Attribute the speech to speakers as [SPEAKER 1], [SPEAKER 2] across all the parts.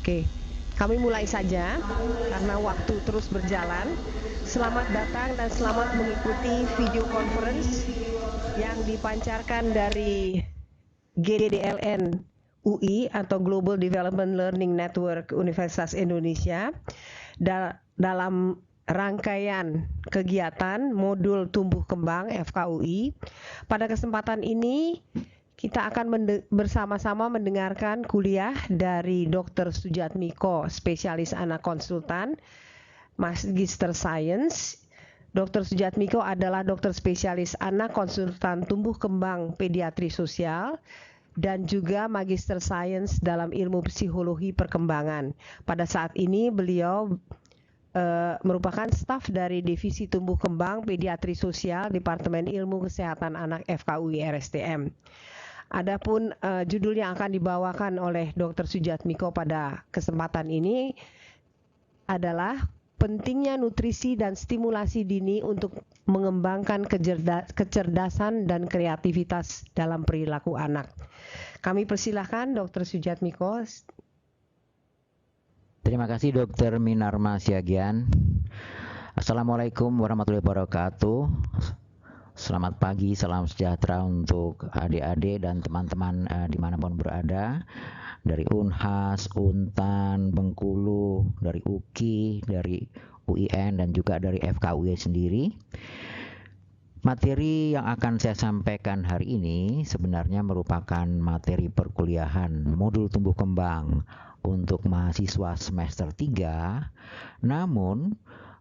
[SPEAKER 1] Oke, kami mulai saja karena waktu terus berjalan. Selamat datang dan selamat mengikuti video conference yang dipancarkan dari GDLN UI atau Global Development Learning Network Universitas Indonesia dalam rangkaian kegiatan modul tumbuh kembang FKUI. Pada kesempatan ini kita akan bersama-sama mendengarkan kuliah dari Dr. Sujatmiko, spesialis anak konsultan, Magister Science. Dr. Sujatmiko adalah dokter spesialis anak konsultan tumbuh kembang pediatri sosial dan juga Magister Science dalam ilmu psikologi perkembangan. Pada saat ini beliau merupakan staf dari Divisi Tumbuh Kembang Pediatri Sosial Departemen Ilmu Kesehatan Anak FKUI RSTM. Adapun judul yang akan dibawakan oleh Dr. Sujatmiko pada kesempatan ini adalah pentingnya nutrisi dan stimulasi dini untuk mengembangkan kecerdasan dan kreativitas dalam perilaku anak. Kami persilahkan Dr. Sujatmiko.
[SPEAKER 2] Terima kasih Dr. Minarma Siagian. Assalamualaikum warahmatullahi wabarakatuh. Selamat pagi, salam sejahtera untuk adik-adik dan teman-teman dimanapun berada. Dari Unhas, Untan, Bengkulu, dari UKI, dari UIN, dan juga dari FKUI sendiri. Materi yang akan saya sampaikan hari ini sebenarnya merupakan materi perkuliahan modul tumbuh kembang untuk mahasiswa semester 3. Namun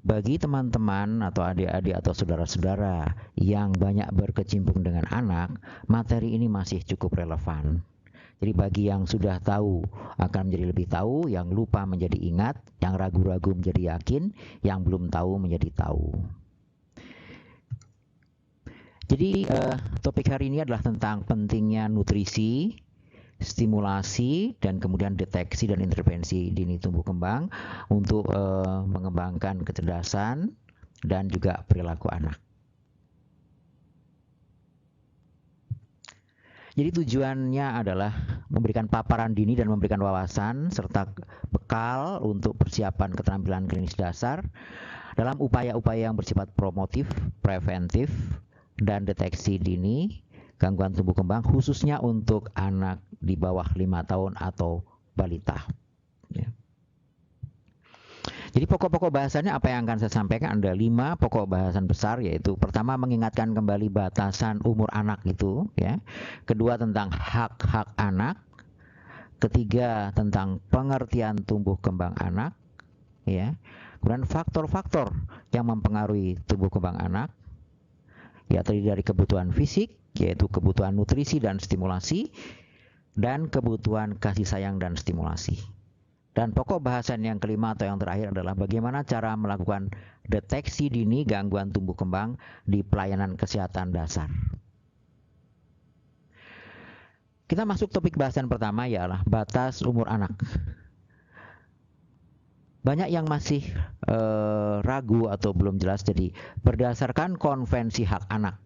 [SPEAKER 2] bagi teman-teman atau adik-adik atau saudara-saudara yang banyak berkecimpung dengan anak, materi ini masih cukup relevan. Jadi bagi yang sudah tahu akan menjadi lebih tahu, yang lupa menjadi ingat, yang ragu-ragu menjadi yakin, yang belum tahu menjadi tahu. Jadi topik hari ini adalah tentang pentingnya nutrisi, stimulasi, dan kemudian deteksi dan intervensi dini tumbuh kembang untuk mengembangkan kecerdasan dan juga perilaku anak. Jadi tujuannya adalah memberikan paparan dini dan memberikan wawasan serta bekal untuk persiapan keterampilan klinis dasar dalam upaya-upaya yang bersifat promotif, preventif, dan deteksi dini gangguan tumbuh kembang khususnya untuk anak di bawah 5 tahun atau balita. Ya. Jadi pokok-pokok bahasannya apa yang akan saya sampaikan ada 5 pokok bahasan besar, yaitu pertama mengingatkan kembali batasan umur anak itu, ya. Kedua tentang hak-hak anak. Ketiga tentang pengertian tumbuh kembang anak, ya. Kemudian faktor-faktor yang mempengaruhi tumbuh kembang anak, ya, terdiri dari kebutuhan fisik, yaitu kebutuhan nutrisi dan stimulasi, dan kebutuhan kasih sayang dan stimulasi. Dan pokok bahasan yang kelima atau yang terakhir adalah bagaimana cara melakukan deteksi dini gangguan tumbuh kembang di pelayanan kesehatan dasar. Kita masuk topik bahasan pertama, ialah batas umur anak. Banyak yang masih ragu atau belum jelas. Jadi berdasarkan Konvensi Hak Anak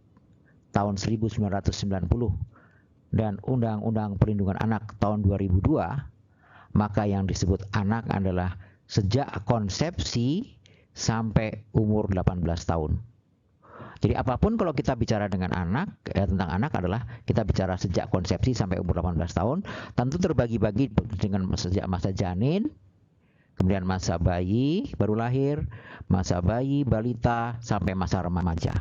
[SPEAKER 2] tahun 1990 dan Undang-Undang Perlindungan Anak tahun 2002, maka yang disebut anak adalah sejak konsepsi sampai umur 18 tahun. Jadi apapun kalau kita bicara dengan anak, tentang anak adalah kita bicara sejak konsepsi sampai umur 18 tahun, tentu terbagi-bagi dengan sejak masa janin, kemudian masa bayi baru lahir, masa bayi balita, sampai masa remaja.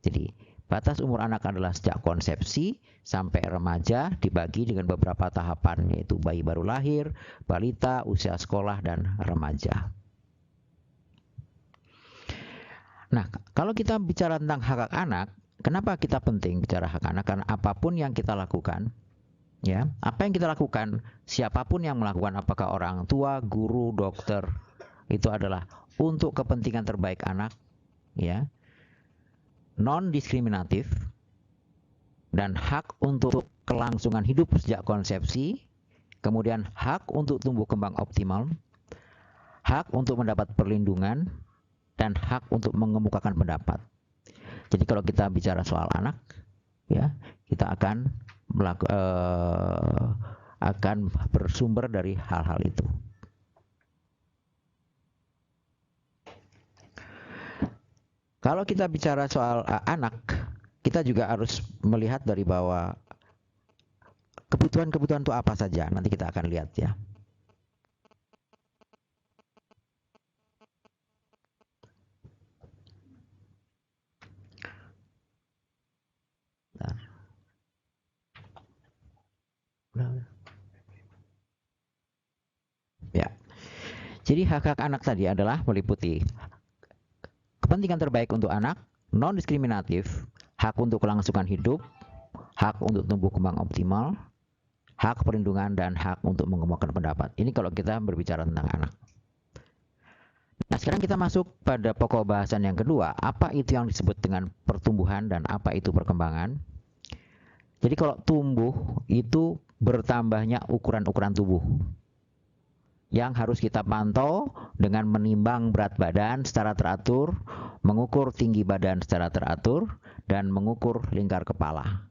[SPEAKER 2] Jadi batas umur anak adalah sejak konsepsi sampai remaja, dibagi dengan beberapa tahapan, yaitu bayi baru lahir, balita, usia sekolah, dan remaja. Nah, kalau kita bicara tentang hak anak, kenapa kita penting bicara hak anak? Karena apapun yang kita lakukan, ya, apa yang kita lakukan, siapapun yang melakukan, apakah orang tua, guru, dokter, itu adalah untuk kepentingan terbaik anak, ya, non-diskriminatif, dan hak untuk kelangsungan hidup sejak konsepsi, kemudian hak untuk tumbuh kembang optimal, hak untuk mendapat perlindungan, dan hak untuk mengemukakan pendapat. Jadi kalau kita bicara soal anak, ya, kita akan bersumber dari hal-hal itu. Kalau kita bicara soal anak, kita juga harus melihat dari bahwa kebutuhan-kebutuhan itu apa saja. Nanti kita akan lihat ya. Ya. Jadi hak-hak anak tadi adalah meliputi kepentingan terbaik untuk anak, non-diskriminatif, hak untuk kelangsungan hidup, hak untuk tumbuh kembang optimal, hak perlindungan, dan hak untuk mengembangkan pendapat. Ini kalau kita berbicara tentang anak. Nah, sekarang kita masuk pada pokok bahasan yang kedua. Apa itu yang disebut dengan pertumbuhan dan apa itu perkembangan? Jadi kalau tumbuh itu bertambahnya ukuran-ukuran tubuh yang harus kita pantau dengan menimbang berat badan secara teratur, mengukur tinggi badan secara teratur, dan mengukur lingkar kepala.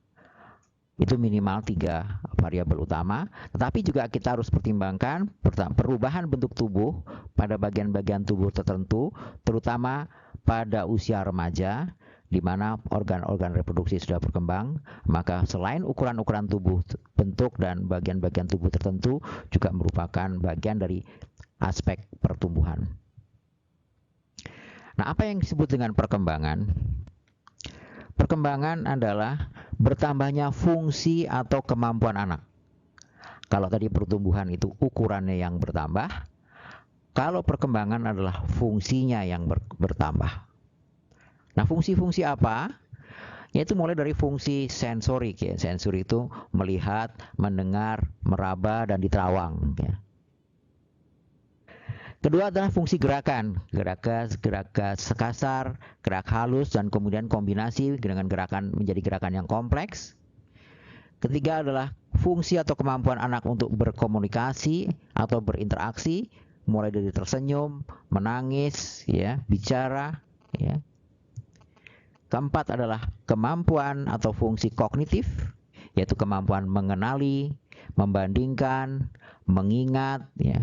[SPEAKER 2] Itu minimal 3 variabel utama, tetapi juga kita harus pertimbangkan perubahan bentuk tubuh pada bagian-bagian tubuh tertentu, terutama pada usia remaja, di mana organ-organ reproduksi sudah berkembang. Maka selain ukuran-ukuran tubuh, bentuk dan bagian-bagian tubuh tertentu juga merupakan bagian dari aspek pertumbuhan. Nah, apa yang disebut dengan perkembangan? Perkembangan adalah bertambahnya fungsi atau kemampuan anak. Kalau tadi pertumbuhan itu ukurannya yang bertambah, kalau perkembangan adalah fungsinya yang bertambah. Nah, fungsi-fungsi apa? Yaitu mulai dari fungsi sensorik ya. Sensori itu melihat, mendengar, meraba, dan diterawang ya. Kedua adalah fungsi gerakan, gerakan sekasar, gerak halus, dan kemudian kombinasi dengan gerakan menjadi gerakan yang kompleks. Ketiga adalah fungsi atau kemampuan anak untuk berkomunikasi atau berinteraksi, mulai dari tersenyum, menangis, ya, bicara, ya. Keempat adalah kemampuan atau fungsi kognitif, yaitu kemampuan mengenali, membandingkan, mengingat, ya,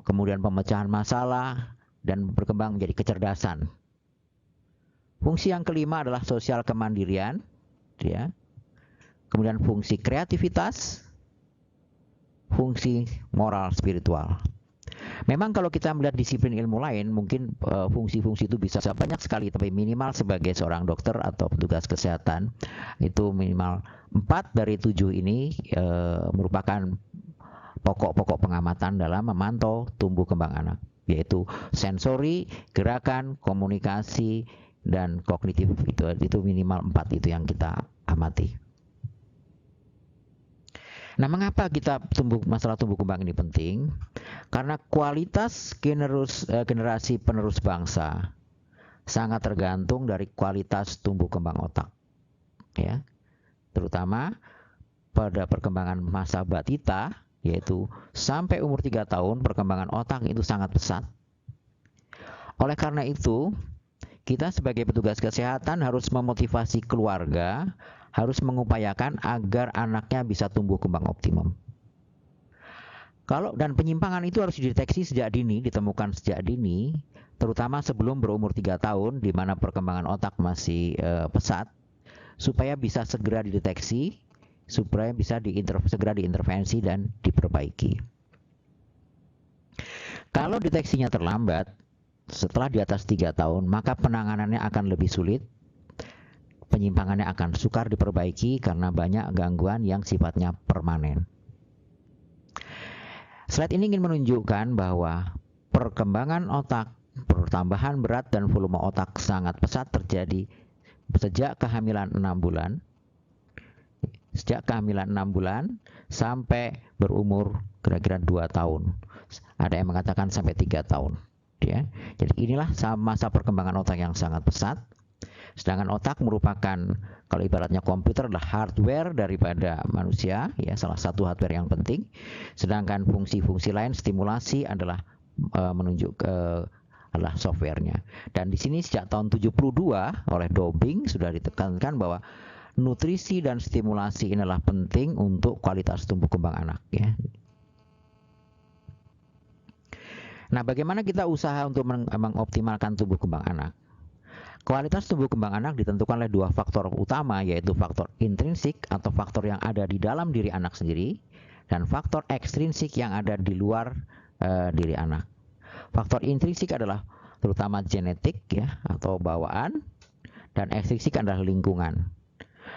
[SPEAKER 2] kemudian pemecahan masalah, dan berkembang menjadi kecerdasan. Fungsi yang kelima adalah sosial kemandirian, ya. Kemudian fungsi kreativitas, fungsi moral spiritual. Memang kalau kita melihat disiplin ilmu lain, mungkin fungsi-fungsi itu bisa banyak sekali, tapi minimal sebagai seorang dokter atau petugas kesehatan, itu minimal 4 dari 7 ini merupakan pokok-pokok pengamatan dalam memantau tumbuh kembang anak, yaitu sensori, gerakan, komunikasi, dan kognitif. Itu minimal 4 itu yang kita amati. Nah, mengapa masalah tumbuh kembang ini penting? Karena kualitas generasi penerus bangsa sangat tergantung dari kualitas tumbuh kembang otak, ya. Terutama pada perkembangan masa batita, yaitu sampai umur 3 tahun perkembangan otak itu sangat pesat. Oleh karena itu, kita sebagai petugas kesehatan harus memotivasi keluarga, harus mengupayakan agar anaknya bisa tumbuh kembang optimum. Dan penyimpangan itu harus dideteksi sejak dini, ditemukan sejak dini, terutama sebelum berumur 3 tahun, di mana perkembangan otak masih pesat, supaya bisa segera dideteksi, supaya bisa segera diintervensi dan diperbaiki. Kalau deteksinya terlambat, setelah di atas 3 tahun, maka penanganannya akan lebih sulit, penyimpangannya akan sukar diperbaiki karena banyak gangguan yang sifatnya permanen. Slide ini ingin menunjukkan bahwa perkembangan otak, pertambahan berat dan volume otak sangat pesat terjadi sejak kehamilan 6 bulan. Sejak kehamilan 6 bulan sampai berumur kira-kira 2 tahun. Ada yang mengatakan sampai 3 tahun. Ya. Jadi inilah masa perkembangan otak yang sangat pesat. Sedangkan otak merupakan, kalau ibaratnya komputer, adalah hardware daripada manusia, ya, salah satu hardware yang penting. Sedangkan fungsi-fungsi lain, stimulasi adalah adalah softwarenya. Dan di sini sejak tahun 72 oleh Dobing sudah ditekankan bahwa nutrisi dan stimulasi inilah penting untuk kualitas tumbuh kembang anak, ya. Nah, bagaimana kita usaha untuk mengoptimalkan tumbuh kembang anak? Kualitas tumbuh kembang anak ditentukan oleh dua faktor utama, yaitu faktor intrinsik atau faktor yang ada di dalam diri anak sendiri dan faktor ekstrinsik yang ada di luar diri anak. Faktor intrinsik adalah terutama genetik ya atau bawaan, dan ekstrinsik adalah lingkungan.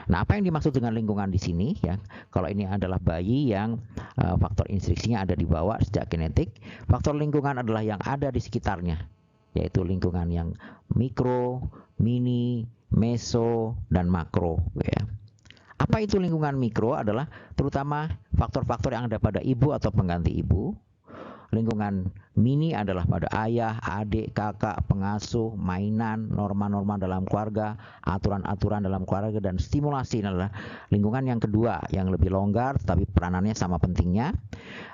[SPEAKER 2] Nah, apa yang dimaksud dengan lingkungan di sini ya? Kalau ini adalah bayi yang faktor intrinsiknya ada dibawa sejak genetik, faktor lingkungan adalah yang ada di sekitarnya, yaitu lingkungan yang mikro, mini, meso, dan makro ya. Apa itu lingkungan mikro? Adalah terutama faktor-faktor yang ada pada ibu atau pengganti ibu. Lingkungan mini adalah pada ayah, adik, kakak, pengasuh, mainan, norma-norma dalam keluarga, aturan-aturan dalam keluarga, dan stimulasi adalah lingkungan yang kedua yang lebih longgar tapi peranannya sama pentingnya.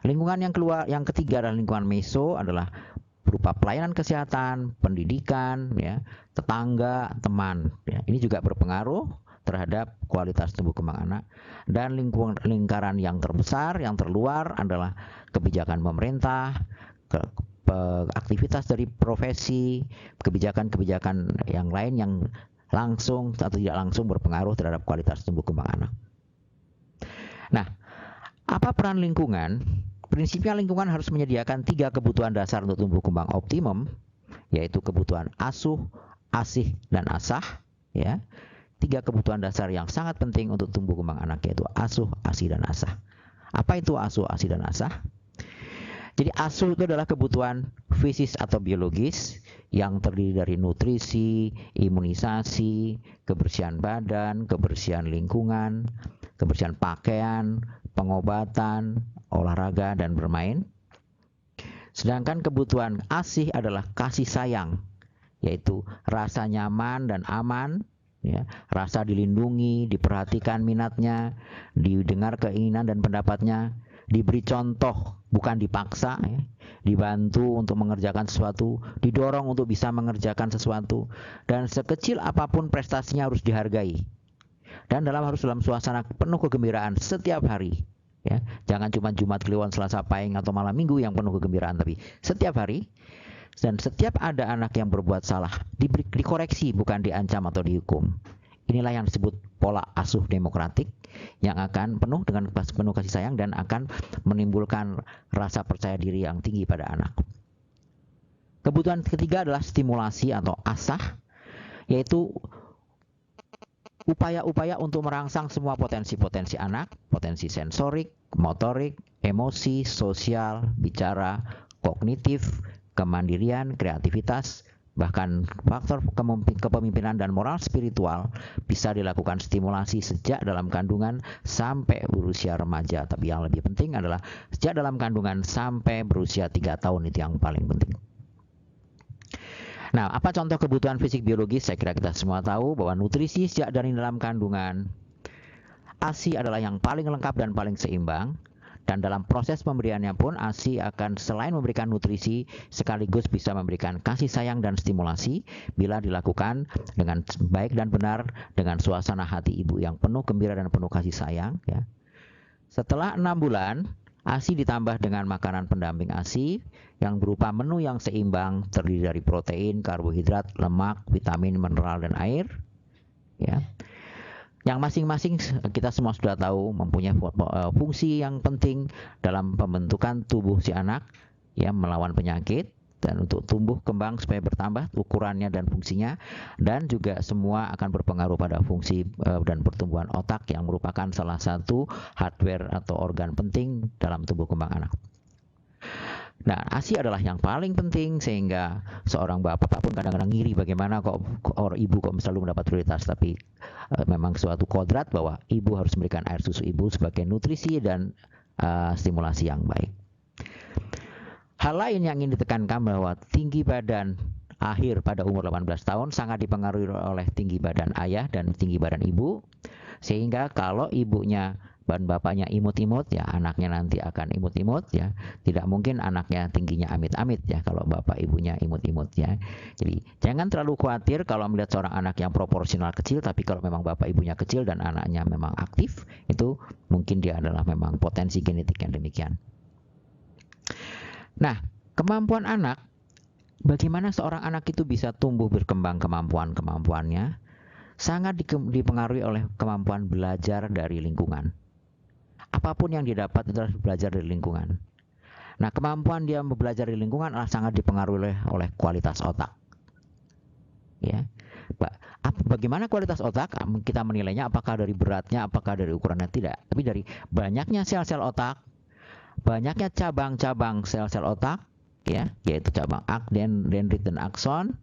[SPEAKER 2] Lingkungan yang ketiga adalah lingkungan meso, adalah berupa pelayanan kesehatan, pendidikan, ya, tetangga, teman. Ya. Ini juga berpengaruh terhadap kualitas tumbuh kembang anak. Dan lingkaran yang terbesar, yang terluar adalah kebijakan pemerintah, aktivitas dari profesi, kebijakan-kebijakan yang lain yang langsung atau tidak langsung berpengaruh terhadap kualitas tumbuh kembang anak. Nah, apa peran lingkungan? Prinsipnya lingkungan harus menyediakan 3 kebutuhan dasar untuk tumbuh kembang optimum, yaitu kebutuhan asuh, asih, dan asah. Ya, 3 kebutuhan dasar yang sangat penting untuk tumbuh kembang anak, yaitu asuh, asih, dan asah. Apa itu asuh, asih, dan asah? Jadi asuh itu adalah kebutuhan fisis atau biologis yang terdiri dari nutrisi, imunisasi, kebersihan badan, kebersihan lingkungan, kebersihan pakaian, pengobatan, olahraga, dan bermain. Sedangkan kebutuhan asih adalah kasih sayang, yaitu rasa nyaman dan aman, ya, rasa dilindungi, diperhatikan minatnya, didengar keinginan dan pendapatnya, diberi contoh bukan dipaksa, ya, dibantu untuk mengerjakan sesuatu, didorong untuk bisa mengerjakan sesuatu, dan sekecil apapun prestasinya harus dihargai. Dan harus dalam suasana penuh kegembiraan setiap hari. Ya, jangan cuma Jumat Kliwon, Selasa Pahing atau malam Minggu yang penuh kegembiraan, tapi setiap hari. Dan setiap ada anak yang berbuat salah, dikoreksi bukan diancam atau dihukum. Inilah yang disebut pola asuh demokratik yang akan penuh dengan penuh kasih sayang dan akan menimbulkan rasa percaya diri yang tinggi pada anak. Kebutuhan ketiga adalah stimulasi atau asah, yaitu upaya-upaya untuk merangsang semua potensi-potensi anak, potensi sensorik, motorik, emosi, sosial, bicara, kognitif, kemandirian, kreativitas, bahkan faktor kepemimpinan dan moral spiritual bisa dilakukan stimulasi sejak dalam kandungan sampai berusia remaja. Tapi yang lebih penting adalah sejak dalam kandungan sampai berusia 3 tahun, itu yang paling penting. Nah, apa contoh kebutuhan fisik biologis? Saya kira kita semua tahu bahwa nutrisi sejak dari dalam kandungan, ASI adalah yang paling lengkap dan paling seimbang. Dan dalam proses pemberiannya pun ASI akan selain memberikan nutrisi sekaligus bisa memberikan kasih sayang dan stimulasi bila dilakukan dengan baik dan benar dengan suasana hati ibu yang penuh gembira dan penuh kasih sayang. Ya. Setelah 6 bulan, ASI ditambah dengan makanan pendamping ASI yang berupa menu yang seimbang terdiri dari protein, karbohidrat, lemak, vitamin, mineral, dan air. Ya. Yang masing-masing kita semua sudah tahu mempunyai fungsi yang penting dalam pembentukan tubuh si anak, ya, melawan penyakit dan untuk tumbuh kembang supaya bertambah ukurannya dan fungsinya, dan juga semua akan berpengaruh pada fungsi dan pertumbuhan otak yang merupakan salah satu hardware atau organ penting dalam tumbuh kembang anak. Nah, ASI adalah yang paling penting sehingga seorang bapak pun kadang-kadang ngiri bagaimana kok ibu kok selalu mendapat prioritas, tapi memang suatu kodrat bahwa ibu harus memberikan air susu ibu sebagai nutrisi dan stimulasi yang baik. Hal lain yang ingin ditekankan bahwa tinggi badan akhir pada umur 18 tahun sangat dipengaruhi oleh tinggi badan ayah dan tinggi badan ibu, sehingga kalau ibunya dan bapaknya imut-imut, ya anaknya nanti akan imut-imut, ya. Tidak mungkin anaknya tingginya amit-amit, ya, kalau bapak ibunya imut-imut, ya. Jadi jangan terlalu khawatir kalau melihat seorang anak yang proporsional kecil, tapi kalau memang bapak ibunya kecil dan anaknya memang aktif, itu mungkin dia adalah memang potensi genetik yang demikian. Nah, kemampuan anak bagaimana seorang anak itu bisa tumbuh berkembang kemampuannya sangat dipengaruhi oleh kemampuan belajar dari lingkungan. Apapun yang didapat itu adalah belajar dari lingkungan. Nah, kemampuan dia belajar dari lingkungan adalah sangat dipengaruhi oleh kualitas otak. Ya. Bagaimana kualitas otak? Kita menilainya apakah dari beratnya, apakah dari ukurannya, tidak. Tapi dari banyaknya sel-sel otak, banyaknya cabang-cabang sel-sel otak, ya, yaitu cabang dendrit dan akson,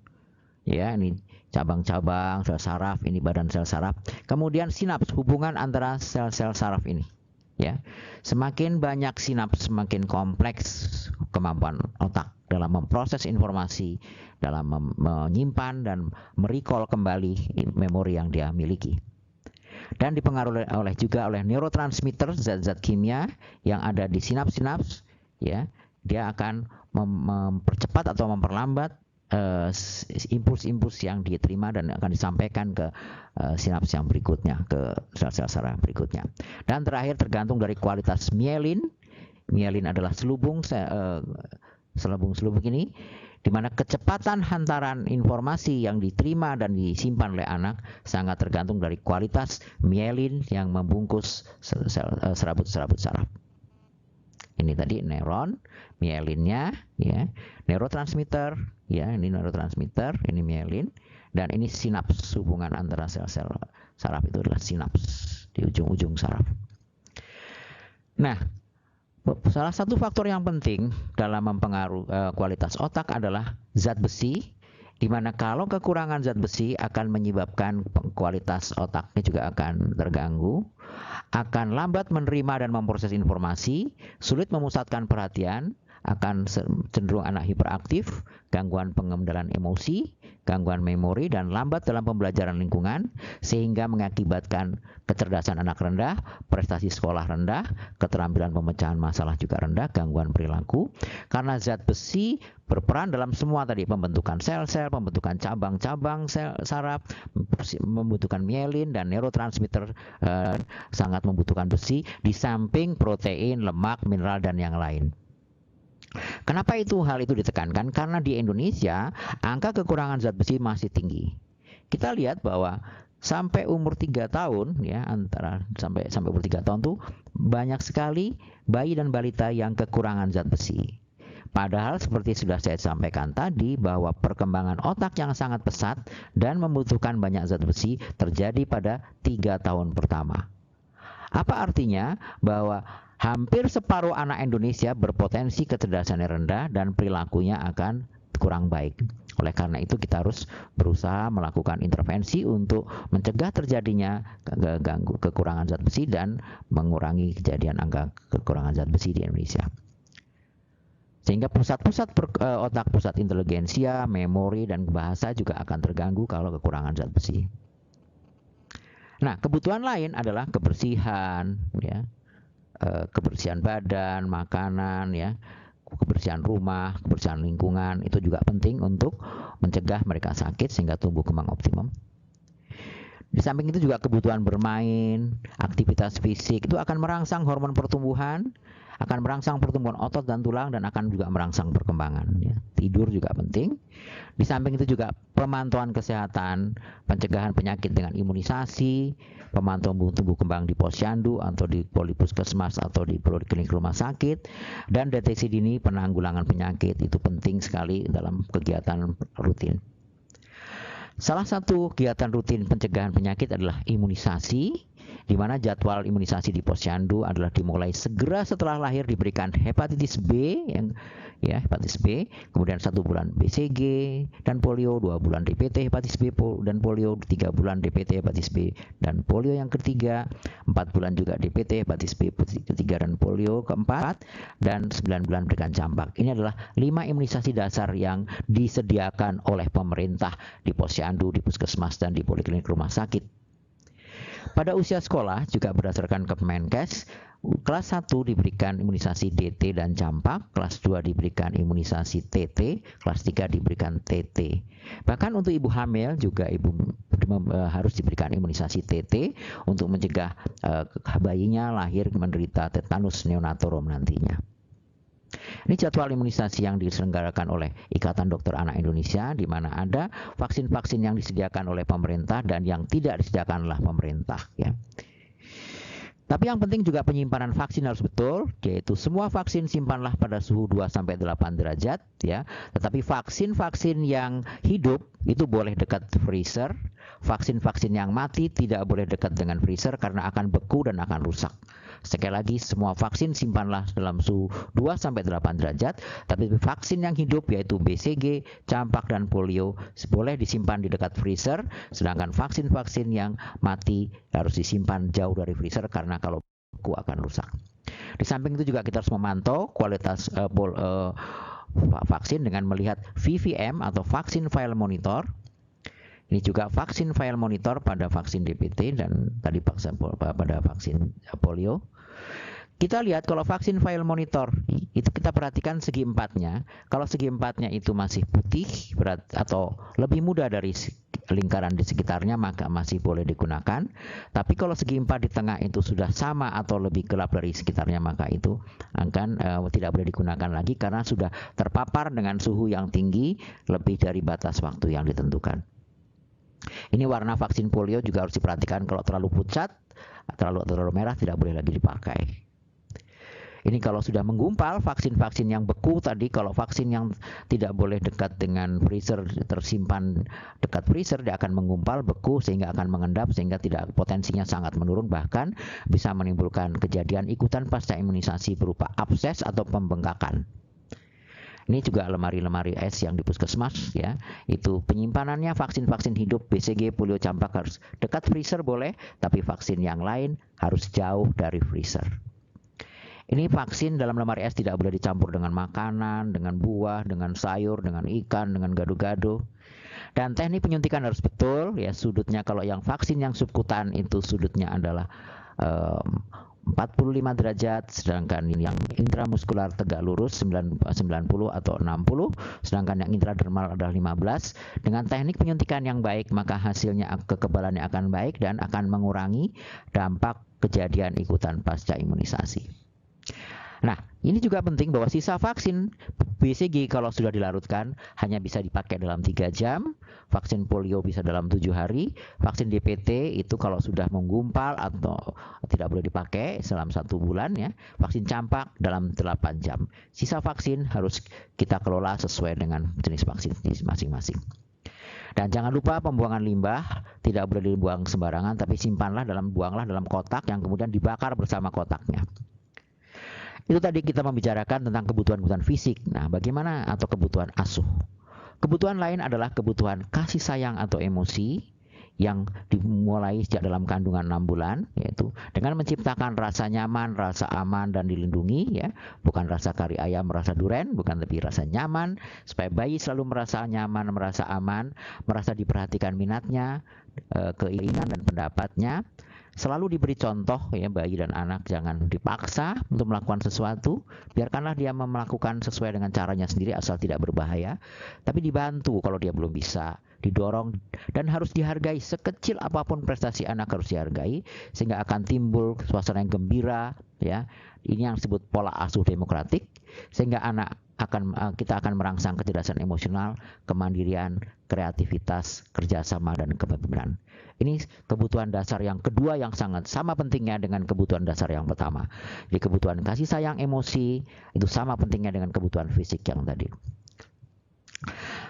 [SPEAKER 2] ya, ini cabang-cabang sel saraf, ini badan sel saraf. Kemudian sinaps, hubungan antara sel-sel saraf ini, ya. Semakin banyak sinaps, semakin kompleks kemampuan otak dalam memproses informasi, dalam menyimpan dan merecall kembali memori yang dia miliki. Dan dipengaruhi juga oleh neurotransmitter, zat-zat kimia yang ada di sinaps-sinaps, ya. Dia akan mempercepat atau memperlambat impuls-impuls yang diterima dan akan disampaikan ke sinaps yang berikutnya, ke sel-sel saraf berikutnya. Dan terakhir tergantung dari kualitas mielin. Mielin adalah selubung ini, di mana kecepatan hantaran informasi yang diterima dan disimpan oleh anak sangat tergantung dari kualitas mielin yang membungkus serabut-serabut saraf. Ini tadi neuron, mielinnya, ya, neurotransmitter, ya, ini neurotransmitter, ini mielin, dan ini sinaps, hubungan antara sel-sel saraf itu adalah sinaps di ujung-ujung saraf. Nah, salah satu faktor yang penting dalam mempengaruhi kualitas otak adalah zat besi, di mana kalau kekurangan zat besi akan menyebabkan kualitas otaknya juga akan terganggu, akan lambat menerima dan memproses informasi, sulit memusatkan perhatian, akan cenderung anak hiperaktif, gangguan pengendalian emosi, gangguan memori, dan lambat dalam pembelajaran lingkungan, sehingga mengakibatkan kecerdasan anak rendah, prestasi sekolah rendah, keterampilan pemecahan masalah juga rendah, gangguan perilaku, karena zat besi berperan dalam semua tadi, pembentukan sel-sel, pembentukan cabang-cabang sel saraf, membutuhkan mielin dan neurotransmitter, sangat membutuhkan besi, di samping protein, lemak, mineral, dan yang lain. Kenapa hal itu ditekankan? Karena di Indonesia angka kekurangan zat besi masih tinggi. Kita lihat bahwa sampai umur 3 tahun, ya, sampai umur 3 tahun tuh banyak sekali bayi dan balita yang kekurangan zat besi. Padahal seperti sudah saya sampaikan tadi bahwa perkembangan otak yang sangat pesat dan membutuhkan banyak zat besi terjadi pada 3 tahun pertama. Apa artinya? Bahwa hampir separuh anak Indonesia berpotensi kecerdasannya rendah dan perilakunya akan kurang baik. Oleh karena itu kita harus berusaha melakukan intervensi untuk mencegah terjadinya kekurangan zat besi dan mengurangi kejadian angka kekurangan zat besi di Indonesia. Sehingga pusat-pusat otak, pusat inteligensia, memori, dan bahasa juga akan terganggu kalau kekurangan zat besi. Nah, kebutuhan lain adalah kebersihan, ya. Kebersihan badan, makanan, ya, kebersihan rumah, kebersihan lingkungan, itu juga penting untuk mencegah mereka sakit sehingga tumbuh kembang optimum. Di samping itu juga kebutuhan bermain, aktivitas fisik itu akan merangsang hormon pertumbuhan, akan merangsang pertumbuhan otot dan tulang, dan akan juga merangsang perkembangan, ya. Tidur juga penting. Di samping itu juga pemantauan kesehatan, pencegahan penyakit dengan imunisasi, pemantauan tumbuh kembang di posyandu atau di polipuskesmas atau di poliklinik rumah sakit, dan deteksi dini penanggulangan penyakit itu penting sekali dalam kegiatan rutin. Salah satu kegiatan rutin pencegahan penyakit adalah imunisasi, di mana jadwal imunisasi di posyandu adalah dimulai segera setelah lahir, diberikan hepatitis B, hepatitis B, kemudian 1 bulan BCG dan polio, 2 bulan DPT hepatitis B dan polio, 3 bulan DPT hepatitis B dan polio yang ketiga, 4 bulan juga DPT hepatitis B ketiga dan polio keempat, dan 9 bulan berikan campak. Ini adalah 5 imunisasi dasar yang disediakan oleh pemerintah di posyandu, di puskesmas, dan di poliklinik rumah sakit. Pada usia sekolah juga berdasarkan Kemenkes, kelas 1 diberikan imunisasi DT dan campak, kelas 2 diberikan imunisasi TT, kelas 3 diberikan TT. Bahkan untuk ibu hamil juga harus diberikan imunisasi TT untuk mencegah bayinya lahir menderita tetanus neonatorum nantinya. Ini jadwal imunisasi yang diselenggarakan oleh Ikatan Dokter Anak Indonesia, di mana ada vaksin-vaksin yang disediakan oleh pemerintah dan yang tidak disediakan oleh pemerintah, ya. Tapi yang penting juga penyimpanan vaksin harus betul, yaitu semua vaksin simpanlah pada suhu 2-8 derajat, ya. Tetapi vaksin-vaksin yang hidup itu boleh dekat freezer. Vaksin-vaksin yang mati tidak boleh dekat dengan freezer karena akan beku dan akan rusak. Sekali lagi, semua vaksin simpanlah dalam suhu 2-8 derajat, tapi vaksin yang hidup yaitu BCG, campak, dan polio boleh disimpan di dekat freezer, sedangkan vaksin-vaksin yang mati harus disimpan jauh dari freezer karena kalau beku akan rusak. Di samping itu juga kita harus memantau kualitas vaksin dengan melihat VFM atau Vaksin File Monitor. Ini juga vaksin file monitor pada vaksin DPT dan tadi pada vaksin polio. Kita lihat kalau vaksin file monitor itu kita perhatikan segi empatnya. Kalau segi empatnya itu masih putih atau lebih muda dari lingkaran di sekitarnya, maka masih boleh digunakan. Tapi kalau segi empat di tengah itu sudah sama atau lebih gelap dari sekitarnya, maka itu akan tidak boleh digunakan lagi karena sudah terpapar dengan suhu yang tinggi lebih dari batas waktu yang ditentukan. Ini warna vaksin polio juga harus diperhatikan. Kalau terlalu pucat, terlalu merah tidak boleh lagi dipakai. Ini kalau sudah menggumpal, vaksin-vaksin yang beku tadi, kalau vaksin yang tidak boleh dekat dengan freezer, tersimpan dekat freezer, dia akan menggumpal, beku, sehingga akan mengendap, sehingga tidak potensinya sangat menurun, bahkan bisa menimbulkan kejadian ikutan pasca imunisasi berupa abses atau pembengkakan. Ini juga lemari-lemari es yang di puskesmas, ya. Itu penyimpanannya vaksin-vaksin hidup BCG, polio, campak harus dekat freezer boleh, tapi vaksin yang lain harus jauh dari freezer. Ini vaksin dalam lemari es tidak boleh dicampur dengan makanan, dengan buah, dengan sayur, dengan ikan, dengan gado-gado. Dan teknik penyuntikan harus betul, ya. Sudutnya kalau yang vaksin yang subkutan itu sudutnya adalah 45 derajat, sedangkan yang intramuskular tegak lurus 90 atau 60, sedangkan yang intradermal adalah 15. Dengan teknik penyuntikan yang baik, maka hasilnya kekebalannya akan baik dan akan mengurangi dampak kejadian ikutan pasca imunisasi. Nah, ini juga penting bahwa sisa vaksin BCG kalau sudah dilarutkan hanya bisa dipakai dalam 3 jam, vaksin polio bisa dalam 7 hari, vaksin DPT itu kalau sudah menggumpal atau tidak boleh dipakai selama 1 bulan, ya. Vaksin campak dalam 8 jam. Sisa vaksin harus kita kelola sesuai dengan jenis vaksin masing-masing. Dan jangan lupa pembuangan limbah tidak boleh dibuang sembarangan, tapi buanglah dalam kotak yang kemudian dibakar bersama kotaknya. Itu tadi kita membicarakan tentang kebutuhan-kebutuhan fisik. Nah, bagaimana atau kebutuhan asuh? Kebutuhan lain adalah kebutuhan kasih sayang atau emosi yang dimulai sejak dalam kandungan 6 bulan, yaitu dengan menciptakan rasa nyaman, rasa aman dan dilindungi, ya. Bukan rasa kari ayam, rasa duren, bukan, tapi rasa nyaman, supaya bayi selalu merasa nyaman, merasa aman, merasa diperhatikan minatnya, keinginan dan pendapatnya. Selalu diberi contoh, ya, bayi dan anak jangan dipaksa untuk melakukan sesuatu, biarkanlah dia melakukan sesuai dengan caranya sendiri asal tidak berbahaya, tapi dibantu kalau dia belum bisa, didorong dan harus dihargai. Sekecil apapun prestasi anak harus dihargai sehingga akan timbul suasana yang gembira, ya. Ini yang disebut pola asuh demokratik, sehingga kita akan merangsang kecerdasan emosional, kemandirian, kreativitas, kerjasama dan kepemimpinan. Ini kebutuhan dasar yang kedua yang sangat sama pentingnya dengan kebutuhan dasar yang pertama. Jadi kebutuhan kasih sayang, emosi itu sama pentingnya dengan kebutuhan fisik yang tadi.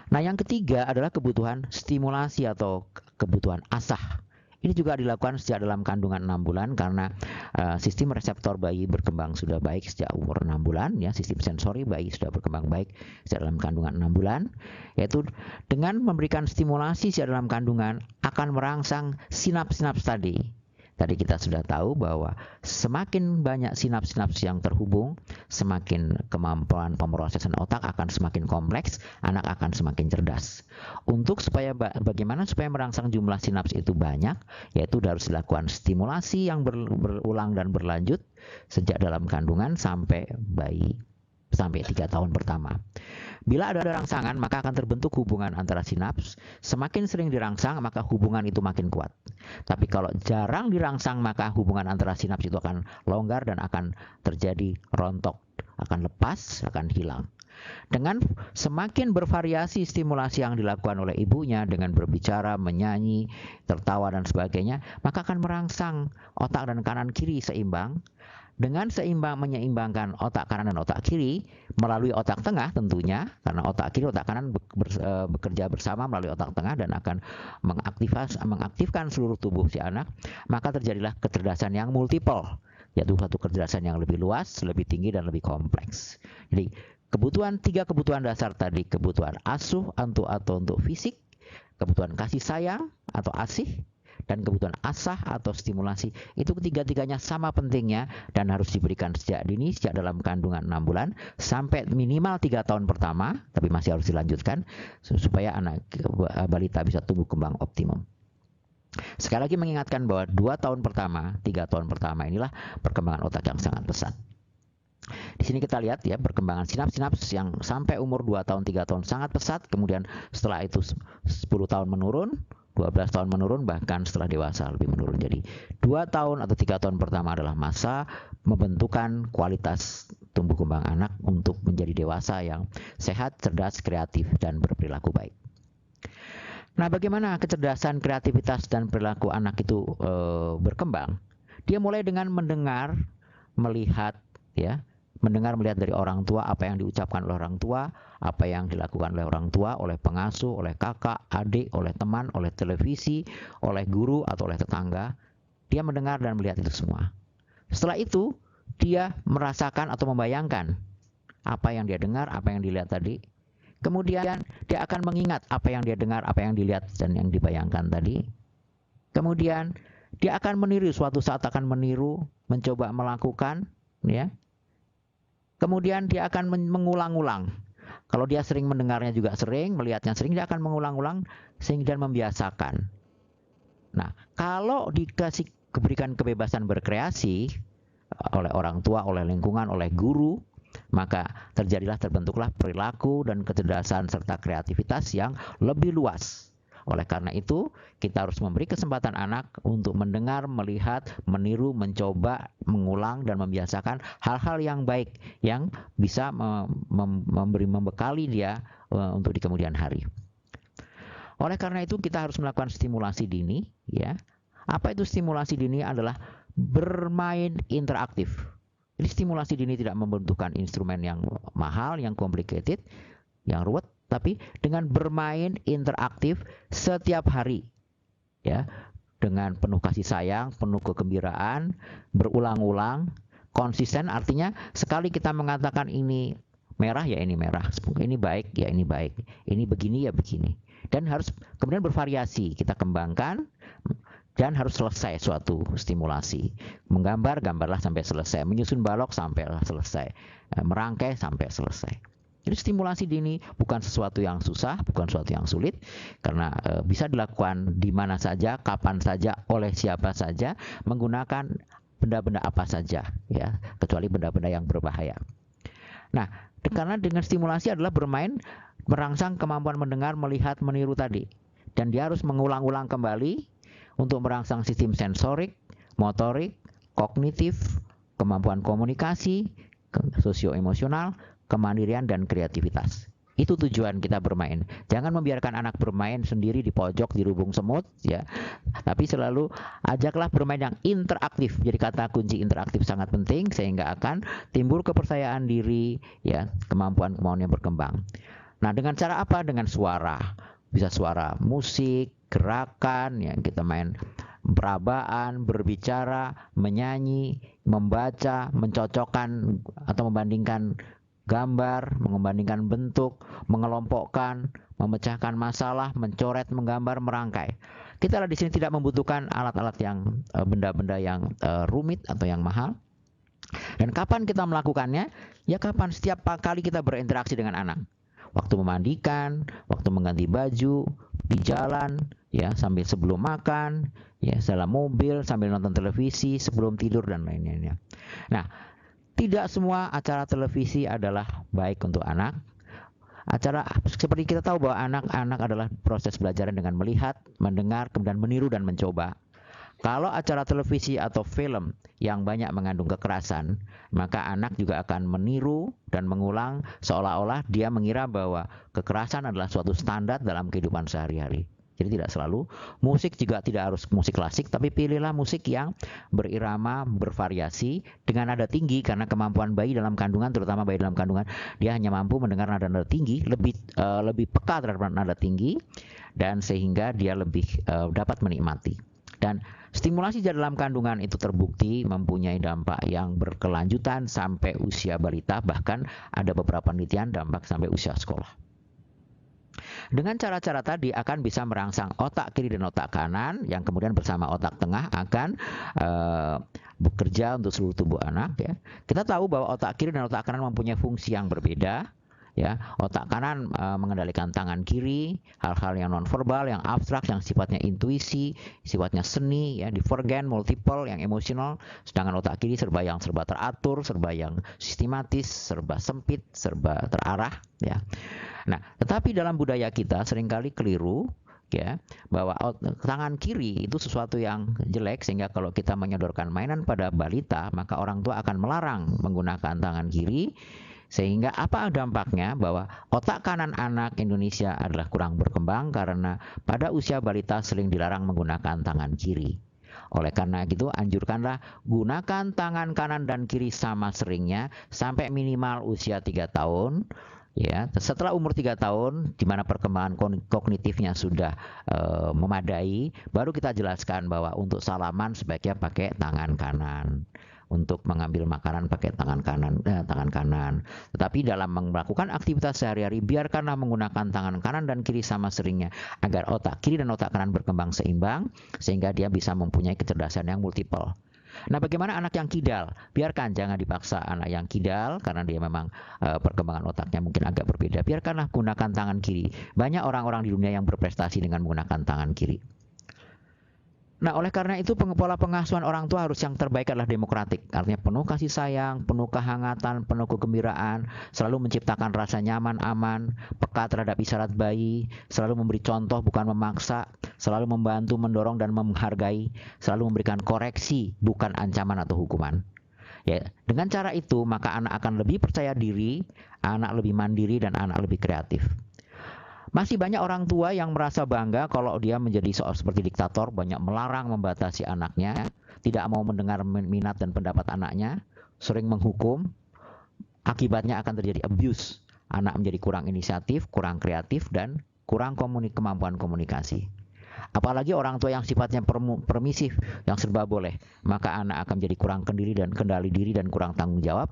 [SPEAKER 2] Nah, yang ketiga adalah kebutuhan stimulasi atau kebutuhan asah. Ini juga dilakukan sejak dalam kandungan 6 bulan karena sistem reseptor bayi berkembang sudah baik sejak umur 6 bulan, ya. Sistem sensori bayi sudah berkembang baik sejak dalam kandungan 6 bulan, yaitu dengan memberikan stimulasi sejak dalam kandungan akan merangsang sinaps-sinaps tadi. Tadi kita sudah tahu bahwa semakin banyak sinaps-sinaps yang terhubung, semakin kemampuan pemrosesan otak akan semakin kompleks, anak akan semakin cerdas. Bagaimana supaya merangsang jumlah sinaps itu banyak, yaitu harus dilakukan stimulasi yang berulang dan berlanjut sejak dalam kandungan sampai 3 tahun pertama. Bila ada rangsangan, maka akan terbentuk hubungan antara sinaps. Semakin sering dirangsang, maka hubungan itu makin kuat. Tapi kalau jarang dirangsang, maka hubungan antara sinaps itu akan longgar dan akan terjadi rontok akan lepas, akan hilang. Dengan semakin bervariasi stimulasi yang dilakukan oleh ibunya dengan berbicara, menyanyi, tertawa dan sebagainya, maka akan merangsang otak dan kanan kiri seimbang. Dengan menyeimbangkan otak kanan dan otak kiri melalui otak tengah tentunya, karena otak kiri otak kanan bekerja bersama melalui otak tengah dan akan mengaktifkan seluruh tubuh si anak, maka terjadilah kecerdasan yang multiple, yaitu satu kecerdasan yang lebih luas, lebih tinggi dan lebih kompleks. Jadi tiga kebutuhan dasar tadi, kebutuhan asuh atau untuk fisik, kebutuhan kasih sayang atau asih, dan kebutuhan asah atau stimulasi, itu ketiga-tiganya sama pentingnya dan harus diberikan sejak dini, sejak dalam kandungan 6 bulan sampai minimal 3 tahun pertama, tapi masih harus dilanjutkan supaya anak balita bisa tumbuh kembang optimum. Sekali lagi mengingatkan bahwa 2 tahun pertama, 3 tahun pertama inilah perkembangan otak yang sangat pesat. Di sini kita lihat ya perkembangan sinaps-sinaps yang sampai umur 2 tahun 3 tahun sangat pesat, kemudian setelah itu 10 tahun menurun, 12 tahun menurun, bahkan setelah dewasa lebih menurun. Jadi 2 tahun atau 3 tahun pertama adalah masa membentukan kualitas tumbuh kembang anak untuk menjadi dewasa yang sehat, cerdas, kreatif, dan berperilaku baik. Nah, bagaimana kecerdasan, kreativitas, dan perilaku anak itu berkembang? Dia mulai dengan mendengar, melihat, ya, mendengar melihat dari orang tua apa yang diucapkan oleh orang tua, apa yang dilakukan oleh orang tua, oleh pengasuh, oleh kakak, adik, oleh teman, oleh televisi, oleh guru atau oleh tetangga. Dia mendengar dan melihat itu semua. Setelah itu dia merasakan atau membayangkan apa yang dia dengar, apa yang dilihat tadi. Kemudian dia akan mengingat apa yang dia dengar, apa yang dilihat dan yang dibayangkan tadi. Kemudian dia akan meniru, suatu saat akan meniru, mencoba melakukan, ya. Kemudian dia akan mengulang-ulang. Kalau dia sering mendengarnya juga sering, melihatnya sering, dia akan mengulang-ulang sehingga membiasakan. Nah, kalau diberikan kebebasan berkreasi oleh orang tua, oleh lingkungan, oleh guru, maka terbentuklah perilaku dan kecerdasan serta kreativitas yang lebih luas. Oleh karena itu, kita harus memberi kesempatan anak untuk mendengar, melihat, meniru, mencoba, mengulang, dan membiasakan hal-hal yang baik yang bisa membekali dia untuk di kemudian hari. Oleh karena itu, kita harus melakukan stimulasi dini. Ya, apa itu stimulasi dini? Adalah bermain interaktif. Jadi stimulasi dini tidak membutuhkan instrumen yang mahal, yang complicated, yang ruwet, tapi dengan bermain interaktif setiap hari, ya, dengan penuh kasih sayang, penuh kegembiraan, berulang-ulang, konsisten. Artinya sekali kita mengatakan ini merah ya ini merah, ini baik ya ini baik, ini begini ya begini, dan harus kemudian bervariasi kita kembangkan. Dan harus selesai suatu stimulasi. Menggambar, gambarlah sampai selesai. Menyusun balok sampailah selesai. Merangkai sampai selesai. Jadi stimulasi dini bukan sesuatu yang susah, bukan sesuatu yang sulit, karena bisa dilakukan di mana saja, kapan saja, oleh siapa saja, menggunakan benda-benda apa saja, ya, kecuali benda-benda yang berbahaya. Nah, karena dengan stimulasi adalah bermain, merangsang kemampuan mendengar, melihat, meniru tadi, dan dia harus mengulang-ulang kembali untuk merangsang sistem sensorik, motorik, kognitif, kemampuan komunikasi, sosioemosional, kemandirian, dan kreativitas. Itu tujuan kita bermain. Jangan membiarkan anak bermain sendiri di pojok, di lubung semut, ya. Tapi selalu ajaklah bermain yang interaktif. Jadi kata kunci interaktif sangat penting sehingga akan timbul kepercayaan diri, ya, kemampuan-kemampuan yang berkembang. Nah, dengan cara apa? Dengan suara. Bisa suara musik, gerakan, ya, kita main perabaan, berbicara, menyanyi, membaca, mencocokkan atau membandingkan gambar, membandingkan bentuk, mengelompokkan, memecahkan masalah, mencoret, menggambar, merangkai. Kita di sini tidak membutuhkan alat-alat yang benda-benda yang rumit atau yang mahal. Dan kapan kita melakukannya? Ya kapan? Setiap kali kita berinteraksi dengan anak. Waktu memandikan, waktu mengganti baju, di jalan, ya, sambil sebelum makan, ya, dalam mobil, sambil nonton televisi, sebelum tidur dan lain-lainnya. Nah, tidak semua acara televisi adalah baik untuk anak. Acara seperti kita tahu bahwa anak-anak adalah proses belajar dengan melihat, mendengar, kemudian meniru dan mencoba. Kalau acara televisi atau film yang banyak mengandung kekerasan, maka anak juga akan meniru dan mengulang seolah-olah dia mengira bahwa kekerasan adalah suatu standar dalam kehidupan sehari-hari. Jadi tidak selalu. Musik juga tidak harus musik klasik, tapi pilihlah musik yang berirama, bervariasi, dengan nada tinggi, karena kemampuan bayi dalam kandungan, terutama bayi dalam kandungan, dia hanya mampu mendengar nada-nada tinggi, lebih peka terhadap nada tinggi, dan sehingga dia lebih dapat menikmati. Dan stimulasi dalam kandungan itu terbukti mempunyai dampak yang berkelanjutan sampai usia balita, bahkan ada beberapa penelitian dampak sampai usia sekolah. Dengan cara-cara tadi akan bisa merangsang otak kiri dan otak kanan, yang kemudian bersama otak tengah akan bekerja untuk seluruh tubuh anak. Ya. Kita tahu bahwa otak kiri dan otak kanan mempunyai fungsi yang berbeda. Ya, otak kanan mengendalikan tangan kiri, hal-hal yang nonverbal, yang abstrak, yang sifatnya intuisi, sifatnya seni, ya, divergen, multiple, yang emosional. Sedangkan otak kiri serba teratur, serba yang sistematis, serba sempit, serba terarah. Ya. Nah, tetapi dalam budaya kita seringkali keliru, ya, bahwa tangan kiri itu sesuatu yang jelek, sehingga kalau kita menyodorkan mainan pada balita, maka orang tua akan melarang menggunakan tangan kiri. Sehingga apa dampaknya? Bahwa otak kanan anak Indonesia adalah kurang berkembang karena pada usia balita sering dilarang menggunakan tangan kiri. Oleh karena itu, anjurkanlah gunakan tangan kanan dan kiri sama seringnya sampai minimal usia 3 tahun. Ya, setelah umur 3 tahun, di mana perkembangan kognitifnya sudah memadai, baru kita jelaskan bahwa untuk salaman sebaiknya pakai tangan kanan. Untuk mengambil makanan pakai tangan kanan. Tetapi dalam melakukan aktivitas sehari-hari, biarkanlah menggunakan tangan kanan dan kiri sama seringnya, agar otak kiri dan otak kanan berkembang seimbang, sehingga dia bisa mempunyai kecerdasan yang multiple. Nah, bagaimana anak yang kidal? Biarkan, jangan dipaksa anak yang kidal, karena dia memang perkembangan otaknya mungkin agak berbeda. Biarkanlah gunakan tangan kiri. Banyak orang-orang di dunia yang berprestasi dengan menggunakan tangan kiri. Nah, oleh karena itu pola pengasuhan orang tua harus yang terbaik adalah demokratik. Artinya penuh kasih sayang, penuh kehangatan, penuh kegembiraan, selalu menciptakan rasa nyaman, aman, peka terhadap isyarat bayi, selalu memberi contoh bukan memaksa, selalu membantu, mendorong dan menghargai, selalu memberikan koreksi bukan ancaman atau hukuman. Ya, dengan cara itu maka anak akan lebih percaya diri, anak lebih mandiri, dan anak lebih kreatif. Masih banyak orang tua yang merasa bangga kalau dia menjadi seperti diktator, banyak melarang, membatasi anaknya, tidak mau mendengar minat dan pendapat anaknya, sering menghukum. Akibatnya akan terjadi abuse. Anak menjadi kurang inisiatif, kurang kreatif, dan kurang kemampuan komunikasi. Apalagi orang tua yang sifatnya permisif, yang serba boleh, maka anak akan menjadi kurang kendali diri dan kurang tanggung jawab.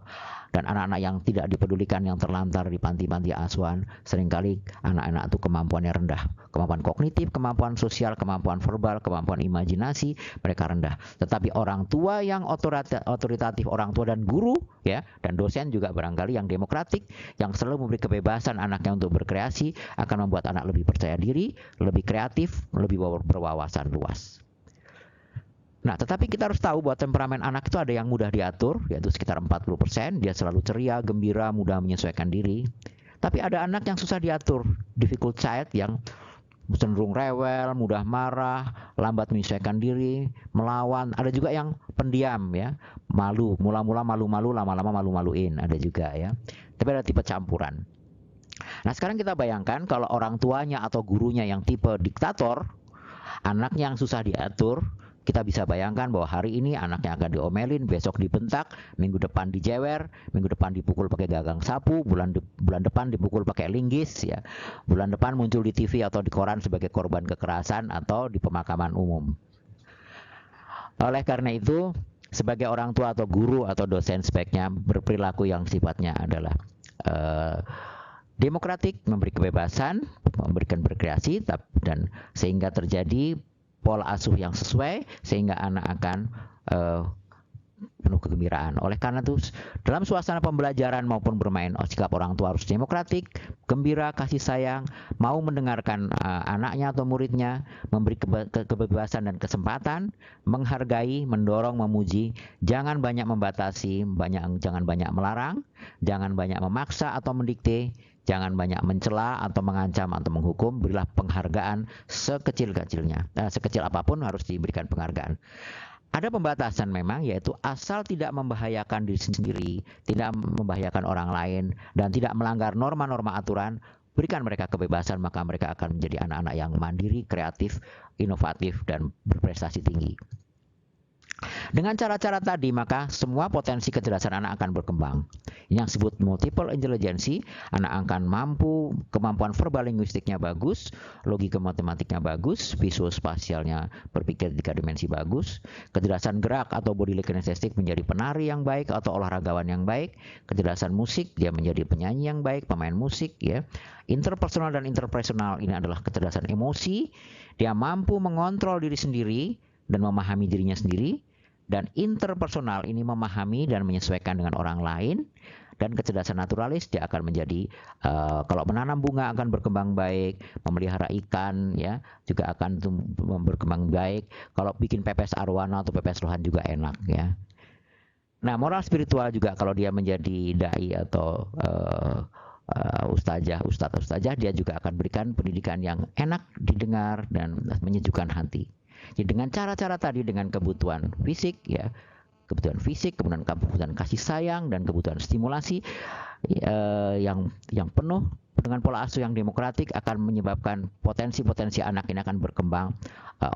[SPEAKER 2] Dan anak-anak yang tidak dipedulikan, yang terlantar di panti-panti asuhan, seringkali anak-anak itu kemampuannya rendah. Kemampuan kognitif, kemampuan sosial, kemampuan verbal, kemampuan imajinasi, mereka rendah. Tetapi orang tua yang otoritatif, orang tua dan guru, ya, dan dosen juga barangkali yang demokratik, yang selalu memberi kebebasan anaknya untuk berkreasi, akan membuat anak lebih percaya diri, lebih kreatif, lebih berwawasan luas. Nah, tetapi kita harus tahu bahwa temperamen anak itu ada yang mudah diatur, yaitu sekitar 40%. Dia selalu ceria, gembira, mudah menyesuaikan diri. Tapi ada anak yang susah diatur, difficult child, yang cenderung rewel, mudah marah, lambat menyesuaikan diri, melawan. Ada juga yang pendiam, ya, malu, mula-mula malu-malu, lama-lama malu-maluin, ada juga, ya. Tapi ada tipe campuran. Nah, sekarang kita bayangkan kalau orang tuanya atau gurunya yang tipe diktator, anaknya yang susah diatur. Kita bisa bayangkan bahwa hari ini anaknya akan diomelin, besok dibentak, minggu depan dijewer, minggu depan dipukul pakai gagang sapu, bulan depan dipukul pakai linggis, ya. Bulan depan muncul di TV atau di koran sebagai korban kekerasan atau di pemakaman umum. Oleh karena itu, sebagai orang tua atau guru atau dosen sebaiknya berperilaku yang sifatnya adalah demokratik, memberi kebebasan, memberikan berkreasi, dan sehingga terjadi pola asuh yang sesuai, sehingga anak akan penuh kegembiraan. Oleh karena itu, dalam suasana pembelajaran maupun bermain, sikap orang tua harus demokratik, gembira, kasih sayang, mau mendengarkan anaknya atau muridnya, memberi kebebasan dan kesempatan, menghargai, mendorong, memuji, jangan banyak membatasi, jangan banyak melarang, jangan banyak memaksa atau mendikte, Jangan banyak mencela atau mengancam atau menghukum, berilah penghargaan sekecil-kecilnya. Sekecil apapun harus diberikan penghargaan. Ada pembatasan memang, yaitu asal tidak membahayakan diri sendiri, tidak membahayakan orang lain, dan tidak melanggar norma-norma aturan, berikan mereka kebebasan, maka mereka akan menjadi anak-anak yang mandiri, kreatif, inovatif, dan berprestasi tinggi. Dengan cara-cara tadi, maka semua potensi kecerdasan anak akan berkembang. Yang disebut multiple intelligence, anak akan mampu, kemampuan verbal linguistiknya bagus, logika matematiknya bagus, visual spasialnya berpikir 3 dimensi bagus, kecerdasan gerak atau body kinesthetic menjadi penari yang baik atau olahragawan yang baik, kecerdasan musik dia menjadi penyanyi yang baik, pemain musik ya. Interpersonal dan interpersonal ini adalah kecerdasan emosi, dia mampu mengontrol diri sendiri dan memahami dirinya sendiri. Dan interpersonal ini memahami dan menyesuaikan dengan orang lain. Dan kecerdasan naturalis dia akan menjadi kalau menanam bunga akan berkembang baik, memelihara ikan ya juga akan berkembang baik. Kalau bikin pepes arwana atau pepes rohan juga enak ya. Nah, moral spiritual juga kalau dia menjadi dai atau ustadzah dia juga akan berikan pendidikan yang enak didengar dan menyejukkan hati. Jadi dengan cara-cara tadi, dengan kebutuhan fisik ya, kemudian kebutuhan kasih sayang dan kebutuhan stimulasi yang penuh dengan pola asuh yang demokratik akan menyebabkan potensi-potensi anak ini akan berkembang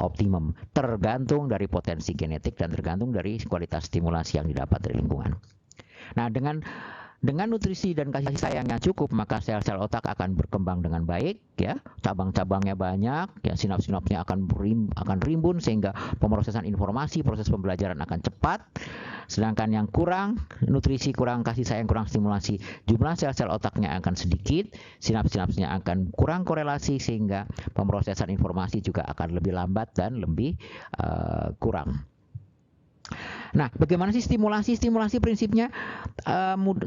[SPEAKER 2] optimum, tergantung dari potensi genetik dan tergantung dari kualitas stimulasi yang didapat dari lingkungan. Nah, dengan nutrisi dan kasih sayang yang cukup, maka sel-sel otak akan berkembang dengan baik ya, cabang-cabangnya banyak ya, sinaps-sinapsnya akan rimbun sehingga pemrosesan informasi, proses pembelajaran akan cepat. Sedangkan yang kurang nutrisi, kurang kasih sayang, kurang stimulasi, jumlah sel-sel otaknya akan sedikit, sinaps-sinapsnya akan kurang korelasi sehingga pemrosesan informasi juga akan lebih lambat dan lebih kurang. Nah, bagaimana sih stimulasi? Stimulasi prinsipnya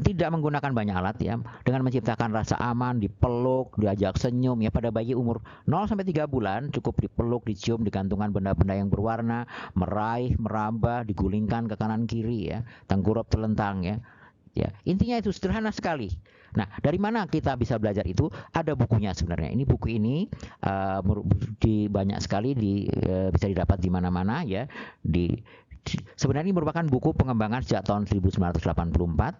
[SPEAKER 2] tidak menggunakan banyak alat ya, dengan menciptakan rasa aman, dipeluk, diajak senyum ya. Pada bayi umur 0 sampai 3 bulan cukup dipeluk, dicium, digantungkan benda-benda yang berwarna, meraih, meraba, digulingkan ke kanan kiri ya, tengkurap telentang ya. Ya, intinya itu sederhana sekali. Nah, dari mana kita bisa belajar itu? Ada bukunya sebenarnya. Ini buku ini banyak sekali bisa didapat di mana-mana ya. Sebenarnya ini merupakan buku pengembangan sejak tahun 1984.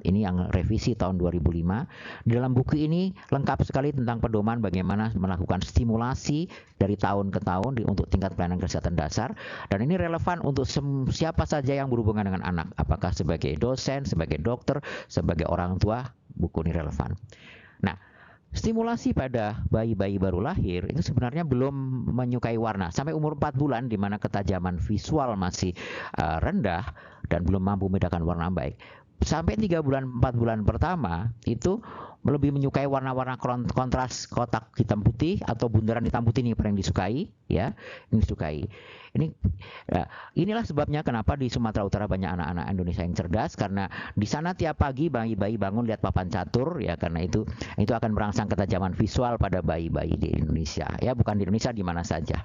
[SPEAKER 2] Ini yang revisi tahun 2005. Di dalam buku ini lengkap sekali tentang pedoman bagaimana melakukan stimulasi dari tahun ke tahun untuk tingkat pelayanan kesehatan dasar. Dan ini relevan untuk siapa saja yang berhubungan dengan anak. Apakah sebagai dosen, sebagai dokter, sebagai orang tua, buku ini relevan. Nah, stimulasi pada bayi-bayi baru lahir itu sebenarnya belum menyukai warna sampai umur 4 bulan, di mana ketajaman visual masih rendah dan belum mampu membedakan warna baik. Sampai 4 bulan pertama itu lebih menyukai warna-warna kontras, kotak hitam putih atau bundaran hitam putih, ini paling disukai ya, ini disukai. Inilah sebabnya kenapa di Sumatera Utara banyak anak-anak Indonesia yang cerdas, karena di sana tiap pagi bayi-bayi bangun lihat papan catur ya, karena itu akan merangsang ketajaman visual pada bayi-bayi di Indonesia ya, bukan di Indonesia, di mana saja.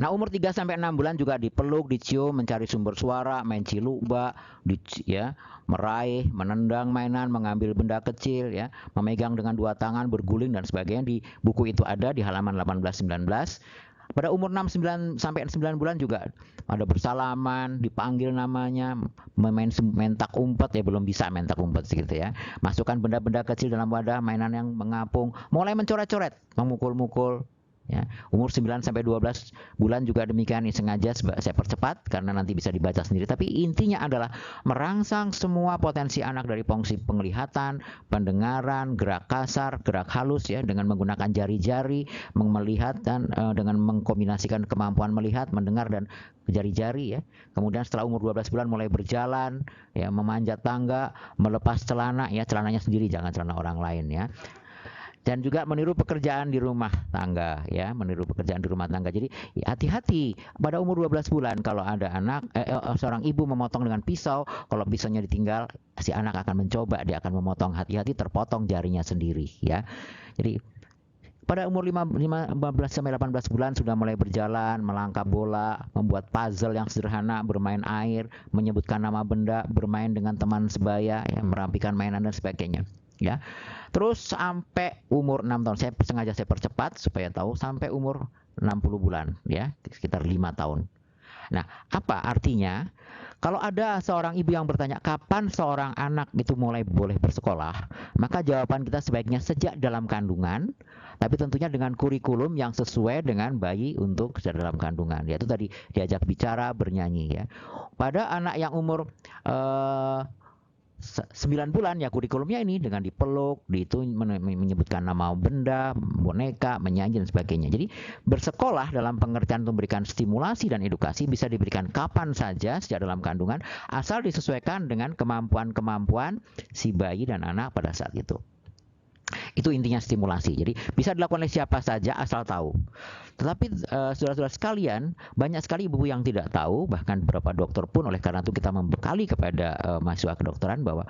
[SPEAKER 2] Nah, umur 3 sampai 6 bulan juga dipeluk, dicium, mencari sumber suara, main ciluba, meraih, menendang mainan, mengambil benda kecil ya, memegang dengan 2 tangan, berguling dan sebagainya. Di buku itu ada di halaman 18-19. Pada umur 6 sampai 9 bulan juga ada bersalaman, dipanggil namanya, main mentak umpet ya, belum bisa mentak umpet gitu ya. Masukkan benda-benda kecil dalam wadah, mainan yang mengapung, mulai mencoret-coret, memukul-mukul. Ya, umur 9 sampai 12 bulan juga demikian. Ini sengaja saya percepat karena nanti bisa dibaca sendiri. Tapi intinya adalah merangsang semua potensi anak dari fungsi penglihatan, pendengaran, gerak kasar, gerak halus ya, dengan menggunakan jari-jari, melihat dan dengan mengkombinasikan kemampuan melihat, mendengar dan jari-jari ya. Kemudian setelah umur 12 bulan mulai berjalan ya, memanjat tangga, melepas celana ya, celananya sendiri, jangan celana orang lain ya. Dan juga meniru pekerjaan di rumah tangga ya, meniru pekerjaan di rumah tangga. Jadi hati-hati pada umur 12 bulan kalau ada seorang ibu memotong dengan pisau, kalau pisaunya ditinggal, si anak akan mencoba, dia akan memotong, hati-hati terpotong jarinya sendiri ya. Jadi pada umur 15 sampai 18 bulan sudah mulai berjalan, melangkap bola, membuat puzzle yang sederhana, bermain air, menyebutkan nama benda, bermain dengan teman sebaya, ya, merapikan mainan dan sebagainya. ya. Terus sampai umur 6 tahun. Sengaja saya percepat supaya tahu, sampai umur 60 bulan ya, sekitar 5 tahun. Nah, apa artinya? Kalau ada seorang ibu yang bertanya kapan seorang anak itu mulai boleh bersekolah, maka jawaban kita sebaiknya sejak dalam kandungan, tapi tentunya dengan kurikulum yang sesuai dengan bayi untuk sejak dalam kandungan. Yaitu tadi diajak bicara, bernyanyi ya. Pada anak yang umur 9 bulan ya kurikulumnya ini dengan dipeluk, menyebutkan nama benda, boneka, menyanyi dan sebagainya. Jadi bersekolah dalam pengertian untuk memberikan stimulasi dan edukasi bisa diberikan kapan saja sejak dalam kandungan, asal disesuaikan dengan kemampuan si bayi dan anak pada saat itu. Itu intinya stimulasi. Jadi bisa dilakukan oleh siapa saja asal tahu. Tetapi saudara-saudara sekalian, banyak sekali ibu yang tidak tahu, bahkan beberapa dokter pun, oleh karena itu kita membekali kepada mahasiswa kedokteran bahwa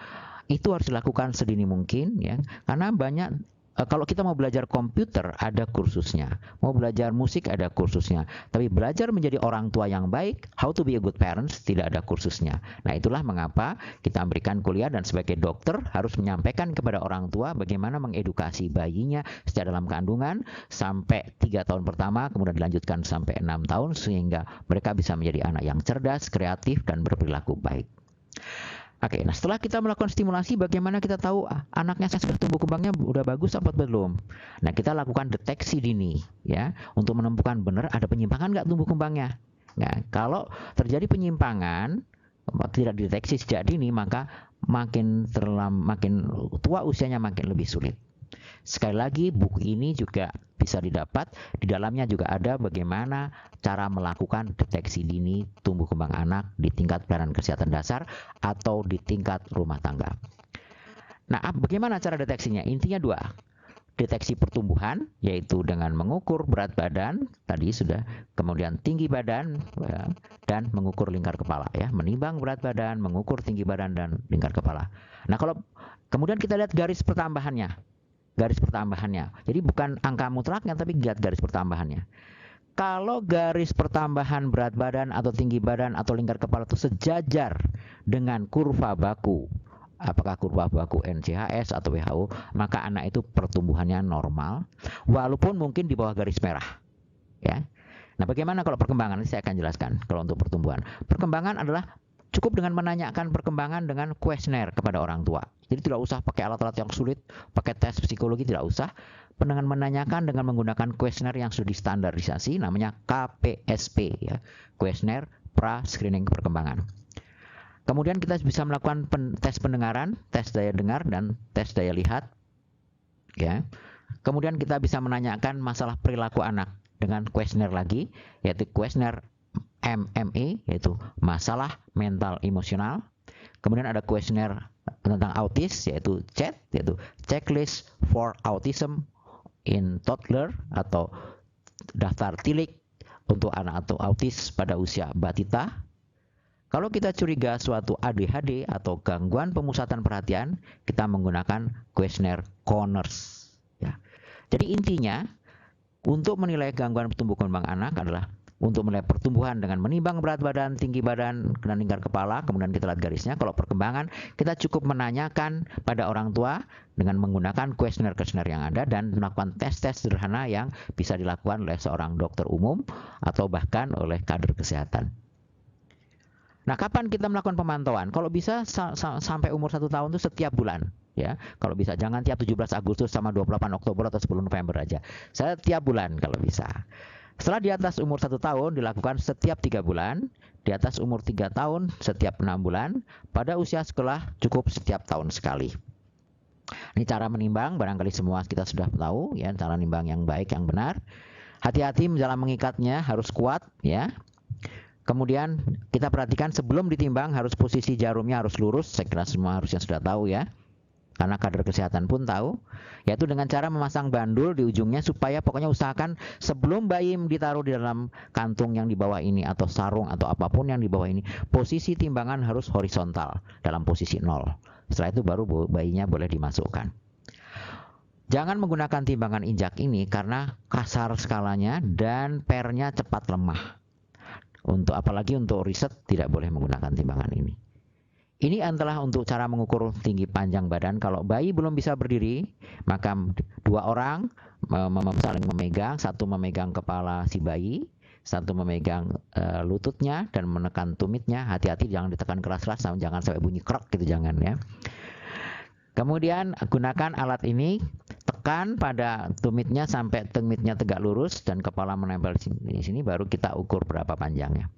[SPEAKER 2] itu harus dilakukan sedini mungkin ya. Karena banyak kalau kita mau belajar komputer ada kursusnya, mau belajar musik ada kursusnya, tapi belajar menjadi orang tua yang baik, how to be a good parents, tidak ada kursusnya. Nah itulah mengapa kita memberikan kuliah dan sebagai dokter harus menyampaikan kepada orang tua bagaimana mengedukasi bayinya sejak dalam kandungan sampai 3 tahun pertama, kemudian dilanjutkan sampai 6 tahun sehingga mereka bisa menjadi anak yang cerdas, kreatif, dan berperilaku baik. Oke, nah setelah kita melakukan stimulasi, bagaimana kita tahu anaknya sudah tumbuh kembangnya udah bagus apa belum? Nah, kita lakukan deteksi dini ya untuk menemukan benar ada penyimpangan nggak tumbuh kembangnya. Nah, kalau terjadi penyimpangan tidak dideteksi sejak dini, maka makin tua usianya makin lebih sulit. Sekali lagi, buku ini juga bisa didapat. Di dalamnya juga ada bagaimana cara melakukan deteksi dini tumbuh kembang anak di tingkat pelayanan kesehatan dasar atau di tingkat rumah tangga. Nah, bagaimana cara deteksinya? Intinya 2. Deteksi pertumbuhan, yaitu dengan mengukur berat badan, tadi sudah, kemudian tinggi badan, ya, dan mengukur lingkar kepala. Ya, menimbang berat badan, mengukur tinggi badan, dan lingkar kepala. Nah, kalau kemudian kita lihat garis pertambahannya. Jadi bukan angka mutlaknya, tapi lihat garis pertambahannya. Kalau garis pertambahan berat badan atau tinggi badan atau lingkar kepala itu sejajar dengan kurva baku, apakah kurva baku NCHS atau WHO, maka anak itu pertumbuhannya normal, walaupun mungkin di bawah garis merah. Ya. Nah, bagaimana kalau perkembangan? Nanti saya akan jelaskan. Kalau untuk pertumbuhan, perkembangan adalah cukup dengan menanyakan perkembangan dengan kuesioner kepada orang tua. Jadi tidak usah pakai alat-alat yang sulit, pakai tes psikologi, tidak usah. Dengan menanyakan dengan menggunakan kuesioner yang sudah distandarisasi, namanya KPSP, ya, kuesioner pra screening perkembangan. Kemudian kita bisa melakukan tes pendengaran, tes daya dengar, dan tes daya lihat. Ya. Kemudian kita bisa menanyakan masalah perilaku anak dengan kuesioner lagi, yaitu kuesioner MME, yaitu masalah mental emosional. Kemudian ada kuesioner tentang autis, yaitu CHAT, yaitu Checklist for Autism in Toddler, atau daftar tilik untuk anak atau autis pada usia batita. Kalau kita curiga suatu ADHD atau gangguan pemusatan perhatian, kita menggunakan kuesioner Conners. Ya. Jadi intinya, untuk menilai gangguan tumbuh kembang anak adalah untuk menilai pertumbuhan dengan menimbang berat badan, tinggi badan, dan lingkar kepala, kemudian kita lihat garisnya. Kalau perkembangan, kita cukup menanyakan pada orang tua dengan menggunakan kuesioner-kuesioner yang ada dan melakukan tes-tes sederhana yang bisa dilakukan oleh seorang dokter umum atau bahkan oleh kader kesehatan. Nah, kapan kita melakukan pemantauan? Kalau bisa sampai umur 1 tahun itu setiap bulan. Ya, kalau bisa jangan tiap 17 Agustus sama 28 Oktober atau 10 November aja. Setiap bulan kalau bisa. Setelah di atas umur 1 tahun dilakukan setiap 3 bulan, di atas umur 3 tahun setiap 6 bulan, pada usia sekolah cukup setiap tahun sekali. Ini cara menimbang, barangkali semua kita sudah tahu ya, cara menimbang yang baik, yang benar. Hati-hati dalam mengikatnya, harus kuat ya. Kemudian kita perhatikan sebelum ditimbang harus posisi jarumnya harus lurus, saya kira semua harusnya sudah tahu ya. Karena kader kesehatan pun tahu, yaitu dengan cara memasang bandul di ujungnya supaya pokoknya usahakan sebelum bayi ditaruh di dalam kantung yang di bawah ini atau sarung atau apapun yang di bawah ini, posisi timbangan harus horizontal dalam posisi 0. Setelah itu baru bayinya boleh dimasukkan. Jangan menggunakan timbangan injak ini karena kasar skalanya dan pernya cepat lemah. Apalagi untuk riset tidak boleh menggunakan timbangan ini. Ini adalah untuk cara mengukur tinggi panjang badan. Kalau bayi belum bisa berdiri, maka dua orang saling memegang, satu memegang kepala si bayi, satu memegang lututnya dan menekan tumitnya. Hati-hati jangan ditekan keras-keras, jangan sampai bunyi krek gitu, jangan ya. Kemudian gunakan alat ini, tekan pada tumitnya sampai tumitnya tegak lurus dan kepala menempel di sini, baru kita ukur berapa panjangnya.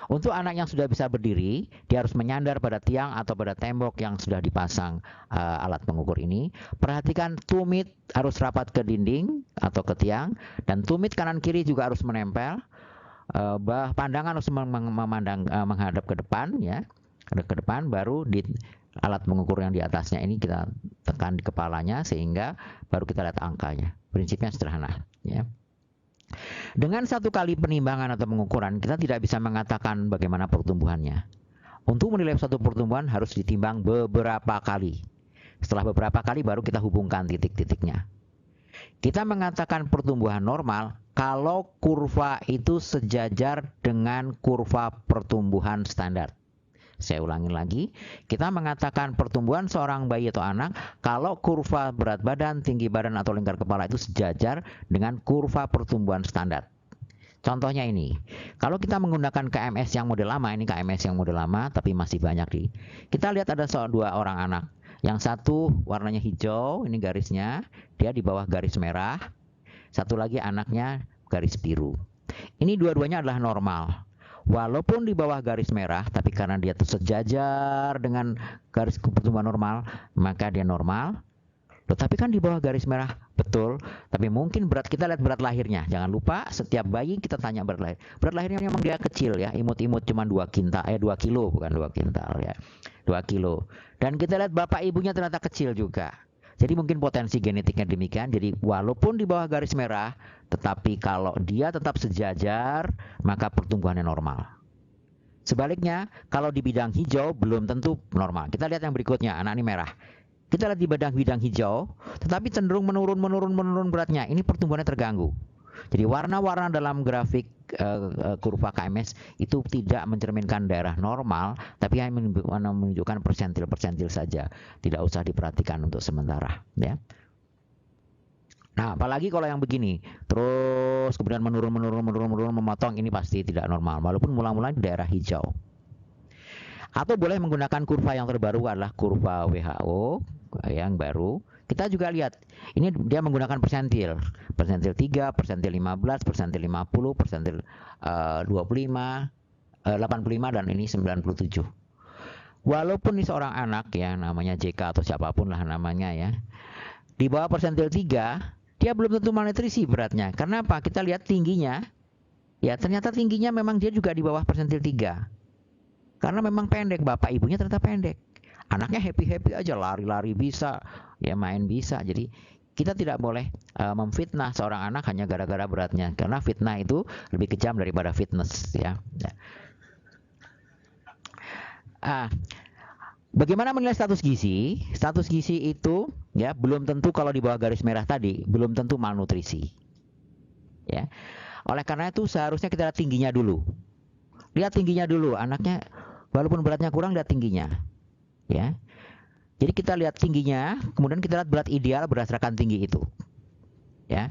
[SPEAKER 2] Untuk anak yang sudah bisa berdiri, dia harus menyandar pada tiang atau pada tembok yang sudah dipasang alat pengukur ini. Perhatikan tumit harus rapat ke dinding atau ke tiang, dan tumit kanan kiri juga harus menempel. Pandangan harus menghadap ke depan, ya, ke depan. Baru di alat pengukur yang di atasnya ini kita tekan di kepalanya sehingga baru kita lihat angkanya. Prinsipnya sederhana, ya. Dengan satu kali penimbangan atau pengukuran, kita tidak bisa mengatakan bagaimana pertumbuhannya. Untuk menilai suatu pertumbuhan harus ditimbang beberapa kali. Setelah beberapa kali baru kita hubungkan titik-titiknya. Kita mengatakan pertumbuhan normal kalau kurva itu sejajar dengan kurva pertumbuhan standar. Saya ulangi lagi, kita mengatakan pertumbuhan seorang bayi atau anak kalau kurva berat badan, tinggi badan atau lingkar kepala itu sejajar dengan kurva pertumbuhan standar. Contohnya ini, kalau kita menggunakan KMS yang model lama, ini KMS yang model lama tapi masih banyak kita lihat ada dua orang anak. Yang satu warnanya hijau, ini garisnya, dia di bawah garis merah. Satu lagi anaknya garis biru. Ini dua-duanya adalah normal. Walaupun di bawah garis merah, tapi karena dia tuh sejajar dengan garis pertumbuhan normal, maka dia normal. Tetapi kan di bawah garis merah, betul. Tapi mungkin kita lihat berat lahirnya. Jangan lupa setiap bayi kita tanya berat lahir. Berat lahirnya memang dia kecil ya, imut-imut cuma 2 kilo, bukan 2 kintal ya. 2 kilo. Dan kita lihat bapak ibunya ternyata kecil juga. Jadi mungkin potensi genetiknya demikian. Jadi walaupun di bawah garis merah, tetapi kalau dia tetap sejajar, maka pertumbuhannya normal. Sebaliknya, kalau di bidang hijau belum tentu normal. Kita lihat yang berikutnya, anak ini merah. Kita lihat di bidang hijau, tetapi cenderung menurun beratnya. Ini pertumbuhannya terganggu. Jadi warna-warna dalam grafik kurva KMS itu tidak mencerminkan daerah normal, tapi hanya menunjukkan persentil-persentil saja. Tidak usah diperhatikan untuk sementara, ya. Nah, apalagi kalau yang begini, terus kemudian menurun, memotong, ini pasti tidak normal, walaupun mula-mula di daerah hijau. Atau boleh menggunakan kurva yang terbaru adalah kurva WHO yang baru. Kita juga lihat, ini dia menggunakan persentil 3, persentil 15, persentil 50, persentil 25, 85, dan ini 97. Walaupun ini seorang anak ya, namanya JK atau siapapun lah namanya ya, di bawah persentil 3, dia belum tentu malnutrisi beratnya. Karena apa? Kita lihat tingginya, ya ternyata tingginya memang dia juga di bawah persentil 3. Karena memang pendek, bapak ibunya ternyata pendek. Anaknya happy-happy aja, lari-lari bisa, ya main bisa. Jadi kita tidak boleh memfitnah seorang anak hanya gara-gara beratnya. Karena fitnah itu lebih kejam daripada fitness ya. Bagaimana menilai status gizi? Status gizi itu ya belum tentu kalau di bawah garis merah tadi, belum tentu malnutrisi. Ya. Oleh karena itu seharusnya kita lihat tingginya dulu. Lihat tingginya dulu, anaknya walaupun beratnya kurang, lihat tingginya. Ya. Jadi kita lihat tingginya, kemudian kita lihat berat ideal berdasarkan tinggi itu. Ya.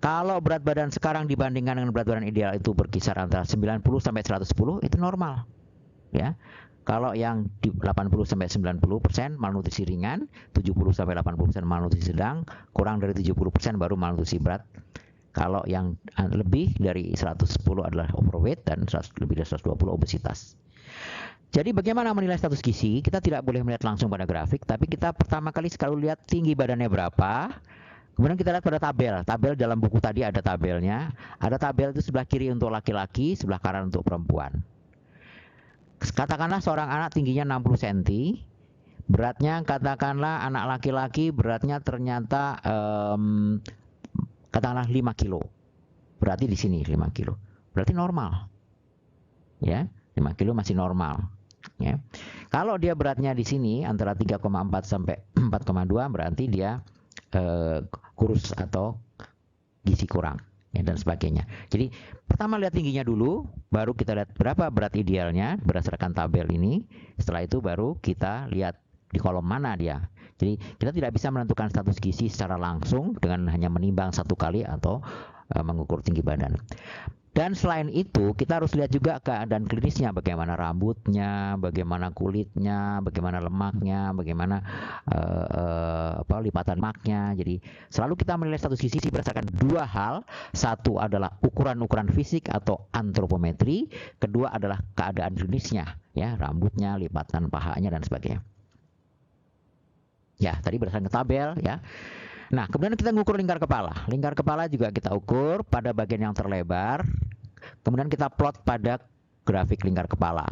[SPEAKER 2] Kalau berat badan sekarang dibandingkan dengan berat badan ideal itu berkisar antara 90 sampai 110, itu normal. Ya. Kalau yang di 80 sampai 90% malnutrisi ringan, 70 sampai 80% malnutrisi sedang, kurang dari 70% baru malnutrisi berat. Kalau yang lebih dari 110 adalah overweight dan lebih dari 120 obesitas. Jadi bagaimana menilai status gizi? Kita tidak boleh melihat langsung pada grafik, tapi kita pertama kali sekali lihat tinggi badannya berapa. Kemudian kita lihat pada tabel. Tabel dalam buku tadi ada tabelnya. Ada tabel itu sebelah kiri untuk laki-laki, sebelah kanan untuk perempuan. Katakanlah seorang anak tingginya 60 cm. Beratnya katakanlah anak laki-laki beratnya ternyata katakanlah 5 kilo. Berarti di sini 5 kilo. Berarti normal. Ya, 5 kilo masih normal. Ya. Kalau dia beratnya di sini antara 3,4 sampai 4,2 berarti dia kurus atau gizi kurang. ya, dan sebagainya. Jadi pertama lihat tingginya dulu, baru kita lihat berapa berat idealnya berdasarkan tabel ini. Setelah itu baru kita lihat di kolom mana dia. Jadi kita tidak bisa menentukan status gizi secara langsung dengan hanya menimbang satu kali atau mengukur tinggi badan. Dan selain itu kita harus lihat juga keadaan klinisnya, bagaimana rambutnya, bagaimana kulitnya, bagaimana lemaknya, bagaimana lipatan lemaknya. Jadi selalu kita menilai status gizi berdasarkan dua hal. Satu adalah ukuran-ukuran fisik atau antropometri, kedua adalah keadaan klinisnya, ya, rambutnya, lipatan pahanya dan sebagainya. Ya, tadi berdasarkan tabel, ya. Nah, kemudian kita mengukur lingkar kepala. Lingkar kepala juga kita ukur pada bagian yang terlebar. Kemudian kita plot pada grafik lingkar kepala.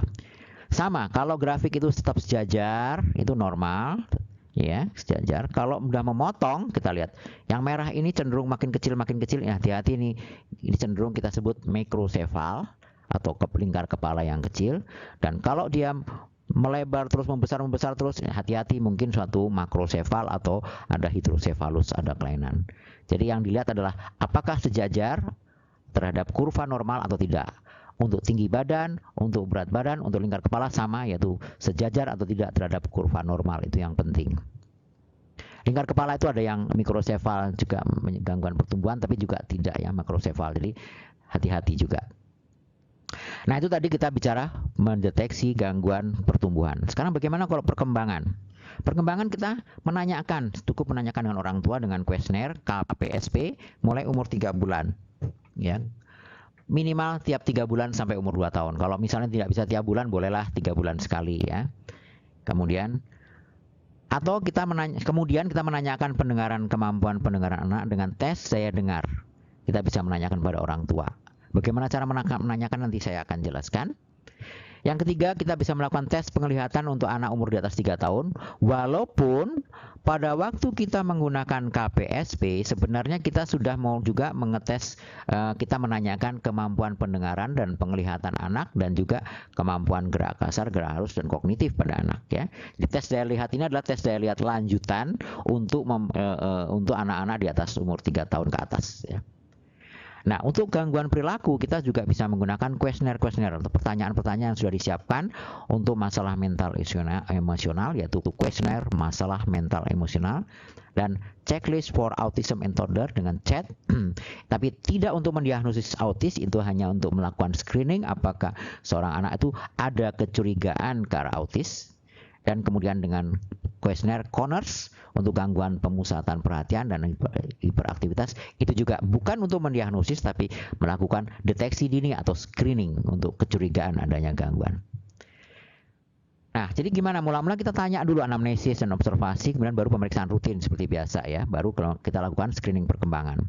[SPEAKER 2] Sama, kalau grafik itu tetap sejajar, itu normal, ya, sejajar. Kalau udah memotong, kita lihat yang merah ini cenderung makin kecil, ya, hati-hati nih. Ini cenderung kita sebut makrosefal atau lingkar kepala yang kecil. Dan kalau dia melebar terus, membesar terus, hati-hati, mungkin suatu makrosefal atau ada hidrosefalus, ada kelainan. Jadi yang dilihat adalah apakah sejajar terhadap kurva normal atau tidak. Untuk tinggi badan, untuk berat badan, untuk lingkar kepala sama, yaitu sejajar atau tidak terhadap kurva normal, itu yang penting. Lingkar kepala itu ada yang mikrosefal juga gangguan pertumbuhan, tapi juga tidak ya makrosefal. Jadi hati-hati juga. Nah, itu tadi kita bicara mendeteksi gangguan pertumbuhan. Sekarang bagaimana kalau perkembangan? Perkembangan kita cukup menanyakan dengan orang tua dengan kuesioner KPSP mulai umur 3 bulan. Ya. Minimal tiap 3 bulan sampai umur 2 tahun. Kalau misalnya tidak bisa tiap bulan, bolehlah 3 bulan sekali, ya. Kemudian kemudian kita menanyakan kemampuan pendengaran anak dengan tes daya dengar. Kita bisa menanyakan pada orang tua. Bagaimana cara menanyakan nanti saya akan jelaskan. Yang ketiga, kita bisa melakukan tes penglihatan untuk anak umur di atas 3 tahun. Walaupun pada waktu kita menggunakan KPSP, sebenarnya kita sudah mau juga mengetes, kita menanyakan kemampuan pendengaran dan penglihatan anak dan juga kemampuan gerak kasar, gerak halus dan kognitif pada anak, ya. Di tes daya lihat ini adalah tes daya lihat lanjutan untuk anak-anak di atas umur 3 tahun ke atas, ya. Nah, untuk gangguan perilaku kita juga bisa menggunakan kuesioner atau pertanyaan-pertanyaan yang sudah disiapkan untuk masalah mental emosional, yaitu kuesioner masalah mental emosional dan checklist for autism and toddler dengan chat. Tapi tidak untuk mendiagnosis autis, itu hanya untuk melakukan screening apakah seorang anak itu ada kecurigaan ke arah autis. Dan kemudian dengan kuesioner Conners untuk gangguan pemusatan perhatian dan hiperaktivitas, itu juga bukan untuk mendiagnosis tapi melakukan deteksi dini atau screening untuk kecurigaan adanya gangguan. Nah, jadi gimana? Mula-mula kita tanya dulu anamnesis dan observasi, kemudian baru pemeriksaan rutin seperti biasa, ya. Baru kita lakukan screening perkembangan.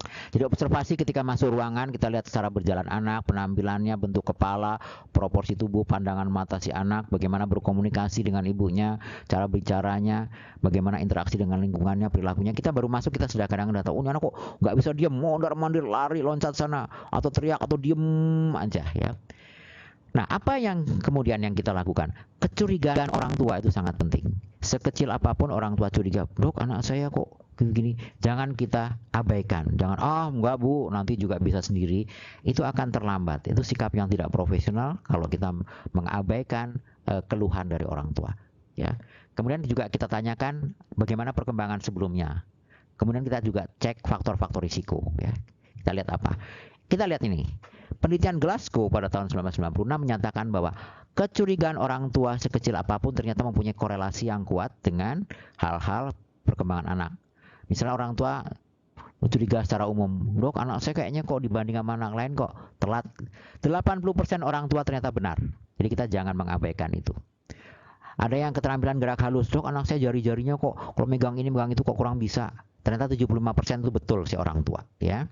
[SPEAKER 2] Jadi observasi ketika masuk ruangan, kita lihat secara berjalan anak, penampilannya, bentuk kepala, proporsi tubuh, pandangan mata si anak, bagaimana berkomunikasi dengan ibunya, cara bicaranya, bagaimana interaksi dengan lingkungannya, perilakunya. Kita baru masuk, kita sudah kadang-kadang tahu, anak kok nggak bisa diam, mondar-mandir, lari, loncat sana, atau teriak, atau diem aja, ya. Nah, apa yang kemudian yang kita lakukan? Kecurigaan orang tua itu sangat penting. Sekecil apapun orang tua curiga, dok, anak saya kok begini, jangan kita abaikan. Jangan, enggak bu, nanti juga bisa sendiri. Itu akan terlambat. Itu sikap yang tidak profesional kalau kita mengabaikan keluhan dari orang tua, ya. Kemudian juga kita tanyakan bagaimana perkembangan sebelumnya. Kemudian kita juga cek faktor-faktor risiko, ya. Kita lihat apa? Kita lihat ini. Penelitian Glasgow pada tahun 1996 menyatakan bahwa kecurigaan orang tua sekecil apapun ternyata mempunyai korelasi yang kuat dengan hal-hal perkembangan anak. Misalnya orang tua curiga secara umum, dok, anak saya kayaknya kok dibanding sama anak lain kok telat. 80% orang tua ternyata benar. Jadi kita jangan mengabaikan itu. Ada yang keterampilan gerak halus, dok, anak saya jari-jarinya kok kalau megang ini megang itu kok kurang bisa. Ternyata 75% itu betul si orang tua, ya.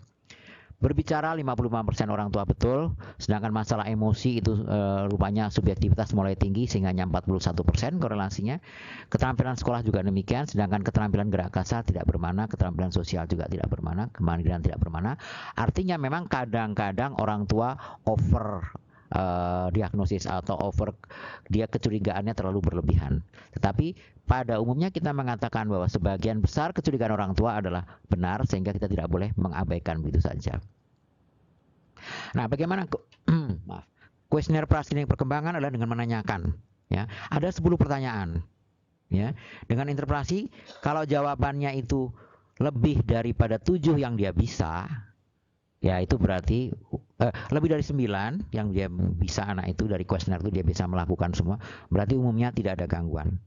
[SPEAKER 2] Berbicara 55% orang tua betul, sedangkan masalah emosi itu rupanya subjektivitas mulai tinggi sehingga hanya 41% korelasinya. Keterampilan sekolah juga demikian, sedangkan keterampilan gerak kasar tidak bermana, keterampilan sosial juga tidak bermana, kemandirian tidak bermana. Artinya memang kadang-kadang orang tua over diagnosis atau dia kecurigaannya terlalu berlebihan. Tetapi pada umumnya kita mengatakan bahwa sebagian besar kecurigaan orang tua adalah benar, sehingga kita tidak boleh mengabaikan begitu saja. Nah, bagaimana maaf, kuesioner prascreening perkembangan adalah dengan menanyakan, ya. Ada 10 pertanyaan, ya. Dengan interpretasi, kalau jawabannya itu lebih daripada 7 yang dia bisa, ya itu berarti lebih dari 9 yang dia bisa, anak itu dari kuesioner itu dia bisa melakukan semua, berarti umumnya tidak ada gangguan.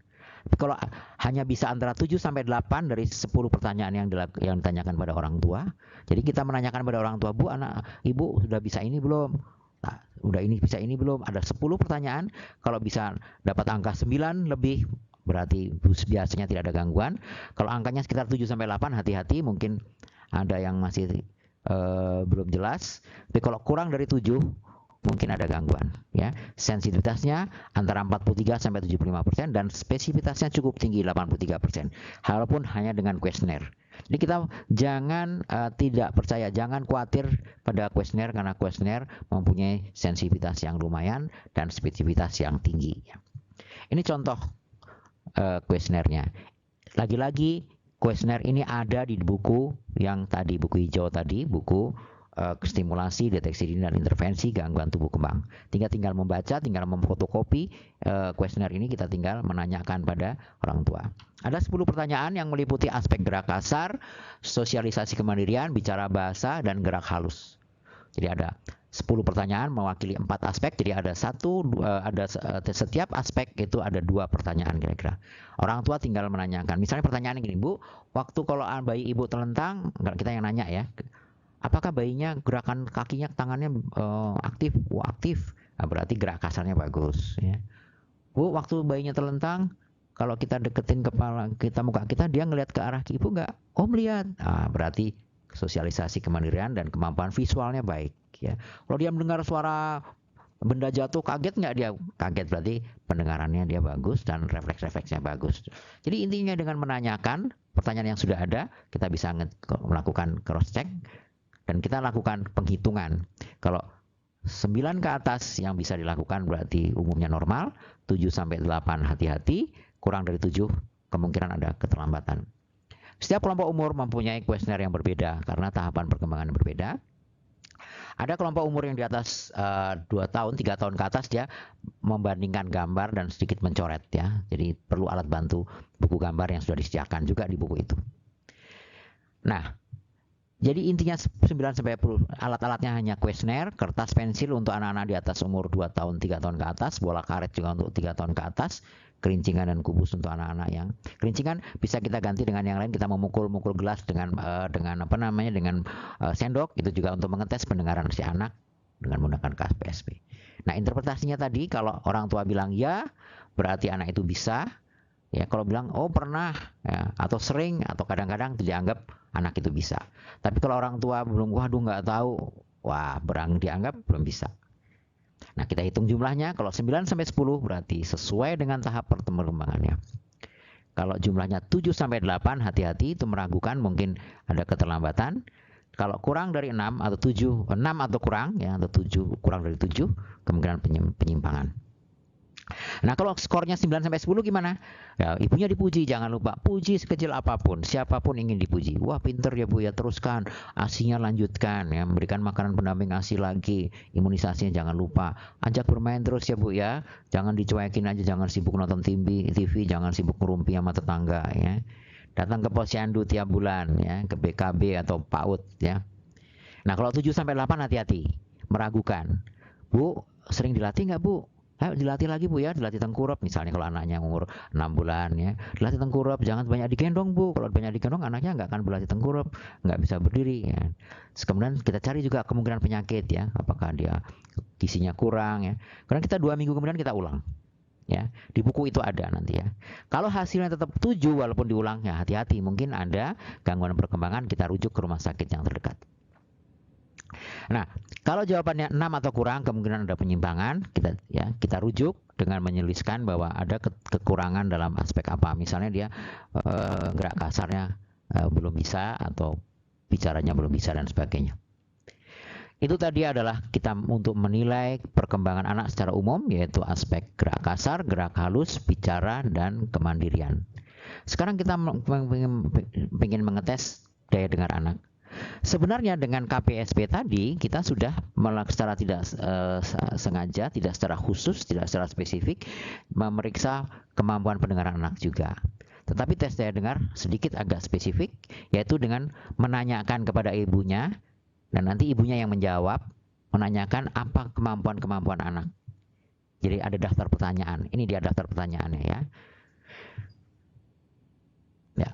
[SPEAKER 2] Tapi kalau hanya bisa antara 7 sampai 8 dari 10 pertanyaan yang ditanyakan pada orang tua, jadi kita menanyakan pada orang tua, Bu, anak ibu sudah bisa ini belum? Nah, udah ini bisa ini belum? Ada 10 pertanyaan, kalau bisa dapat angka 9 lebih, berarti biasanya tidak ada gangguan. Kalau angkanya sekitar 7 sampai 8, hati-hati, mungkin ada yang masih belum jelas. Tapi kalau kurang dari 7, mungkin ada gangguan, ya. Sensitivitasnya antara 43 sampai 75% dan spesifitasnya cukup tinggi, 83%. Walaupun hanya dengan kuesioner. Jadi kita jangan tidak percaya, jangan khawatir pada kuesioner, karena kuesioner mempunyai sensitivitas yang lumayan dan spesifitas yang tinggi. Ini contoh kuesionernya. Lagi-lagi kuesioner ini ada di buku yang tadi, buku hijau tadi, buku stimulasi, deteksi dini dan intervensi gangguan tumbuh kembang. Tinggal membaca, tinggal memfotokopi kuesioner ini, kita tinggal menanyakan pada orang tua. Ada 10 pertanyaan yang meliputi aspek gerak kasar, sosialisasi kemandirian, bicara bahasa, dan gerak halus. Jadi ada 10 pertanyaan mewakili 4 aspek, jadi ada setiap aspek itu ada 2 pertanyaan kira-kira. Orang tua tinggal menanyakan. Misalnya pertanyaannya gini, Bu, waktu kalau bayi ibu terlentang, kita yang nanya ya, apakah bayinya gerakan kakinya, tangannya aktif? Wah, aktif. Nah, berarti gerak kasarnya bagus, ya. Bu, waktu bayinya terlentang, kalau kita deketin kepala kita, muka kita, dia ngelihat ke arah ibu nggak? Oh, melihat. Nah, berarti sosialisasi kemandirian dan kemampuan visualnya baik, ya. Kalau dia mendengar suara benda jatuh, kaget nggak dia? Kaget, berarti pendengarannya dia bagus dan refleks-refleksnya bagus. Jadi intinya dengan menanyakan pertanyaan yang sudah ada, kita bisa melakukan cross check dan kita lakukan penghitungan. Kalau 9 ke atas yang bisa dilakukan berarti umumnya normal, 7 sampai 8 hati-hati, kurang dari 7 kemungkinan ada keterlambatan. Setiap kelompok umur mempunyai kuesioner yang berbeda karena tahapan perkembangan yang berbeda. Ada kelompok umur yang di atas 2 tahun, 3 tahun ke atas, dia membandingkan gambar dan sedikit mencoret, ya. Jadi perlu alat bantu buku gambar yang sudah disediakan juga di buku itu. Nah, jadi intinya 9 sampai 10 alat-alatnya hanya kuesioner, kertas pensil untuk anak-anak di atas umur 2 tahun, 3 tahun ke atas, bola karet juga untuk 3 tahun ke atas, kerincingan dan kubus untuk anak-anak yang kerincingan bisa kita ganti dengan yang lain. Kita memukul-mukul gelas dengan sendok, itu juga untuk mengetes pendengaran si anak dengan menggunakan PSP. Nah, interpretasinya tadi, kalau orang tua bilang ya, berarti anak itu bisa, ya. Kalau bilang oh pernah, ya, atau sering, atau kadang-kadang, dianggap anak itu bisa. Tapi kalau orang tua belum, waduh nggak tahu, wah, dianggap belum bisa. Nah, kita hitung jumlahnya. Kalau 9 sampai 10 berarti sesuai dengan tahap perkembangannya. Kalau jumlahnya 7 sampai 8, hati-hati, itu meragukan, mungkin ada keterlambatan. Kalau kurang dari 6 atau 7, 6 atau kurang, ya, atau 7, kurang dari 7, kemungkinan penyimpangan. Nah, kalau skornya 9 sampai 10 gimana? Ya, ibunya dipuji, jangan lupa puji sekecil apapun, siapapun ingin dipuji. Wah, pinter ya Bu ya, teruskan, ASI-nya lanjutkan, ya, memberikan makanan pendamping ASI lagi, imunisasinya jangan lupa, ajak bermain terus ya Bu ya, jangan dicuekin aja, jangan sibuk nonton TV, jangan sibuk ngerumpi sama tetangga, ya. Datang ke posyandu tiap bulan, ya, ke BKB atau PAUD, ya. Nah, kalau 7 sampai 8 hati-hati, meragukan. Bu, sering dilatih nggak Bu? Ayo dilatih lagi Bu ya, dilatih tengkurap misalnya kalau anaknya umur 6 bulan, ya. Dilatih tengkurap, jangan banyak digendong Bu. Kalau banyak digendong anaknya nggak akan berlatih tengkurap, nggak bisa berdiri, ya. Kemudian kita cari juga kemungkinan penyakit, ya. Apakah dia gizinya kurang, ya. Karena kita 2 minggu kemudian kita ulang, ya. Di buku itu ada nanti, ya. Kalau hasilnya tetap 7 walaupun diulang, ya hati-hati, mungkin ada gangguan perkembangan, kita rujuk ke rumah sakit yang terdekat. Nah, kalau jawabannya 6 atau kurang, kemungkinan ada penyimpangan, kita rujuk dengan menjelaskan bahwa ada kekurangan dalam aspek apa. Misalnya dia gerak kasarnya belum bisa, atau bicaranya belum bisa, dan sebagainya. Itu tadi adalah kita untuk menilai perkembangan anak secara umum, yaitu aspek gerak kasar, gerak halus, bicara, dan kemandirian. Sekarang kita ingin mengetes daya dengar anak. Sebenarnya dengan KPSP tadi kita sudah secara tidak sengaja, tidak secara khusus, tidak secara spesifik memeriksa kemampuan pendengaran anak juga. Tetapi tes daya dengar sedikit agak spesifik, yaitu dengan menanyakan kepada ibunya, dan nanti ibunya yang menjawab, menanyakan apa kemampuan-kemampuan anak. Jadi ada daftar pertanyaan. Ini dia daftar pertanyaannya ya. Ya.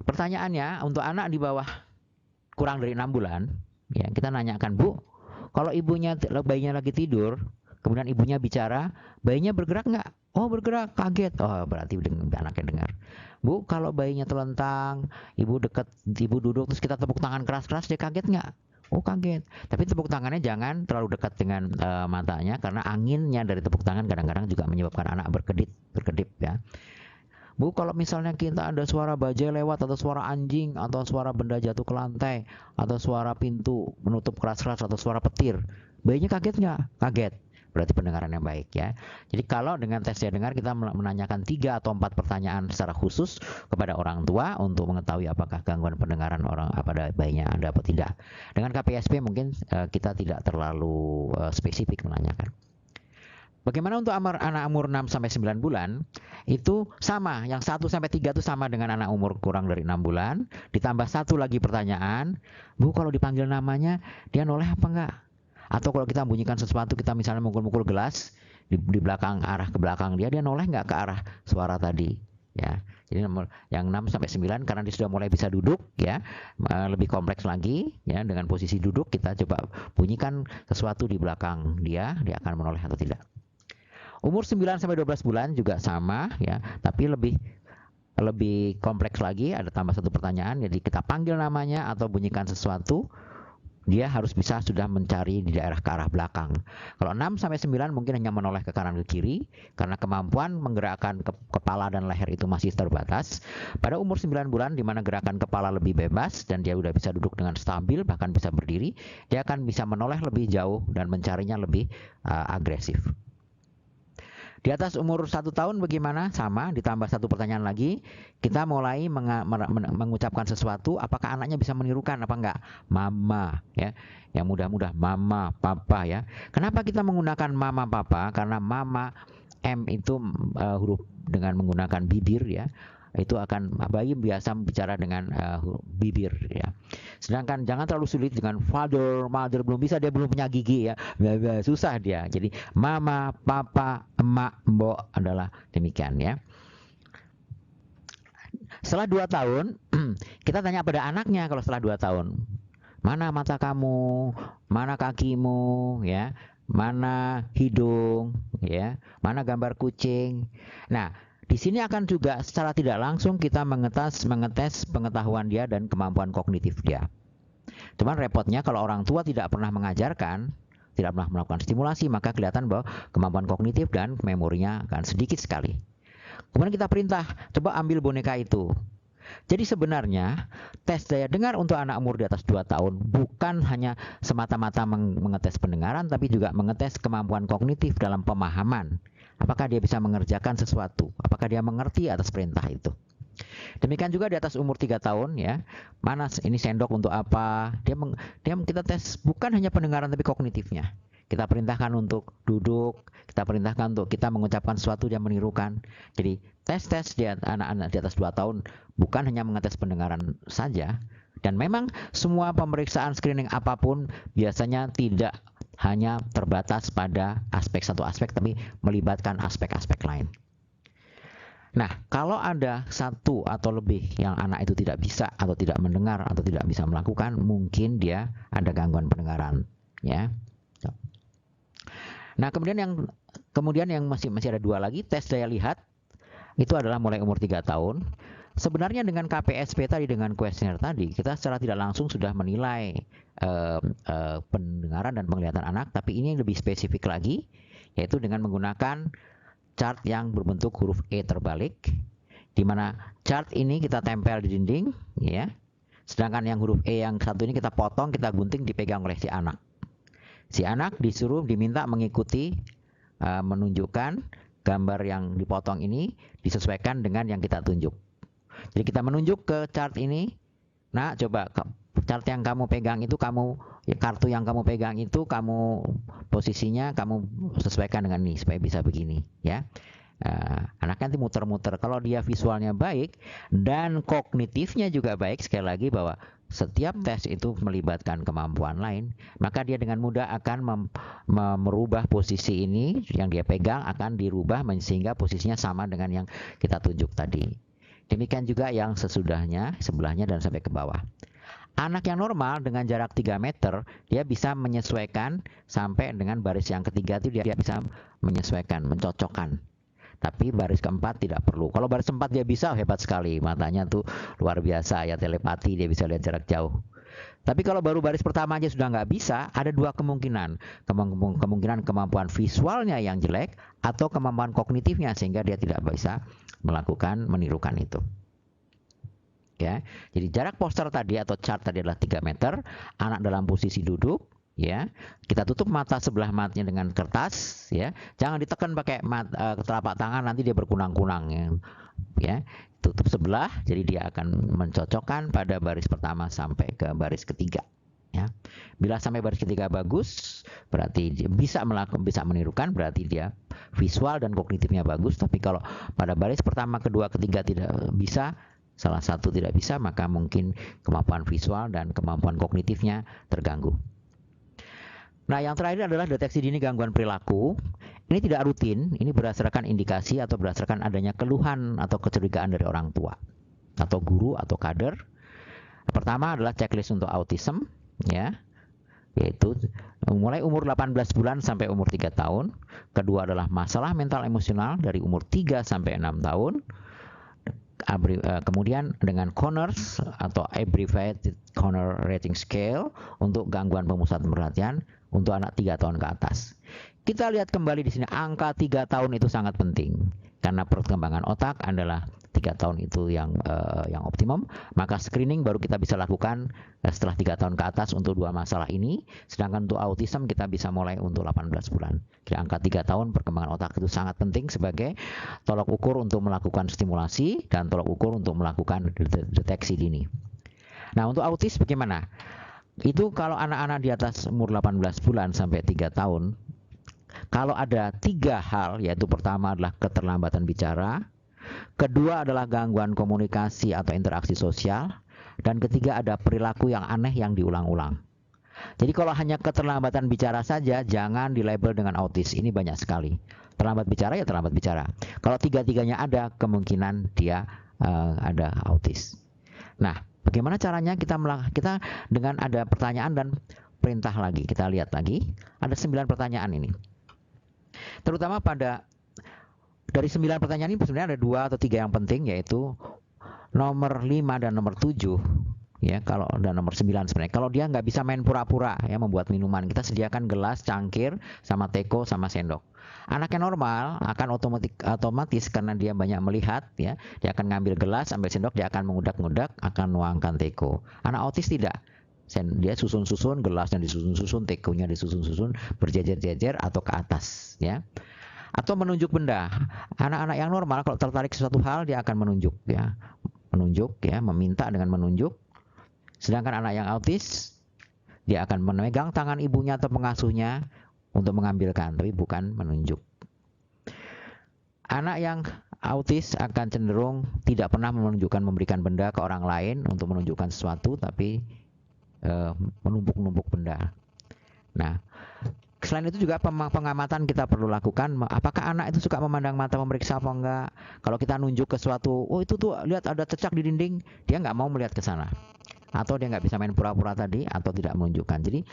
[SPEAKER 2] Pertanyaannya untuk anak di bawah kurang dari 6 bulan, ya kita nanyakan, Bu, kalau bayinya lagi tidur, kemudian ibunya bicara, bayinya bergerak nggak? Oh bergerak, kaget. Oh berarti anaknya dengar. Bu, kalau bayinya terlentang, ibu duduk, terus kita tepuk tangan keras-keras, dia kaget nggak? Oh kaget. Tapi tepuk tangannya jangan terlalu dekat dengan matanya, karena anginnya dari tepuk tangan kadang-kadang juga menyebabkan anak berkedip ya. Bu, kalau misalnya kita ada suara bajai lewat, atau suara anjing, atau suara benda jatuh ke lantai, atau suara pintu menutup keras-keras, atau suara petir, bayinya kaget nggak? Kaget. Berarti pendengaran yang baik ya. Jadi kalau dengan tes daya dengar kita menanyakan 3 atau 4 pertanyaan secara khusus kepada orang tua untuk mengetahui apakah gangguan pendengaran pada bayinya ada atau tidak. Dengan KPSP mungkin kita tidak terlalu spesifik menanyakan. Bagaimana untuk anak umur 6 sampai 9 bulan? Itu sama, yang 1 sampai 3 itu sama dengan anak umur kurang dari 6 bulan, ditambah 1 lagi pertanyaan, Bu, kalau dipanggil namanya dia noleh apa enggak? Atau kalau kita bunyikan sesuatu, kita misalnya mukul-mukul gelas di belakang, arah ke belakang dia noleh nggak ke arah suara tadi ya. Jadi yang 6 sampai 9 karena dia sudah mulai bisa duduk ya, lebih kompleks lagi ya, dengan posisi duduk kita coba bunyikan sesuatu di belakang dia akan menoleh atau tidak. Umur 9 sampai 12 bulan juga sama ya, tapi lebih kompleks lagi, ada tambah 1 pertanyaan. Jadi kita panggil namanya atau bunyikan sesuatu, dia harus bisa sudah mencari di daerah ke arah belakang. Kalau 6 sampai 9 mungkin hanya menoleh ke kanan ke kiri karena kemampuan menggerakkan kepala dan leher itu masih terbatas. Pada umur 9 bulan di mana gerakan kepala lebih bebas dan dia sudah bisa duduk dengan stabil, bahkan bisa berdiri, dia akan bisa menoleh lebih jauh dan mencarinya lebih agresif. Di atas umur 1 tahun bagaimana? Sama, ditambah 1 pertanyaan lagi. Kita mulai mengucapkan sesuatu, apakah anaknya bisa menirukan apa enggak? Mama ya. Yang mudah-mudah mama, papa ya. Kenapa kita menggunakan mama, papa? Karena mama M itu huruf dengan menggunakan bibir ya. Itu akan bayi biasa bicara dengan bibir ya. Sedangkan jangan terlalu sulit dengan father, mother, belum bisa, dia belum punya gigi ya. Susah dia. Jadi mama, papa, emak, mbok adalah demikian ya. Setelah 2 tahun kita tanya pada anaknya kalau setelah 2 tahun. Mana mata kamu? Mana kakimu ya? Mana hidung ya? Mana gambar kucing? Nah, di sini akan juga secara tidak langsung kita mengetes pengetahuan dia dan kemampuan kognitif dia. Cuman repotnya kalau orang tua tidak pernah mengajarkan, tidak pernah melakukan stimulasi, maka kelihatan bahwa kemampuan kognitif dan memorinya akan sedikit sekali. Kemudian kita perintah, coba ambil boneka itu. Jadi sebenarnya tes daya dengar untuk anak umur di atas 2 tahun bukan hanya semata-mata mengetes pendengaran, tapi juga mengetes kemampuan kognitif dalam pemahaman. Apakah dia bisa mengerjakan sesuatu? Apakah dia mengerti atas perintah itu? Demikian juga di atas umur 3 tahun ya. Mana ini sendok untuk apa? Kita tes bukan hanya pendengaran tapi kognitifnya. Kita perintahkan untuk duduk, kita perintahkan untuk kita mengucapkan sesuatu yang menirukan. Jadi tes di anak-anak di atas 2 tahun bukan hanya mengetes pendengaran saja. Dan memang semua pemeriksaan screening apapun biasanya tidak hanya terbatas pada satu aspek, tapi melibatkan aspek-aspek lain. Nah, kalau ada 1 atau lebih yang anak itu tidak bisa atau tidak mendengar atau tidak bisa melakukan, mungkin dia ada gangguan pendengaran, ya. Nah, kemudian yang masih ada 2 lagi, tes daya lihat, itu adalah mulai umur 3 tahun. Sebenarnya dengan KPSP tadi, dengan kuesioner tadi, kita secara tidak langsung sudah menilai pendengaran dan penglihatan anak, tapi ini lebih spesifik lagi, yaitu dengan menggunakan chart yang berbentuk huruf E terbalik, di mana chart ini kita tempel di dinding, ya. Sedangkan yang huruf E yang satu ini kita potong, kita gunting, dipegang oleh si anak. Si anak diminta mengikuti menunjukkan gambar yang dipotong ini disesuaikan dengan yang kita tunjuk. Jadi kita menunjuk ke chart ini. Nah, coba chart yang kamu pegang itu kartu yang kamu pegang itu posisinya kamu sesuaikan dengan ini supaya bisa begini, ya. Anaknya nanti muter-muter. Kalau dia visualnya baik dan kognitifnya juga baik, sekali lagi bahwa setiap tes itu melibatkan kemampuan lain, maka dia dengan mudah akan merubah posisi ini yang dia pegang akan dirubah sehingga posisinya sama dengan yang kita tunjuk tadi. Demikian juga yang sesudahnya, sebelahnya dan sampai ke bawah. Anak yang normal dengan jarak 3 meter, dia bisa menyesuaikan sampai dengan baris yang ketiga itu dia bisa menyesuaikan, mencocokkan. Tapi baris keempat tidak perlu. Kalau baris keempat dia bisa, hebat sekali. Matanya tuh luar biasa ya, telepati, dia bisa lihat jarak jauh. Tapi kalau baru baris pertama aja sudah nggak bisa, ada dua kemungkinan. Kemungkinan kemampuan visualnya yang jelek atau kemampuan kognitifnya sehingga dia tidak bisa menirukan itu. Ya, jadi jarak poster tadi atau chart tadi adalah 3 meter, anak dalam posisi duduk, ya. Kita tutup mata sebelah matanya dengan kertas, ya. Jangan ditekan pakai telapak tangan, nanti dia berkunang-kunang, ya. Tutup sebelah, jadi dia akan mencocokkan pada baris pertama sampai ke baris ketiga, ya. Bila sampai baris ketiga bagus, berarti dia bisa menirukan, berarti dia visual dan kognitifnya bagus. Tapi kalau pada baris pertama, kedua, ketiga tidak bisa, salah satu tidak bisa, maka mungkin kemampuan visual dan kemampuan kognitifnya terganggu. Nah, yang terakhir adalah deteksi dini gangguan perilaku. Ini tidak rutin, ini berdasarkan indikasi atau berdasarkan adanya keluhan atau kecurigaan dari orang tua atau guru atau kader. Pertama adalah checklist untuk autism, ya, yaitu mulai umur 18 bulan sampai umur 3 tahun. Kedua adalah masalah mental emosional dari umur 3 sampai 6 tahun. Kemudian dengan Conners atau Abbreviated Conner Rating Scale untuk gangguan pemusatan perhatian untuk anak 3 tahun ke atas. Kita lihat kembali di sini angka 3 tahun itu sangat penting karena perkembangan otak adalah 3 tahun itu yang optimum. Maka screening baru kita bisa lakukan setelah 3 tahun ke atas untuk dua masalah ini. Sedangkan untuk autism kita bisa mulai untuk 18 bulan. Jadi angka 3 tahun perkembangan otak itu sangat penting sebagai tolok ukur untuk melakukan stimulasi dan tolok ukur untuk melakukan deteksi dini. Nah, untuk autis bagaimana? Itu kalau anak-anak di atas umur 18 bulan sampai 3 tahun, kalau ada 3 hal, yaitu pertama adalah keterlambatan bicara, kedua adalah gangguan komunikasi atau interaksi sosial, dan ketiga ada perilaku yang aneh yang diulang-ulang. Jadi kalau hanya keterlambatan bicara saja, jangan dilabel dengan autis. Ini banyak sekali. Terlambat bicara ya terlambat bicara. Kalau tiga-tiganya ada, kemungkinan dia ada autis. Nah, bagaimana caranya kita dengan ada pertanyaan dan perintah lagi. Kita lihat lagi, ada 9 pertanyaan ini. Terutama dari 9 pertanyaan ini sebenarnya ada 2 atau 3 yang penting, yaitu nomor 5 dan nomor 7, ya, dan nomor 9 sebenarnya. Kalau dia nggak bisa main pura-pura ya membuat minuman, kita sediakan gelas, cangkir, sama teko, sama sendok. Anak yang normal akan otomatis karena dia banyak melihat, ya, dia akan ngambil gelas, ambil sendok, dia akan mengudak-ngudak, akan nuangkan teko. Anak autis tidak. Dia susun-susun, gelasnya disusun-susun, tekonya disusun-susun, berjejer-jejer atau ke atas, ya. Atau menunjuk benda. Anak-anak yang normal kalau tertarik sesuatu hal dia akan menunjuk, ya. Menunjuk, ya, meminta dengan menunjuk. Sedangkan anak yang autis dia akan memegang tangan ibunya atau pengasuhnya untuk mengambilkan, tapi bukan menunjuk. Anak yang autis akan cenderung tidak pernah memberikan benda ke orang lain untuk menunjukkan sesuatu, tapi menumpuk-numpuk benda. Nah, selain itu juga pengamatan kita perlu lakukan. Apakah anak itu suka memandang mata, memeriksa apa enggak? Kalau kita nunjuk ke suatu, oh itu tuh lihat ada cecak di dinding, dia nggak mau melihat ke sana. Atau dia nggak bisa main pura-pura tadi, atau tidak menunjukkan. Jadi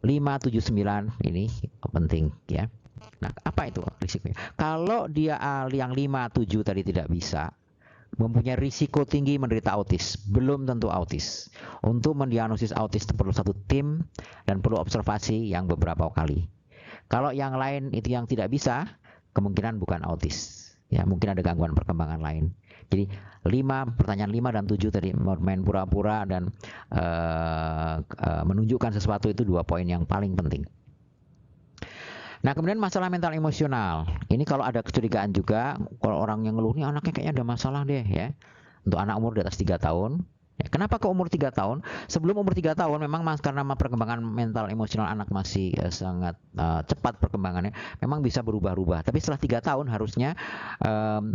[SPEAKER 2] 5, 7, 9 ini penting, ya. Nah, apa itu risikonya? Kalau dia yang 5, 7 tadi tidak bisa, mempunyai risiko tinggi menderita autis, belum tentu autis. Untuk mendiagnosis autis itu perlu satu tim dan perlu observasi yang beberapa kali. Kalau yang lain itu yang tidak bisa, kemungkinan bukan autis. Ya, mungkin ada gangguan perkembangan lain. Jadi pertanyaan 5 dan 7 tadi, main pura-pura dan menunjukkan sesuatu, itu 2 poin yang paling penting. Nah, kemudian masalah mental emosional. Ini kalau ada kecurigaan juga, kalau orang yang ngeluh nih anaknya kayaknya ada masalah deh ya. Untuk anak umur di atas 3 tahun. Ya, kenapa ke umur 3 tahun? Sebelum umur 3 tahun memang karena perkembangan mental emosional anak masih sangat cepat perkembangannya, memang bisa berubah-ubah. Tapi setelah 3 tahun harusnya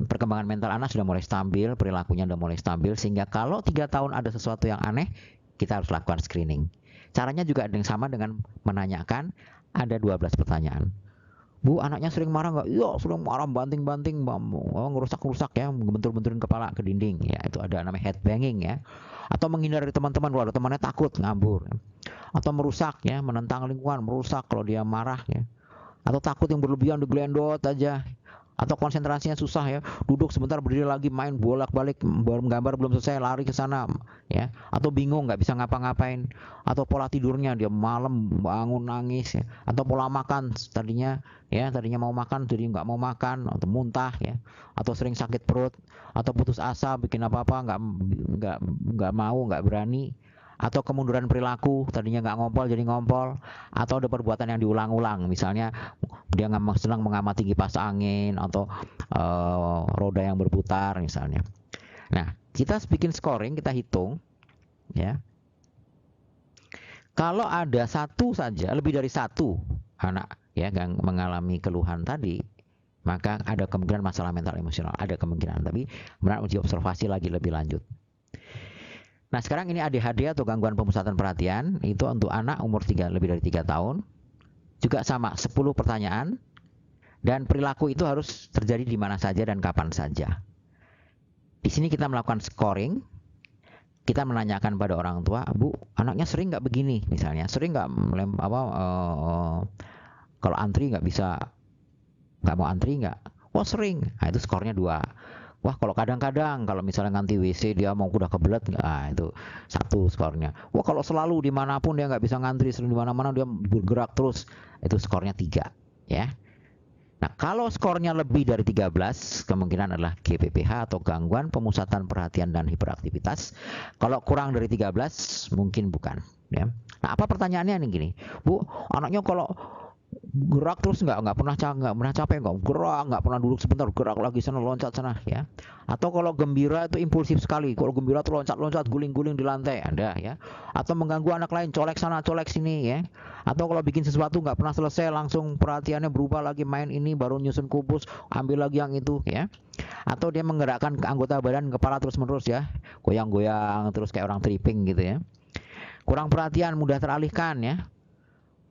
[SPEAKER 2] perkembangan mental anak sudah mulai stabil, perilakunya sudah mulai stabil, sehingga kalau 3 tahun ada sesuatu yang aneh, kita harus lakukan screening. Caranya juga ada yang sama dengan menanyakan, ada 12 pertanyaan. Bu, anaknya sering marah nggak? Iya, sering marah, banting-banting, ngerusak-rusak ya, bentur-benturin kepala ke dinding. Ya, itu ada namanya head banging ya. Atau menghindar dari teman-teman, kalau ada temannya takut, ngabur. Ya. Atau merusak ya, menentang lingkungan, merusak kalau dia marah ya. Atau takut yang berlebihan, digelendot aja. Atau konsentrasinya susah ya, duduk sebentar berdiri lagi, main bolak-balik, gambar belum selesai lari ke sana ya. Atau bingung nggak bisa ngapa-ngapain. Atau pola tidurnya dia malam bangun nangis ya. Atau pola makan tadinya mau makan jadi nggak mau makan, atau muntah ya. Atau sering sakit perut, atau putus asa, bikin apa-apa nggak mau, nggak berani. Atau kemunduran perilaku, tadinya nggak ngompol jadi ngompol. Atau ada perbuatan yang diulang-ulang, misalnya dia senang mengamati kipas angin atau roda yang berputar misalnya. Nah, kita bikin scoring, kita hitung ya. Kalau ada satu saja, lebih dari satu anak ya yang mengalami keluhan tadi, maka ada kemungkinan masalah mental emosional, ada kemungkinan. Tapi kemudian uji observasi lagi lebih lanjut. Nah, sekarang ini ADHD atau gangguan pemusatan perhatian, itu untuk anak umur lebih dari 3 tahun. Juga sama, 10 pertanyaan. Dan perilaku itu harus terjadi di mana saja dan kapan saja. Di sini kita melakukan scoring. Kita menanyakan pada orang tua, Bu, anaknya sering nggak begini misalnya, sering nggak kalau antri nggak mau antri nggak? Wah, sering. Nah, itu skornya 2. Wah, kalau kadang-kadang, kalau misalnya nganti WC dia mau udah kebelet, itu 1 skornya. Wah, kalau selalu dimanapun dia nggak bisa ngantri, sering di mana-mana dia bergerak terus, itu skornya 3 ya. Nah, kalau skornya lebih dari 13, kemungkinan adalah GPPH atau gangguan pemusatan perhatian dan hiperaktivitas. Kalau kurang dari 13, mungkin bukan ya. Nah, apa pertanyaannya nih gini, Bu, anaknya kalau gerak terus nggak pernah capek, nggak pernah duduk sebentar, gerak lagi sana, loncat sana ya. Atau kalau gembira itu impulsif sekali, kalau gembira tuh loncat-loncat, guling-guling di lantai, ada ya. Atau mengganggu anak lain, colek sana colek sini ya. Atau kalau bikin sesuatu nggak pernah selesai, langsung perhatiannya berubah lagi, main ini baru nyusun kubus, ambil lagi yang itu ya. Atau dia menggerakkan anggota badan, kepala terus-menerus ya, goyang-goyang terus kayak orang tripping gitu ya. Kurang perhatian, mudah teralihkan ya.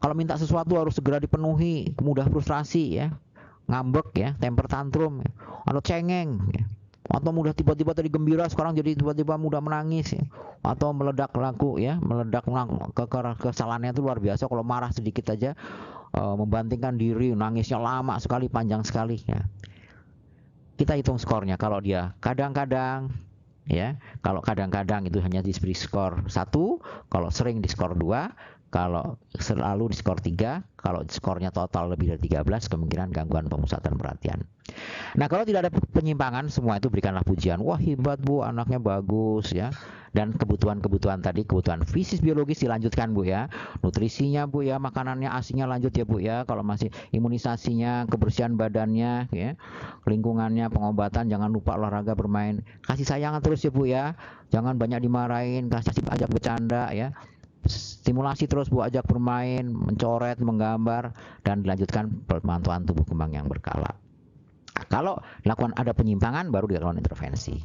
[SPEAKER 2] Kalau minta sesuatu harus segera dipenuhi, mudah frustrasi ya, ngambek ya, temper tantrum ya, atau cengeng ya, atau mudah tiba-tiba tadi gembira sekarang jadi tiba-tiba mudah menangis ya, atau meledak laku ya, kesalahannya itu luar biasa, kalau marah sedikit aja membantingkan diri, nangisnya lama sekali, panjang sekali ya. Kita hitung skornya, kalau dia kadang-kadang ya, kalau kadang-kadang itu hanya diberi skor 1, kalau sering di skor 2, kalau selalu di skor 3, kalau skornya total lebih dari 13, kemungkinan gangguan pemusatan perhatian. Nah, kalau tidak ada penyimpangan, semua itu berikanlah pujian. Wah, hebat Bu, anaknya bagus ya. Dan kebutuhan-kebutuhan tadi, kebutuhan fisik biologis dilanjutkan Bu ya. Nutrisinya Bu ya, makanannya asinya lanjut ya Bu ya. Kalau masih imunisasinya, kebersihan badannya ya, lingkungannya, pengobatan, jangan lupa olahraga, bermain. Kasih sayangan terus ya Bu ya. Jangan banyak dimarahin, kasih ajak bercanda ya. Stimulasi terus Bu, ajak bermain, mencoret, menggambar, dan dilanjutkan pemantauan tumbuh kembang yang berkala. Kalau dilakukan ada penyimpangan, baru dilakukan intervensi.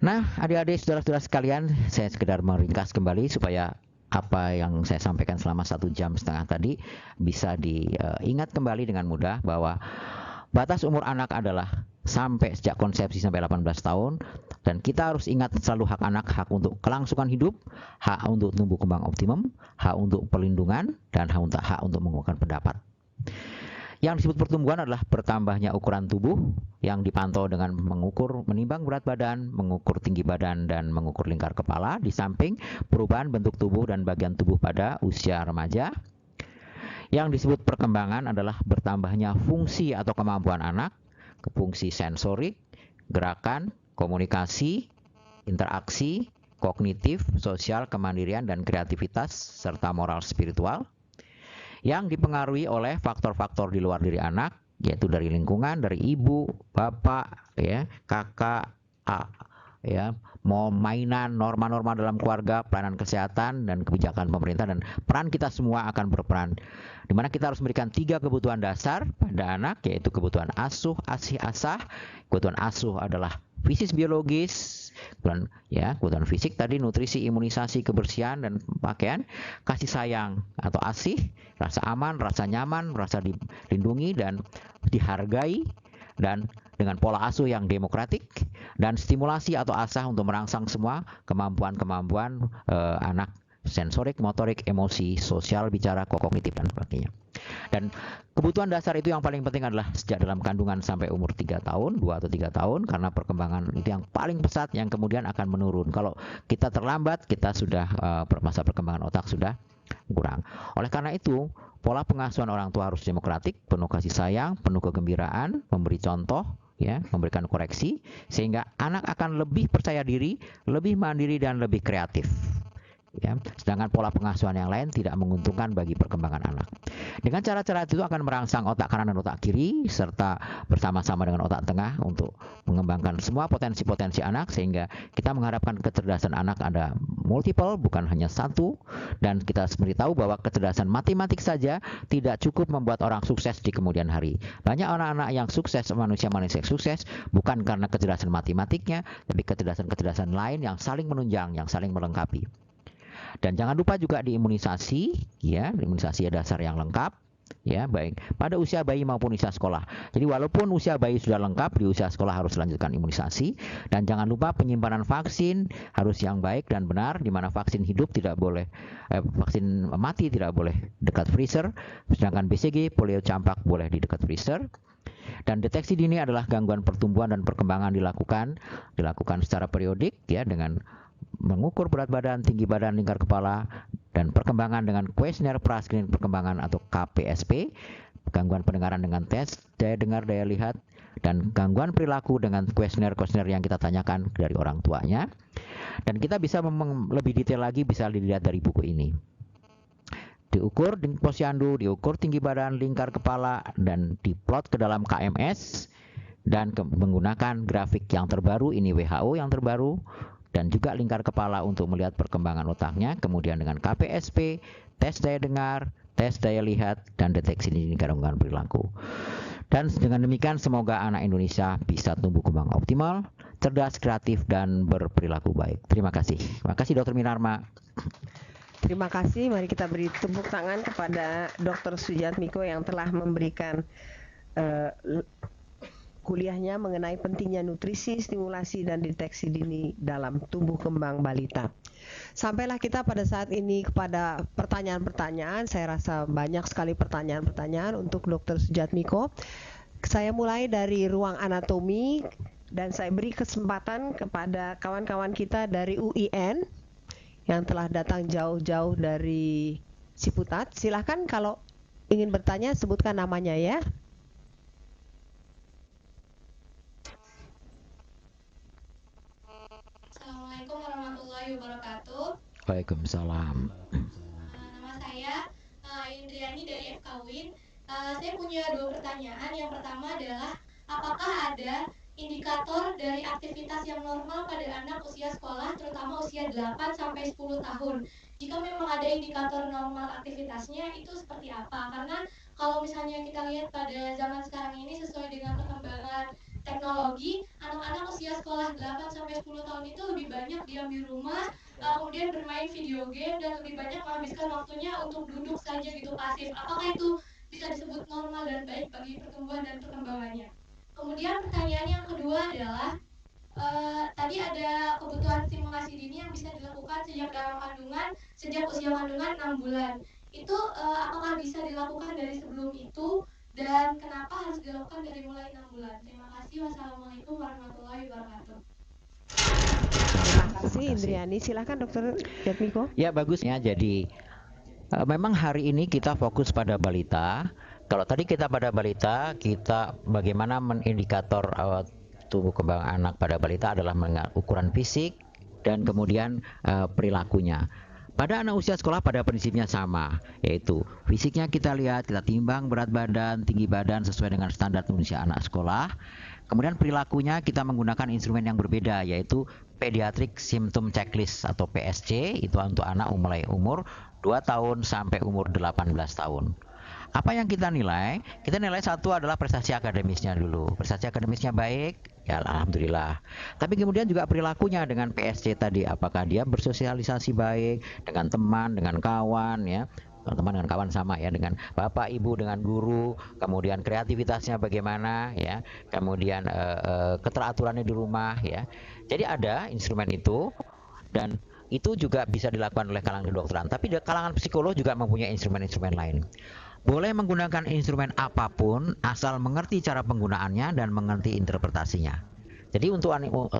[SPEAKER 2] Nah, adik-adik, saudara-saudara sekalian, saya sekedar meringkas kembali supaya apa yang saya sampaikan selama 1,5 jam tadi bisa diingat kembali dengan mudah, bahwa batas umur anak adalah sejak konsepsi sampai 18 tahun, dan kita harus ingat selalu hak anak, hak untuk kelangsungan hidup, hak untuk tumbuh kembang optimum, hak untuk perlindungan, dan hak untuk mengungkapkan pendapat. Yang disebut pertumbuhan adalah bertambahnya ukuran tubuh yang dipantau dengan menimbang berat badan, mengukur tinggi badan, dan mengukur lingkar kepala, di samping perubahan bentuk tubuh dan bagian tubuh pada usia remaja. Yang disebut perkembangan adalah bertambahnya fungsi atau kemampuan anak, fungsi sensorik, gerakan, komunikasi, interaksi, kognitif, sosial, kemandirian, dan kreativitas, serta moral spiritual. yang dipengaruhi oleh faktor-faktor di luar diri anak, yaitu dari lingkungan, dari ibu, bapak, ya, kakak, ya, mau mainan, norma-norma dalam keluarga, pelayanan kesehatan dan kebijakan pemerintah, dan peran kita semua akan berperan. Di mana kita harus memberikan 3 kebutuhan dasar pada anak, yaitu kebutuhan asuh, asih, asah. Kebutuhan asuh adalah fisik biologis, kebutuhan fisik tadi nutrisi, imunisasi, kebersihan dan pakaian, kasih sayang atau asih, rasa aman, rasa nyaman, rasa dilindungi dan dihargai, dan dengan pola asuh yang demokratik, dan stimulasi atau asah untuk merangsang semua kemampuan-kemampuan anak, sensorik, motorik, emosi, sosial, bicara, kognitif dan sebagainya. Dan kebutuhan dasar itu yang paling penting adalah sejak dalam kandungan sampai umur 3 tahun, 2 atau 3 tahun, karena perkembangan itu yang paling pesat yang kemudian akan menurun. Kalau kita terlambat, kita sudah masa perkembangan otak sudah kurang. Oleh karena itu, pola pengasuhan orang tua harus demokratik, penuh kasih sayang, penuh kegembiraan, memberi contoh, ya, memberikan koreksi, sehingga anak akan lebih percaya diri, lebih mandiri dan lebih kreatif. Ya, sedangkan pola pengasuhan yang lain tidak menguntungkan bagi perkembangan anak. Dengan cara-cara itu akan merangsang otak kanan dan otak kiri serta bersama-sama dengan otak tengah untuk mengembangkan semua potensi-potensi anak, sehingga kita mengharapkan kecerdasan anak ada multiple, bukan hanya satu. Dan kita seperti tahu bahwa kecerdasan matematik saja tidak cukup membuat orang sukses di kemudian hari. Banyak anak-anak yang sukses, manusia-manusia yang sukses bukan karena kecerdasan matematiknya, tapi kecerdasan-kecerdasan lain yang saling menunjang, yang saling melengkapi. Dan jangan lupa juga diimunisasi, ya, imunisasi dasar yang lengkap, ya, baik pada usia bayi maupun usia sekolah. Jadi walaupun usia bayi sudah lengkap, di usia sekolah harus lanjutkan imunisasi. Dan jangan lupa penyimpanan vaksin harus yang baik dan benar, di mana vaksin hidup tidak boleh, vaksin mati tidak boleh dekat freezer, sedangkan BCG, polio campak boleh di dekat freezer. Dan deteksi dini adalah gangguan pertumbuhan dan perkembangan dilakukan secara periodik, ya, dengan mengukur berat badan, tinggi badan, lingkar kepala, dan perkembangan dengan kuesioner praskrin perkembangan atau KPSP, gangguan pendengaran dengan tes daya dengar, daya lihat, dan gangguan perilaku dengan kuesioner yang kita tanyakan dari orang tuanya. Dan kita bisa lebih detail lagi, bisa dilihat dari buku ini. Diukur posyandu, diukur tinggi badan, lingkar kepala, dan diplot ke dalam KMS, dan menggunakan grafik yang terbaru, ini WHO yang terbaru, dan juga lingkar kepala untuk melihat perkembangan otaknya, kemudian dengan KPSP, tes daya dengar, tes daya lihat, dan deteksi dini gangguan perilaku. Dan dengan demikian semoga anak Indonesia bisa tumbuh kembang optimal, cerdas, kreatif, dan berperilaku baik. Terima kasih. Terima kasih Dr. Minarma.
[SPEAKER 1] Terima kasih. Mari kita beri tepuk tangan kepada Dr. Sujatmiko yang telah memberikan kuliahnya mengenai pentingnya nutrisi, stimulasi, dan deteksi dini dalam tumbuh kembang balita. Sampailah kita pada saat ini kepada pertanyaan-pertanyaan. Saya rasa banyak sekali pertanyaan-pertanyaan untuk Dr. Sujatmiko. Saya mulai dari ruang anatomi dan saya beri kesempatan kepada kawan-kawan kita dari UIN yang telah datang jauh-jauh dari Ciputat. Silahkan kalau ingin bertanya sebutkan namanya ya.
[SPEAKER 3] Assalamualaikum warahmatullahi wabarakatuh.
[SPEAKER 2] Waalaikumsalam.
[SPEAKER 3] Nama saya Indriani dari FKWIN. Saya punya 2 pertanyaan. Yang pertama adalah, apakah ada indikator dari aktivitas yang normal pada anak usia sekolah, terutama usia 8-10 tahun? Jika memang ada indikator normal aktivitasnya, itu seperti apa? Karena kalau misalnya kita lihat pada zaman sekarang ini, sesuai dengan perkembangan teknologi, anak-anak usia sekolah 8-10 tahun itu lebih banyak diam di rumah, kemudian bermain video game, dan lebih banyak menghabiskan waktunya untuk duduk saja gitu pasif. Apakah itu bisa disebut normal dan baik bagi pertumbuhan dan perkembangannya? Kemudian pertanyaan yang kedua adalah, tadi ada kebutuhan stimulasi dini yang bisa dilakukan sejak dalam kandungan, sejak usia kandungan 6 bulan. Itu apakah bisa dilakukan dari sebelum itu, dan kenapa harus dilakukan dari mulai 6 bulan? Terima kasih. Wassalamualaikum warahmatullahi wabarakatuh.
[SPEAKER 1] Terima kasih Indriani. Silakan Dr. Sujatmiko.
[SPEAKER 2] Ya, bagusnya. Jadi memang hari ini kita fokus pada balita. Kalau tadi kita pada balita, kita bagaimana mengindikator tumbuh kembang anak pada balita adalah ukuran fisik dan kemudian perilakunya. Pada anak usia sekolah pada prinsipnya sama, yaitu fisiknya kita lihat, kita timbang berat badan, tinggi badan sesuai dengan standar usia anak sekolah. Kemudian perilakunya kita menggunakan instrumen yang berbeda, yaitu Pediatric Symptom Checklist atau PSC, itu untuk anak mulai umur 2 tahun sampai umur 18 tahun. Apa yang kita nilai? Kita nilai satu adalah prestasi akademisnya dulu. Prestasi akademisnya baik, ya alhamdulillah. Tapi kemudian juga perilakunya dengan PSC tadi, apakah dia bersosialisasi baik dengan teman, dengan kawan, ya. Teman dengan kawan sama ya, dengan bapak ibu, dengan guru, kemudian kreativitasnya bagaimana ya, kemudian keteraturannya di rumah ya. Jadi ada instrumen itu, dan itu juga bisa dilakukan oleh kalangan kedokteran. Tapi kalangan psikolog juga mempunyai instrumen-instrumen lain. Boleh menggunakan instrumen apapun asal mengerti cara penggunaannya dan mengerti interpretasinya. Jadi untuk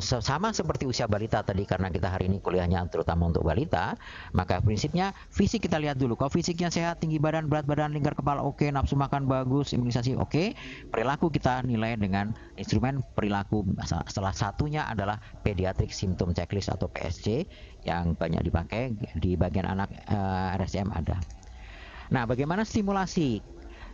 [SPEAKER 2] sama seperti usia balita tadi, karena kita hari ini kuliahnya terutama untuk balita, maka prinsipnya fisik kita lihat dulu. Kalau fisiknya sehat, tinggi badan, berat badan, lingkar kepala oke, nafsu makan bagus, imunisasi oke, perilaku kita nilai dengan instrumen perilaku. Salah satunya adalah Pediatric Symptom Checklist atau PSC yang banyak dipakai di bagian anak RSCM ada. Nah, bagaimana stimulasi?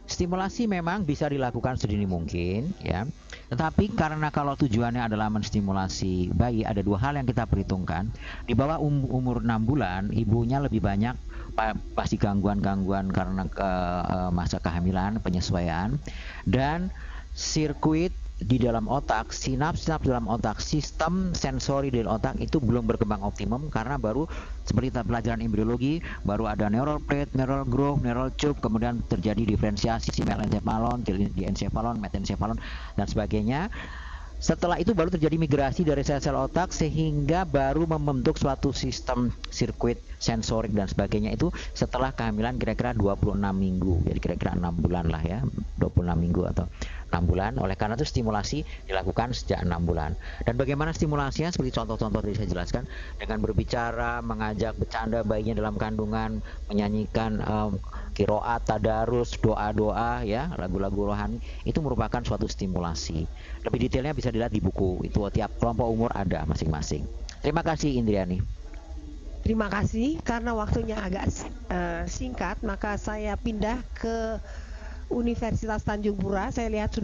[SPEAKER 2] Stimulasi memang bisa dilakukan sedini mungkin ya. Tetapi karena kalau tujuannya adalah menstimulasi bayi, ada dua hal yang kita perhitungkan. Di bawah umur 6 bulan, ibunya lebih banyak pasti gangguan-gangguan karena masa kehamilan, penyesuaian, dan sirkuit di dalam otak, sinaps-sinaps dalam otak, sistem sensori di otak itu belum berkembang optimum karena baru seperti pelajaran embriologi, baru ada neural plate, neural groove, neural tube, kemudian terjadi diferensiasi melencephalon, diencephalon, metencephalon dan sebagainya. Setelah itu baru terjadi migrasi dari sel-sel otak sehingga baru membentuk suatu sistem sirkuit sensorik dan sebagainya itu setelah kehamilan kira-kira 26 minggu. Jadi kira-kira 6 bulan lah ya, 26 minggu atau 6 bulan. Oleh karena itu stimulasi dilakukan sejak 6 bulan. Dan bagaimana stimulasinya? Seperti contoh-contoh tadi saya jelaskan, dengan berbicara, mengajak bercanda bayinya dalam kandungan, menyanyikan qiraat, tadarus, doa-doa ya, lagu-lagu rohani, itu merupakan suatu stimulasi. Lebih detailnya bisa dilihat di buku. Itu tiap kelompok umur ada masing-masing. Terima kasih Indriani.
[SPEAKER 1] Terima kasih, karena waktunya agak singkat, maka saya pindah ke Universitas Tanjung Pura. Saya lihat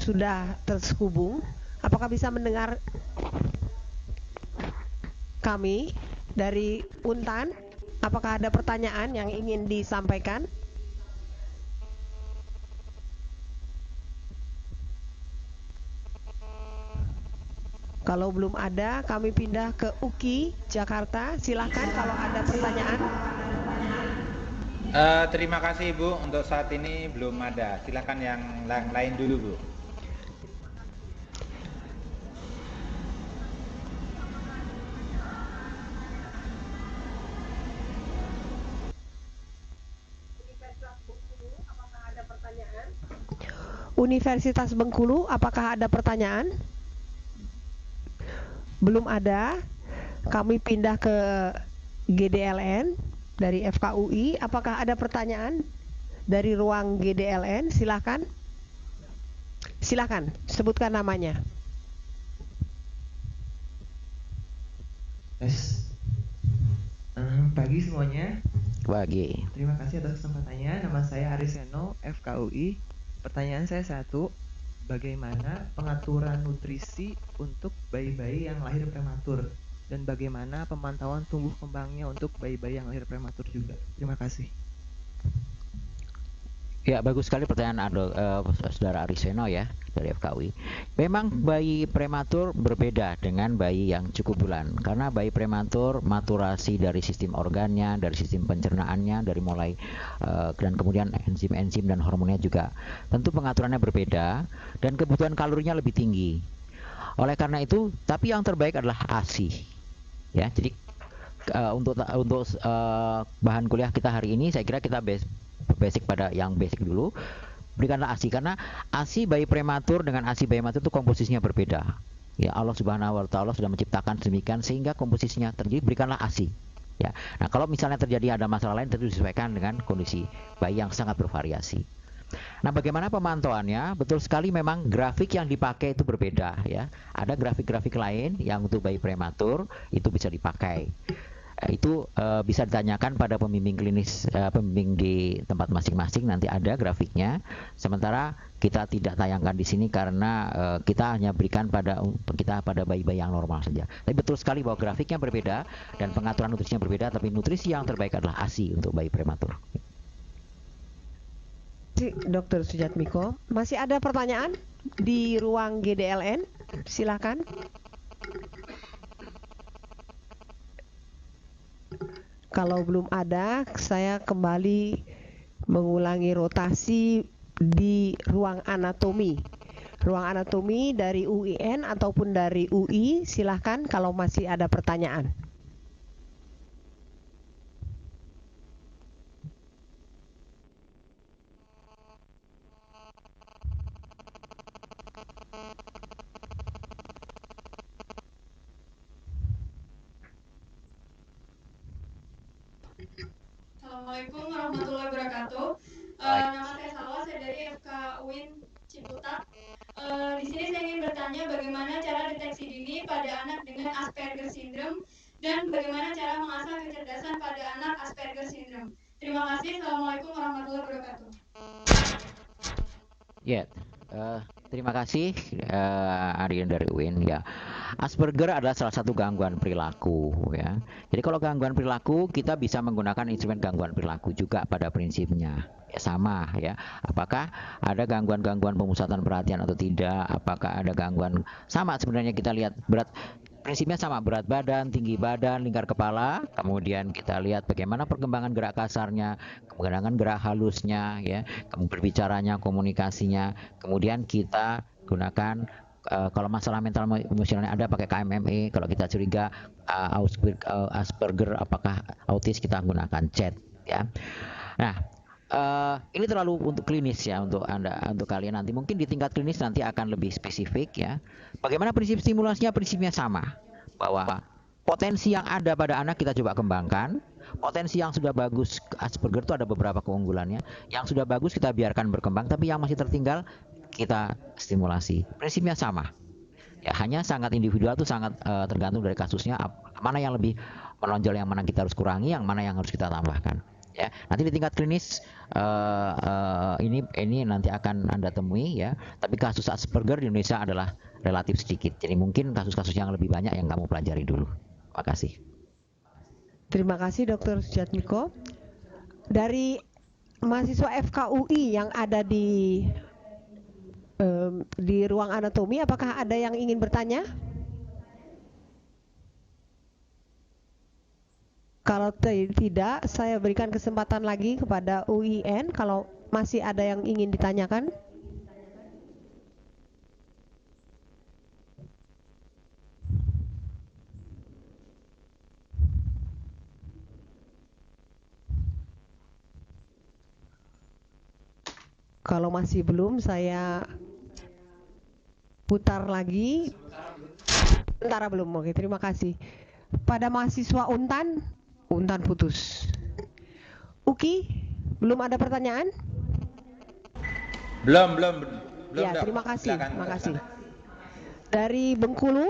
[SPEAKER 1] sudah terhubung. Apakah bisa mendengar kami dari Untan? Apakah ada pertanyaan yang ingin disampaikan? Kalau belum ada, kami pindah ke UKI Jakarta. Silakan kalau ada pertanyaan.
[SPEAKER 4] Terima kasih Ibu, untuk saat ini belum ada. Silakan yang lain dulu Bu.
[SPEAKER 1] Universitas Bengkulu, apakah ada pertanyaan? Belum ada. Kami pindah ke GDLN dari FKUI. Apakah ada pertanyaan dari ruang GDLN? Silakan. Silakan, sebutkan namanya.
[SPEAKER 5] Pagi semuanya.
[SPEAKER 2] Pagi.
[SPEAKER 5] Terima kasih atas kesempatannya. Nama saya Ariseno, FKUI. Pertanyaan saya satu, bagaimana pengaturan nutrisi untuk bayi-bayi yang lahir prematur? Dan bagaimana pemantauan tumbuh kembangnya untuk bayi-bayi yang lahir prematur juga? Terima kasih.
[SPEAKER 2] Ya, bagus sekali pertanyaan Saudara Ariseno ya dari FKUI. Memang bayi prematur berbeda dengan bayi yang cukup bulan, karena bayi prematur maturasi dari sistem organnya, dari sistem pencernaannya, dari mulai dan kemudian enzim-enzim dan hormonnya juga tentu pengaturannya berbeda dan kebutuhan kalorinya lebih tinggi. Oleh karena itu, tapi yang terbaik adalah ASI. Ya, jadi untuk bahan kuliah kita hari ini saya kira kita basic pada yang basic dulu. Berikanlah ASI, karena ASI bayi prematur dengan ASI bayi prematur itu komposisinya berbeda. Ya, Allah Subhanahu wa taala sudah menciptakan demikian sehingga komposisinya terjadi. Berikanlah ASI. Ya. Nah, kalau misalnya terjadi ada masalah lain tentu disesuaikan dengan kondisi bayi yang sangat bervariasi. Nah, bagaimana pemantauannya? Betul sekali, memang grafik yang dipakai itu berbeda ya. Ada grafik-grafik lain yang untuk bayi prematur itu bisa dipakai. itu bisa ditanyakan pada pembimbing klinis, pembimbing di tempat masing-masing, nanti ada grafiknya. Sementara kita tidak tayangkan di sini karena kita hanya berikan pada bayi-bayi yang normal saja. Tapi betul sekali bahwa grafiknya berbeda dan pengaturan nutrisinya berbeda, tapi nutrisi yang terbaik adalah ASI untuk bayi prematur.
[SPEAKER 1] Dr. Sujatmiko, masih ada pertanyaan di ruang GDLN? Silakan. Kalau belum ada, saya kembali mengulangi rotasi di ruang anatomi. Ruang anatomi dari UIN ataupun dari UI, silahkan kalau masih ada pertanyaan.
[SPEAKER 3] Assalamualaikum warahmatullahi wabarakatuh. Nama saya Salwa, saya dari FK UIN Ciputat. Di sini saya ingin bertanya bagaimana cara deteksi dini pada anak dengan Asperger syndrome dan bagaimana cara mengasah kecerdasan pada anak Asperger syndrome. Terima kasih. Assalamualaikum warahmatullahi wabarakatuh.
[SPEAKER 2] Terima kasih Aryan dari UIN ya. Asperger adalah salah satu gangguan perilaku ya. Jadi kalau gangguan perilaku kita bisa menggunakan instrumen gangguan perilaku juga pada prinsipnya. Ya, sama ya. Apakah ada gangguan-gangguan pemusatan perhatian atau tidak? Apakah ada gangguan sama sebenarnya kita lihat prinsipnya sama, berat badan, tinggi badan, lingkar kepala, kemudian kita lihat bagaimana perkembangan gerak kasarnya, perkembangan gerak halusnya, ya, berbicaranya, komunikasinya, kemudian kita gunakan kalau masalah mental emosionalnya ada pakai KMME, kalau kita curiga Asperger apakah autis kita gunakan chat, ya. Nah, ini terlalu untuk klinis ya untuk kalian nanti mungkin di tingkat klinis nanti akan lebih spesifik ya. Bagaimana prinsip stimulasinya? Prinsipnya sama, bahwa potensi yang ada pada anak kita coba kembangkan, potensi yang sudah bagus Asperger itu ada beberapa keunggulannya, yang sudah bagus kita biarkan berkembang, tapi yang masih tertinggal kita stimulasi. Prinsipnya sama. Ya, hanya sangat individual itu sangat tergantung dari kasusnya, mana yang lebih menonjol, yang mana kita harus kurangi, yang mana yang harus kita tambahkan. Ya, nanti di tingkat klinis ini nanti akan Anda temui ya. Tapi kasus Asperger di Indonesia adalah relatif sedikit. Jadi mungkin kasus-kasus yang lebih banyak yang kamu pelajari dulu. Terima kasih.
[SPEAKER 1] Terima kasih Dr. Sujatmiko. Dari mahasiswa FKUI yang ada di ruang anatomi, apakah ada yang ingin bertanya? Kalau tidak, saya berikan kesempatan lagi kepada UIN kalau masih ada yang ingin ditanyakan. Kalau masih belum, saya putar lagi. Sementara belum, oke, terima kasih. Pada mahasiswa Untan putus. Uki, belum ada pertanyaan?
[SPEAKER 4] Belum.
[SPEAKER 1] Ya,
[SPEAKER 4] Dok.
[SPEAKER 1] terima kasih.
[SPEAKER 4] Silakan,
[SPEAKER 1] Terima kasih. Dari Bengkulu?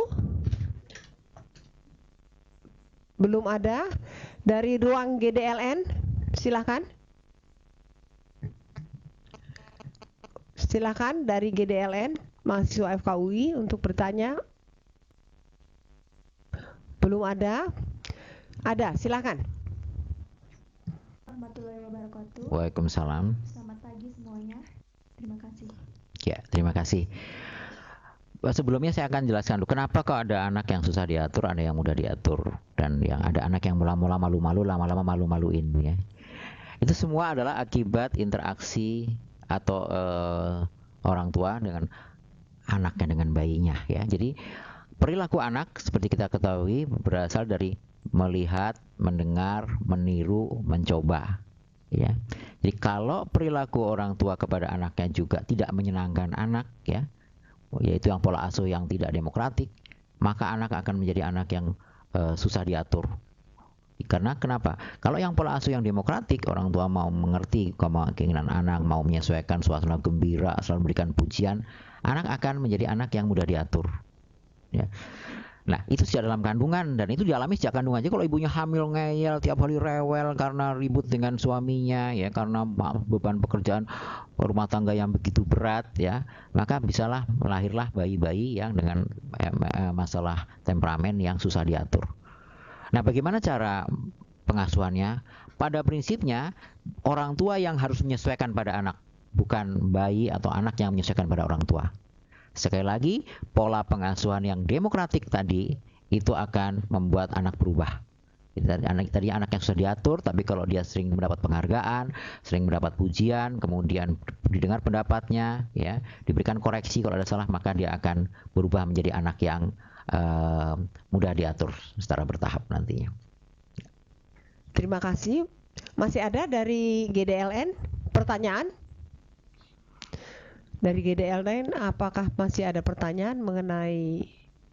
[SPEAKER 1] Belum ada. Dari ruang GDLN, silakan. Silakan dari GDLN, mahasiswa FKUI untuk bertanya. Belum ada. Ada, silakan.
[SPEAKER 6] Warahmatullahi wabarakatuh.
[SPEAKER 2] Waalaikumsalam.
[SPEAKER 6] Selamat pagi semuanya. Terima kasih.
[SPEAKER 2] Ya, terima kasih. Sebelumnya saya akan jelaskan dulu kenapa kok ada anak yang susah diatur, ada yang mudah diatur, dan yang ada anak yang mula-mula malu-malu, lama-lama malu-maluin ya. Itu semua adalah akibat interaksi atau orang tua dengan anaknya, dengan bayinya ya. Jadi perilaku anak seperti kita ketahui berasal dari melihat, mendengar, meniru, mencoba ya. Jadi kalau perilaku orang tua kepada anaknya juga tidak menyenangkan anak ya, yaitu yang pola asuh yang tidak demokratik, maka anak akan menjadi anak yang susah diatur. Karena kenapa? Kalau yang pola asuh yang demokratik, orang tua mau mengerti keinginan anak, mau menyesuaikan suasana gembira, selalu memberikan pujian, anak akan menjadi anak yang mudah diatur ya. Nah, itu sejak dalam kandungan dan itu dialami sejak kandungan. Jadi kalau ibunya hamil ngeyel tiap hari rewel karena ribut dengan suaminya ya, karena beban pekerjaan rumah tangga yang begitu berat ya, maka bisalah lahirlah bayi-bayi yang dengan masalah temperamen yang susah diatur. Nah, bagaimana cara pengasuhannya? Pada prinsipnya orang tua yang harus menyesuaikan pada anak, bukan bayi atau anak yang menyesuaikan pada orang tua. Sekali lagi, pola pengasuhan yang demokratik tadi itu akan membuat anak berubah. Tadi anak yang sudah diatur, tapi kalau dia sering mendapat penghargaan, sering mendapat pujian, kemudian didengar pendapatnya, ya, diberikan koreksi kalau ada salah, maka dia akan berubah menjadi anak yang mudah diatur secara bertahap nantinya.
[SPEAKER 1] Terima kasih. Masih ada dari GDLN pertanyaan? Dari GDLN, apakah masih ada pertanyaan mengenai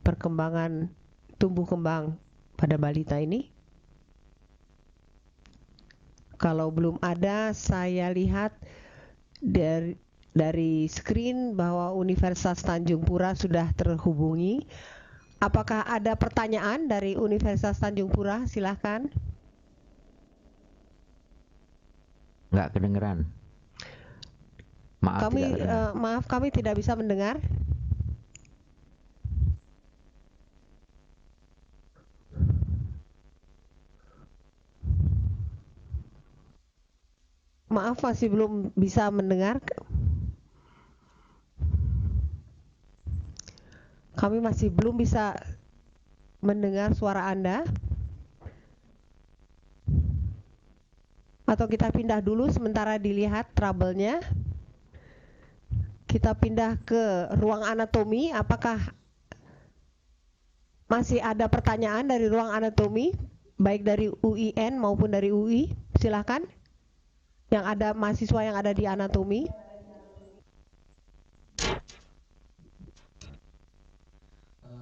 [SPEAKER 1] perkembangan tumbuh kembang pada balita ini? Kalau belum ada, saya lihat dari screen bahwa Universitas Tanjung Pura sudah terhubungi. Apakah ada pertanyaan dari Universitas Tanjung Pura? Silakan.
[SPEAKER 2] Nggak kedengeran.
[SPEAKER 1] Maaf, kami tidak bisa mendengar. Maaf, masih belum bisa mendengar. Kami masih belum bisa mendengar suara Anda. Atau kita pindah dulu sementara dilihat trouble-nya. Kita pindah ke ruang anatomi. Apakah masih ada pertanyaan dari ruang anatomi, baik dari UIN maupun dari UI? Silakan. Yang ada mahasiswa yang ada di anatomi.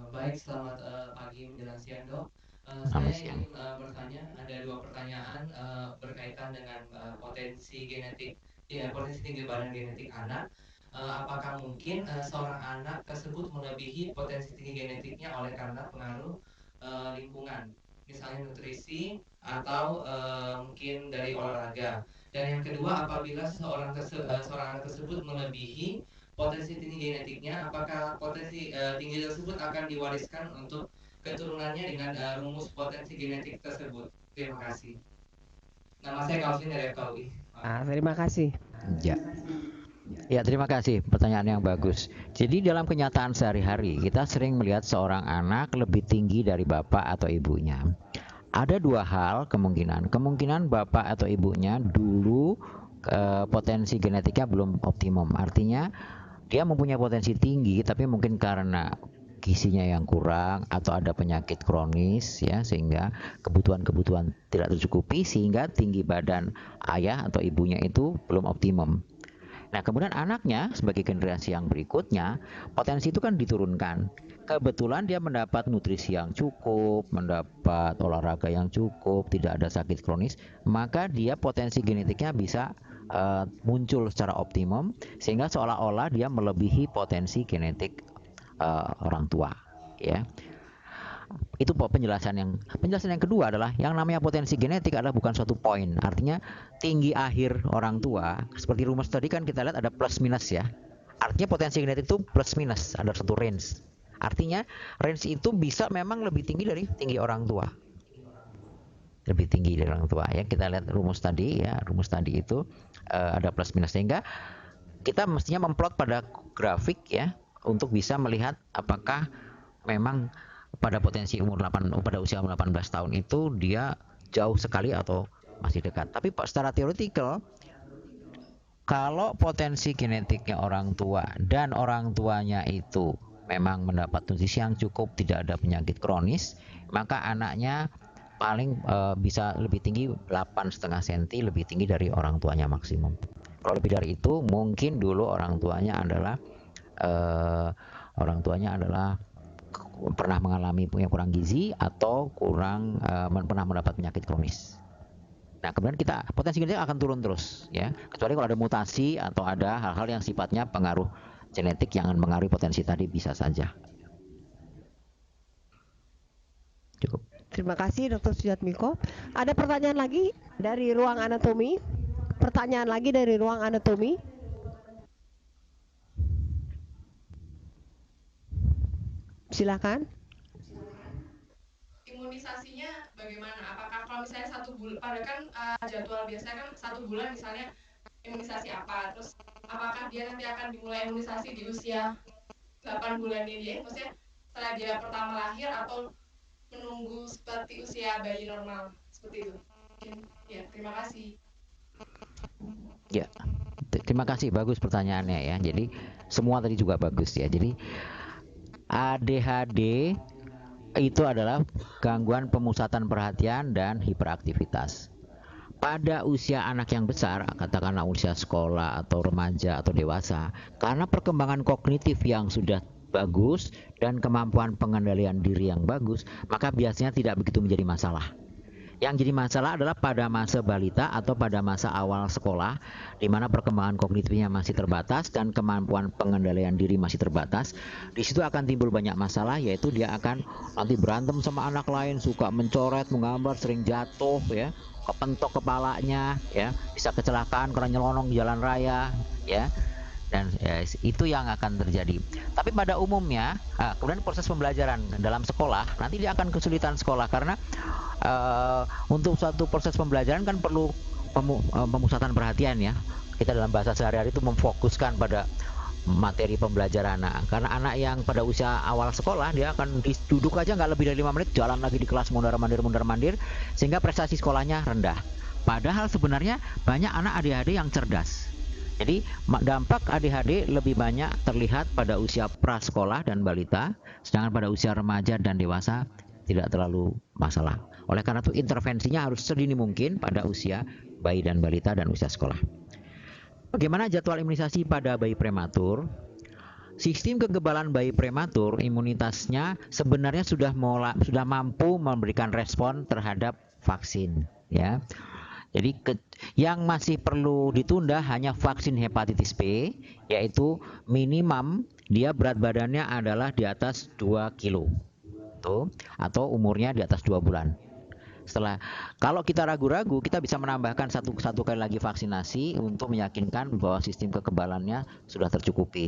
[SPEAKER 7] Baik, selamat pagi menjelang siang, Dok. Saya ingin bertanya, ada dua pertanyaan berkaitan dengan potensi genetik, potensi tinggi badan genetik anak. Apakah mungkin seorang anak tersebut melebihi potensi tinggi genetiknya oleh karena pengaruh lingkungan, misalnya nutrisi atau mungkin dari olahraga? Dan yang kedua, apabila seorang anak tersebut melebihi potensi tinggi genetiknya, apakah potensi tinggi tersebut akan diwariskan untuk keturunannya dengan rumus potensi genetik tersebut? Terima kasih. Nama saya Calvin dari FKUI.
[SPEAKER 1] Terima kasih.
[SPEAKER 2] Ya, terima kasih. Pertanyaan yang bagus. Jadi dalam kenyataan sehari-hari kita sering melihat seorang anak lebih tinggi dari bapak atau ibunya. Ada dua hal kemungkinan. Kemungkinan bapak atau ibunya dulu potensi genetiknya belum optimum. Artinya dia mempunyai potensi tinggi, tapi mungkin karena gizinya yang kurang atau ada penyakit kronis ya, sehingga kebutuhan tidak tercukupi, sehingga tinggi badan ayah atau ibunya itu belum optimum. Nah, kemudian anaknya sebagai generasi yang berikutnya, potensi itu kan diturunkan. Kebetulan dia mendapat nutrisi yang cukup, mendapat olahraga yang cukup, tidak ada sakit kronis, maka dia potensi genetiknya bisa muncul secara optimum, sehingga seolah-olah dia melebihi potensi genetik orang tua, ya. Itu penjelasan yang kedua adalah yang namanya potensi genetik adalah bukan suatu poin. Artinya tinggi akhir orang tua, seperti rumus tadi kan kita lihat ada plus minus ya. Artinya potensi genetik itu plus minus, ada satu range. Artinya range itu bisa memang lebih tinggi dari tinggi orang tua. Lebih tinggi dari orang tua ya. Kita lihat rumus tadi ya, rumus tadi itu ada plus minus, sehingga kita mestinya memplot pada grafik ya untuk bisa melihat apakah memang pada pada usia 18 tahun itu dia jauh sekali atau masih dekat. Tapi secara teoretikal, kalau potensi genetiknya orang tua dan orang tuanya itu memang mendapat nutrisi yang cukup, tidak ada penyakit kronis, maka anaknya paling bisa lebih tinggi 8,5 cm lebih tinggi dari orang tuanya maksimum. Kalau lebih dari itu, mungkin dulu orang tuanya adalah pernah mengalami punya kurang gizi atau pernah mendapat penyakit kronis. Nah, kemudian potensi genetik akan turun terus ya, kecuali kalau ada mutasi atau ada hal-hal yang sifatnya pengaruh genetik yang mengaruhi potensi tadi, bisa saja. Cukup.
[SPEAKER 1] Terima kasih Dr. Sujatmiko. Ada pertanyaan lagi dari ruang anatomi? Pertanyaan lagi dari ruang anatomi? Silakan.
[SPEAKER 8] Imunisasinya bagaimana? Apakah kalau misalnya 1 bulan, padahal kan jadwal biasanya kan 1 bulan misalnya imunisasi apa, terus apakah dia nanti akan dimulai imunisasi di usia 8 bulan ini, maksudnya setelah dia pertama lahir atau menunggu seperti usia bayi normal seperti itu? Ya, terima kasih.
[SPEAKER 2] Ya, terima kasih, bagus pertanyaannya ya. Jadi semua tadi juga bagus ya. Jadi ADHD itu adalah gangguan pemusatan perhatian dan hiperaktivitas. Pada usia anak yang besar, katakanlah usia sekolah atau remaja atau dewasa, karena perkembangan kognitif yang sudah bagus dan kemampuan pengendalian diri yang bagus, maka biasanya tidak begitu menjadi masalah. Yang jadi masalah adalah pada masa balita atau pada masa awal sekolah, di mana perkembangan kognitifnya masih terbatas dan kemampuan pengendalian diri masih terbatas. Di situ akan timbul banyak masalah, yaitu dia akan nanti berantem sama anak lain, suka mencoret, menggambar, sering jatuh ya, kepentok kepalanya ya, bisa kecelakaan karena nyelonong di jalan raya ya. Dan itu yang akan terjadi. Tapi pada umumnya, kemudian proses pembelajaran dalam sekolah, nanti dia akan kesulitan sekolah karena untuk suatu proses pembelajaran kan perlu pemusatan perhatian ya. Kita dalam bahasa sehari-hari itu memfokuskan pada materi pembelajaran. Nah, karena anak yang pada usia awal sekolah, dia akan duduk aja nggak lebih dari 5 menit, jalan lagi di kelas mundar-mandir, sehingga prestasi sekolahnya rendah. Padahal sebenarnya banyak anak ADHD yang cerdas. Jadi dampak ADHD lebih banyak terlihat pada usia prasekolah dan balita, sedangkan pada usia remaja dan dewasa tidak terlalu masalah. Oleh karena itu intervensinya harus sedini mungkin pada usia bayi dan balita dan usia sekolah. Bagaimana jadwal imunisasi pada bayi prematur? Sistem kekebalan bayi prematur, imunitasnya sebenarnya sudah mampu memberikan respon terhadap vaksin ya. Jadi yang masih perlu ditunda hanya vaksin hepatitis B, yaitu minimum dia berat badannya adalah di atas 2 kilo tuh, atau umurnya di atas 2 bulan. Kalau kita ragu-ragu, kita bisa menambahkan satu kali lagi vaksinasi untuk meyakinkan bahwa sistem kekebalannya sudah tercukupi.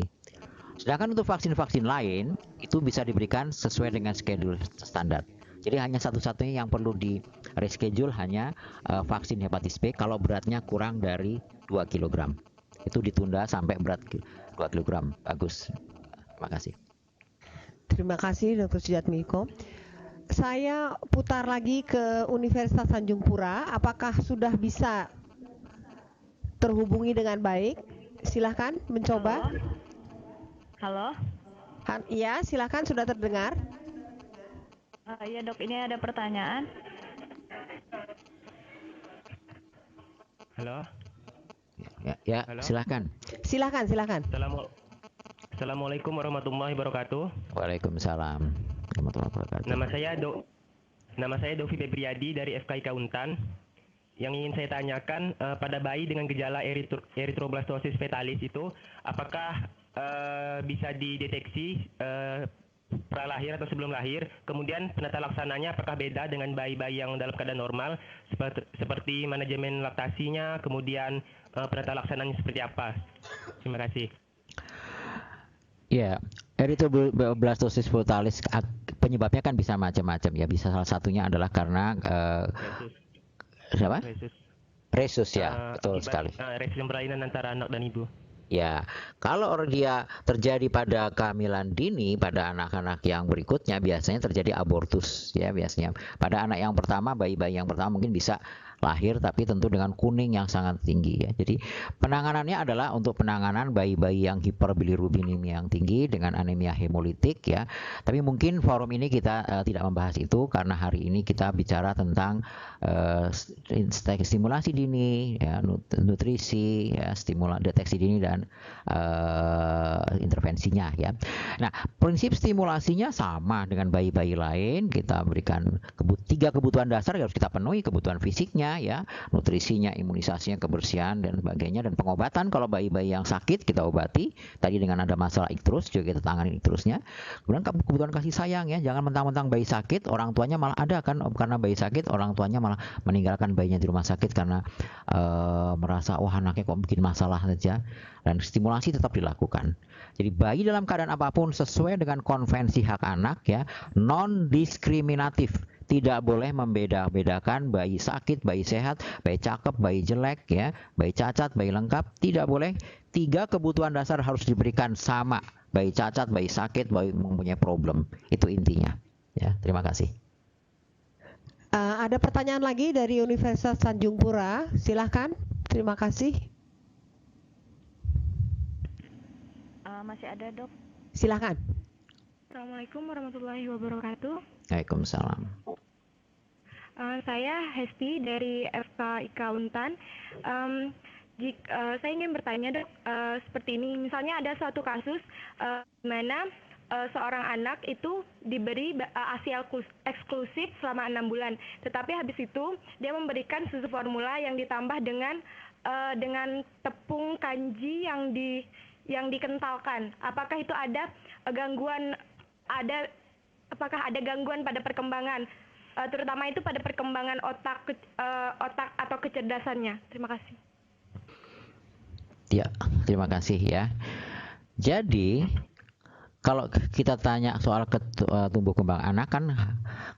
[SPEAKER 2] Sedangkan untuk vaksin-vaksin lain itu bisa diberikan sesuai dengan schedule standar. Jadi hanya satu-satunya yang perlu di reschedule hanya vaksin hepatitis B kalau beratnya kurang dari 2 kg. Itu ditunda sampai berat 2 kg. Bagus. Terima kasih.
[SPEAKER 1] Terima kasih Dr. Sujatmiko. Saya putar lagi ke Universitas Tanjung Pura. Apakah sudah bisa terhubungi dengan baik? Silahkan mencoba.
[SPEAKER 9] Halo.
[SPEAKER 1] Iya, silahkan, sudah terdengar.
[SPEAKER 9] Iya dok, ini ada pertanyaan.
[SPEAKER 10] Halo.
[SPEAKER 2] Ya,
[SPEAKER 10] halo.
[SPEAKER 2] Silahkan.
[SPEAKER 1] Silahkan.
[SPEAKER 10] Assalamualaikum warahmatullahi wabarakatuh.
[SPEAKER 2] Waalaikumsalam warahmatullahi wabarakatuh.
[SPEAKER 10] Nama saya Dovi Febriadi dari FKIK Untan. Yang ingin saya tanyakan, pada bayi dengan gejala erythroblastosis fetalis itu, apakah bisa dideteksi pralahir atau sebelum lahir, kemudian penata laksananya apakah beda dengan bayi-bayi yang dalam keadaan normal, seperti manajemen laktasinya, kemudian penata laksananya seperti apa? Terima kasih.
[SPEAKER 2] Ya, erythroblastosis fetalis penyebabnya kan bisa macam-macam ya. Bisa salah satunya adalah karena siapa? Resus ya, betul sekali.
[SPEAKER 10] Resus peralihan antara anak dan ibu.
[SPEAKER 2] Ya, kalau dia terjadi pada kehamilan dini pada anak-anak yang berikutnya biasanya terjadi abortus ya, biasanya. Pada anak yang pertama, bayi-bayi yang pertama mungkin bisa lahir tapi tentu dengan kuning yang sangat tinggi ya. Jadi penanganannya adalah untuk penanganan bayi-bayi yang hiperbilirubinemia yang tinggi dengan anemia hemolitik ya. Tapi mungkin forum ini kita tidak membahas itu karena hari ini kita bicara tentang stimulasi dini ya, nutrisi ya, deteksi dini dan intervensinya ya. Nah, prinsip stimulasinya sama dengan bayi-bayi lain. Kita berikan 3 kebutuhan dasar yang harus kita penuhi, kebutuhan fisiknya, semuanya ya, nutrisinya, imunisasinya, kebersihan dan sebagainya, dan pengobatan kalau bayi-bayi yang sakit kita obati. Tadi dengan ada masalah ikterus juga kita tangani ikterusnya. Kemudian kebutuhan kasih sayang ya, jangan mentang-mentang bayi sakit orang tuanya malah ada kan, karena bayi sakit orang tuanya malah meninggalkan bayinya di rumah sakit karena merasa wah anaknya kok bikin masalah saja, dan stimulasi tetap dilakukan. Jadi bayi dalam keadaan apapun sesuai dengan konvensi hak anak ya, non diskriminatif. Tidak boleh membeda-bedakan bayi sakit, bayi sehat, bayi cakep, bayi jelek ya, bayi cacat, bayi lengkap, tidak boleh. 3 kebutuhan dasar harus diberikan sama. Bayi cacat, bayi sakit, bayi mempunyai problem. Itu intinya. Ya, terima kasih.
[SPEAKER 1] Ada pertanyaan lagi dari Universitas Tanjung Pura. Silahkan. Terima kasih.
[SPEAKER 9] Masih ada, Dok.
[SPEAKER 1] Silahkan.
[SPEAKER 11] Assalamualaikum warahmatullahi wabarakatuh.
[SPEAKER 2] Waalaikumsalam.
[SPEAKER 11] Saya Hesti dari FKIK Untan. Saya ingin bertanya, Dok, seperti ini. Misalnya ada suatu kasus di mana seorang anak itu diberi ASI eksklusif selama 6 bulan. Tetapi habis itu dia memberikan susu formula yang ditambah dengan tepung kanji yang dikentalkan. Apakah itu ada gangguan? Apakah ada gangguan pada perkembangan, terutama itu pada perkembangan otak atau kecerdasannya? Terima kasih.
[SPEAKER 2] Ya, terima kasih ya. Jadi kalau kita tanya soal tumbuh kembang anak kan,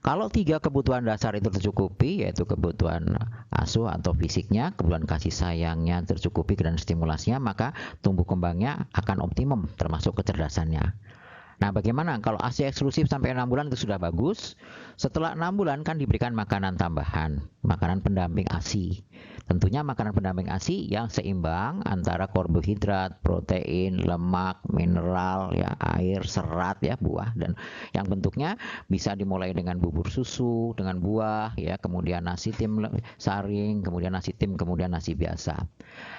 [SPEAKER 2] kalau 3 kebutuhan dasar itu tercukupi, yaitu kebutuhan asuh atau fisiknya, kebutuhan kasih sayangnya tercukupi dan stimulasinya, maka tumbuh kembangnya akan optimum termasuk kecerdasannya. Nah, bagaimana kalau ASI eksklusif sampai 6 bulan itu sudah bagus. Setelah 6 bulan kan diberikan makanan tambahan, makanan pendamping ASI. Tentunya makanan pendamping ASI yang seimbang antara karbohidrat, protein, lemak, mineral, ya, air, serat, ya, buah, dan yang bentuknya bisa dimulai dengan bubur susu, dengan buah, ya, kemudian nasi tim saring, kemudian nasi tim, kemudian nasi biasa.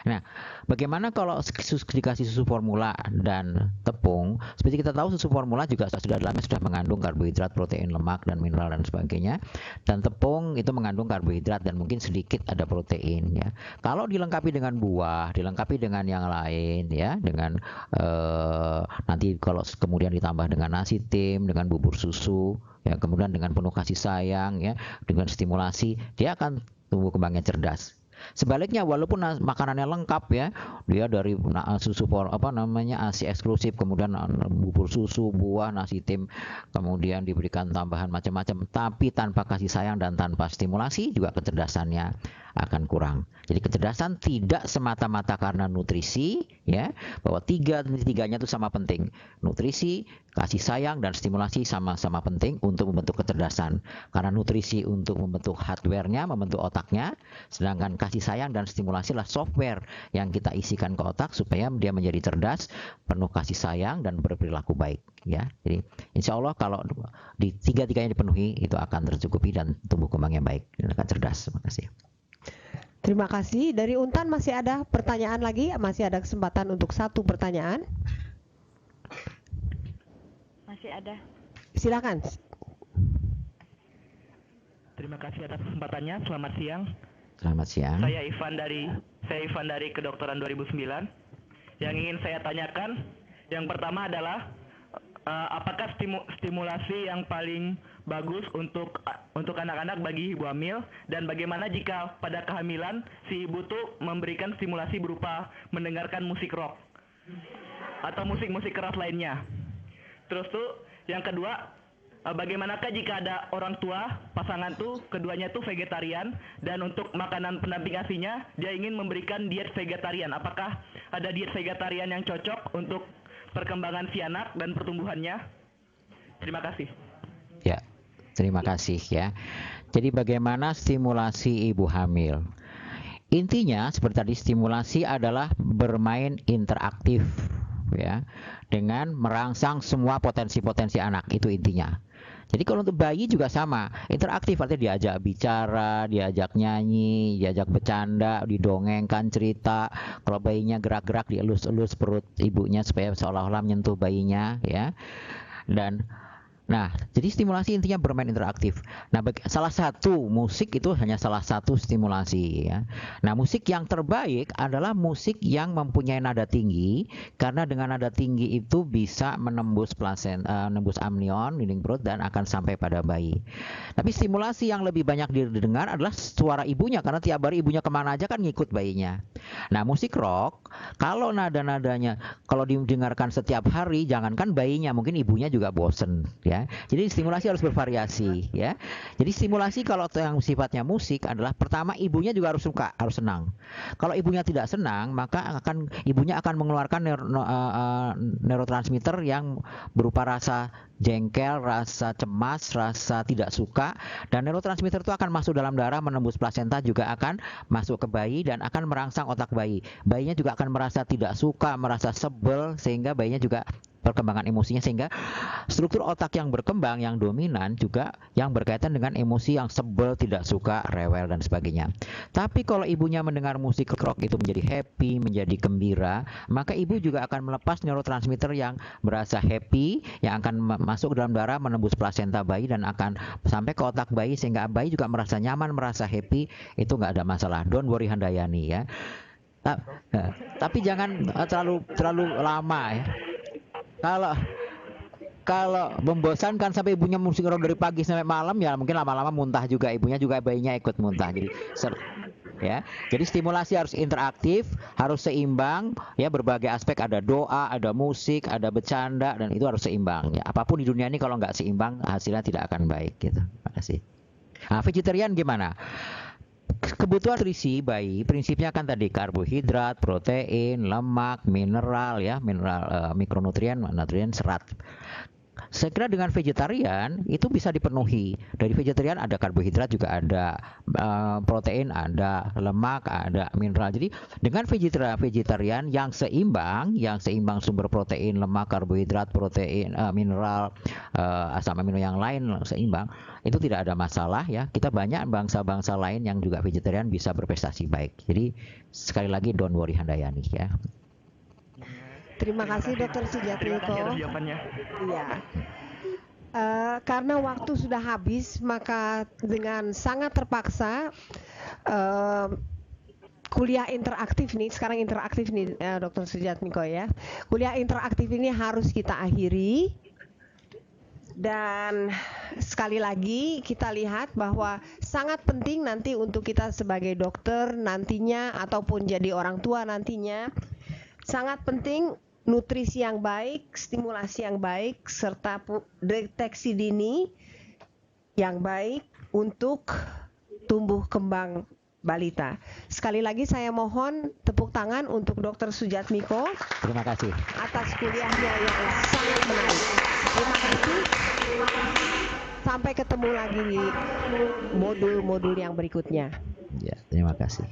[SPEAKER 2] Nah, bagaimana kalau dikasih susu formula dan tepung? Seperti kita tahu susu formula juga sudah dalamnya sudah mengandung karbohidrat, protein, lemak, dan mineral dan sebagainya. Dan tepung itu mengandung karbohidrat dan mungkin sedikit ada protein. Ya, kalau dilengkapi dengan buah, dilengkapi dengan yang lain, ya, dengan nanti kalau kemudian ditambah dengan nasi tim, dengan bubur susu, ya, kemudian dengan penuh kasih sayang, ya, dengan stimulasi, dia akan tumbuh kembangnya cerdas. Sebaliknya walaupun makanannya lengkap ya, dia dari susu ASI eksklusif, kemudian bubur susu, buah, nasi tim, kemudian diberikan tambahan macam-macam, tapi tanpa kasih sayang dan tanpa stimulasi juga kecerdasannya akan kurang. Jadi kecerdasan tidak semata-mata karena nutrisi, ya, bahwa tiganya itu sama penting. Nutrisi, kasih sayang, dan stimulasi sama-sama penting untuk membentuk kecerdasan. Karena nutrisi untuk membentuk hardware-nya, membentuk otaknya, sedangkan kasih sayang dan stimulasi adalah software yang kita isikan ke otak supaya dia menjadi cerdas, penuh kasih sayang, dan berperilaku baik. Ya, jadi insya Allah kalau di tiga-tiganya dipenuhi itu akan tercukupi dan tumbuh kembangnya baik dan akan cerdas. Terima kasih.
[SPEAKER 1] Terima kasih. Dari Untan masih ada pertanyaan lagi? Masih ada kesempatan untuk 1 pertanyaan?
[SPEAKER 9] Masih ada.
[SPEAKER 1] Silakan.
[SPEAKER 10] Terima kasih atas kesempatannya. Selamat siang.
[SPEAKER 2] Selamat siang.
[SPEAKER 10] Saya Ivan dari Kedokteran 2009. Yang ingin saya tanyakan, yang pertama adalah apakah stimulasi yang paling bagus untuk anak-anak bagi ibu hamil, dan bagaimana jika pada kehamilan si ibu tuh memberikan stimulasi berupa mendengarkan musik rock atau musik-musik keras lainnya. Terus tuh yang kedua, bagaimanakah jika ada orang tua pasangan tuh keduanya tuh vegetarian dan untuk makanan pendamping ASI-nya dia ingin memberikan diet vegetarian? Apakah ada diet vegetarian yang cocok untuk perkembangan si anak dan pertumbuhannya? Terima kasih.
[SPEAKER 2] Ya, terima kasih ya. Jadi bagaimana stimulasi ibu hamil? Intinya seperti tadi, stimulasi adalah bermain interaktif ya, dengan merangsang semua potensi-potensi anak, itu intinya. Jadi kalau untuk bayi juga sama, interaktif, artinya diajak bicara, diajak nyanyi, diajak bercanda, didongengkan cerita. Kalau bayinya gerak-gerak, dielus-elus perut ibunya supaya seolah-olah menyentuh bayinya ya. Dan Nah, jadi stimulasi intinya bermain interaktif. Nah, salah satu musik itu hanya salah satu stimulasi ya. Nah, musik yang terbaik adalah musik yang mempunyai nada tinggi, karena dengan nada tinggi itu bisa menembus menembus amnion, dinding perut, dan akan sampai pada bayi. Tapi stimulasi yang lebih banyak didengar adalah suara ibunya, karena tiap hari ibunya kemana aja kan ngikut bayinya. Nah, musik rock kalau nada-nadanya kalau didengarkan setiap hari, jangankan bayinya, mungkin ibunya juga bosen ya. Jadi stimulasi harus bervariasi ya. Jadi stimulasi kalau yang sifatnya musik adalah pertama ibunya juga harus suka, harus senang. Kalau ibunya tidak senang, maka ibunya akan mengeluarkan neurotransmitter yang berupa rasa jengkel, rasa cemas, rasa tidak suka, dan neurotransmitter itu akan masuk dalam darah, menembus plasenta, juga akan masuk ke bayi dan akan merangsang otak bayi. Bayinya juga akan merasa tidak suka, merasa sebel, sehingga bayinya juga perkembangan emosinya, sehingga struktur otak yang berkembang yang dominan juga yang berkaitan dengan emosi yang sebel, tidak suka, rewel, dan sebagainya. Tapi kalau ibunya mendengar musik rock itu menjadi happy, menjadi gembira, maka ibu juga akan melepas neurotransmitter yang berasa happy, yang akan masuk ke dalam darah, menembus plasenta bayi, dan akan sampai ke otak bayi, sehingga bayi juga merasa nyaman, merasa happy. Itu nggak ada masalah. Don't worry Handayani ya. Tapi jangan terlalu lama ya. Kalau membosankan sampai ibunya musik rock dari pagi sampai malam, ya mungkin lama-lama muntah juga ibunya, juga bayinya ikut muntah. Jadi ya. Jadi stimulasi harus interaktif, harus seimbang ya, berbagai aspek, ada doa, ada musik, ada bercanda, dan itu harus seimbang ya. Apapun di dunia ini kalau nggak seimbang hasilnya tidak akan baik gitu. Terima kasih. Nah, vegetarian gimana? Kebutuhan nutrisi bayi prinsipnya kan tadi karbohidrat, protein, lemak, mineral ya, mikronutrien, nutrien, serat. Saya kira dengan vegetarian itu bisa dipenuhi. Dari vegetarian ada karbohidrat, juga ada protein, ada lemak, ada mineral. Jadi dengan vegetarian yang seimbang sumber protein, lemak, karbohidrat, protein, mineral, asam amino yang lain seimbang, itu tidak ada masalah ya. Kita banyak bangsa-bangsa lain yang juga vegetarian bisa berprestasi baik. Jadi sekali lagi don't worry Handayani ya.
[SPEAKER 1] Terima kasih Dr. Sujatmiko. Iya. Karena waktu sudah habis, maka dengan sangat terpaksa kuliah interaktif nih, sekarang interaktif nih Dr. Sujatmiko ya. Kuliah interaktif ini harus kita akhiri. Dan sekali lagi kita lihat bahwa sangat penting nanti untuk kita sebagai dokter nantinya, ataupun jadi orang tua nantinya, sangat penting nutrisi yang baik, stimulasi yang baik, serta deteksi dini yang baik untuk tumbuh kembang balita. Sekali lagi saya mohon tepuk tangan untuk Dr. Sujatmiko.
[SPEAKER 2] Terima kasih
[SPEAKER 1] atas kuliahnya yang sangat menarik. Terima kasih. Sampai ketemu lagi di modul-modul yang berikutnya.
[SPEAKER 2] Ya, terima kasih.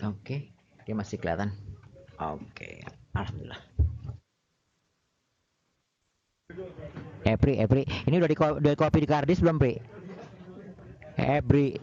[SPEAKER 2] Oke. Dia masih kelihatan. Oke. Alhamdulillah. Pri, ini udah di copy di kardis belum, Pri? Pri.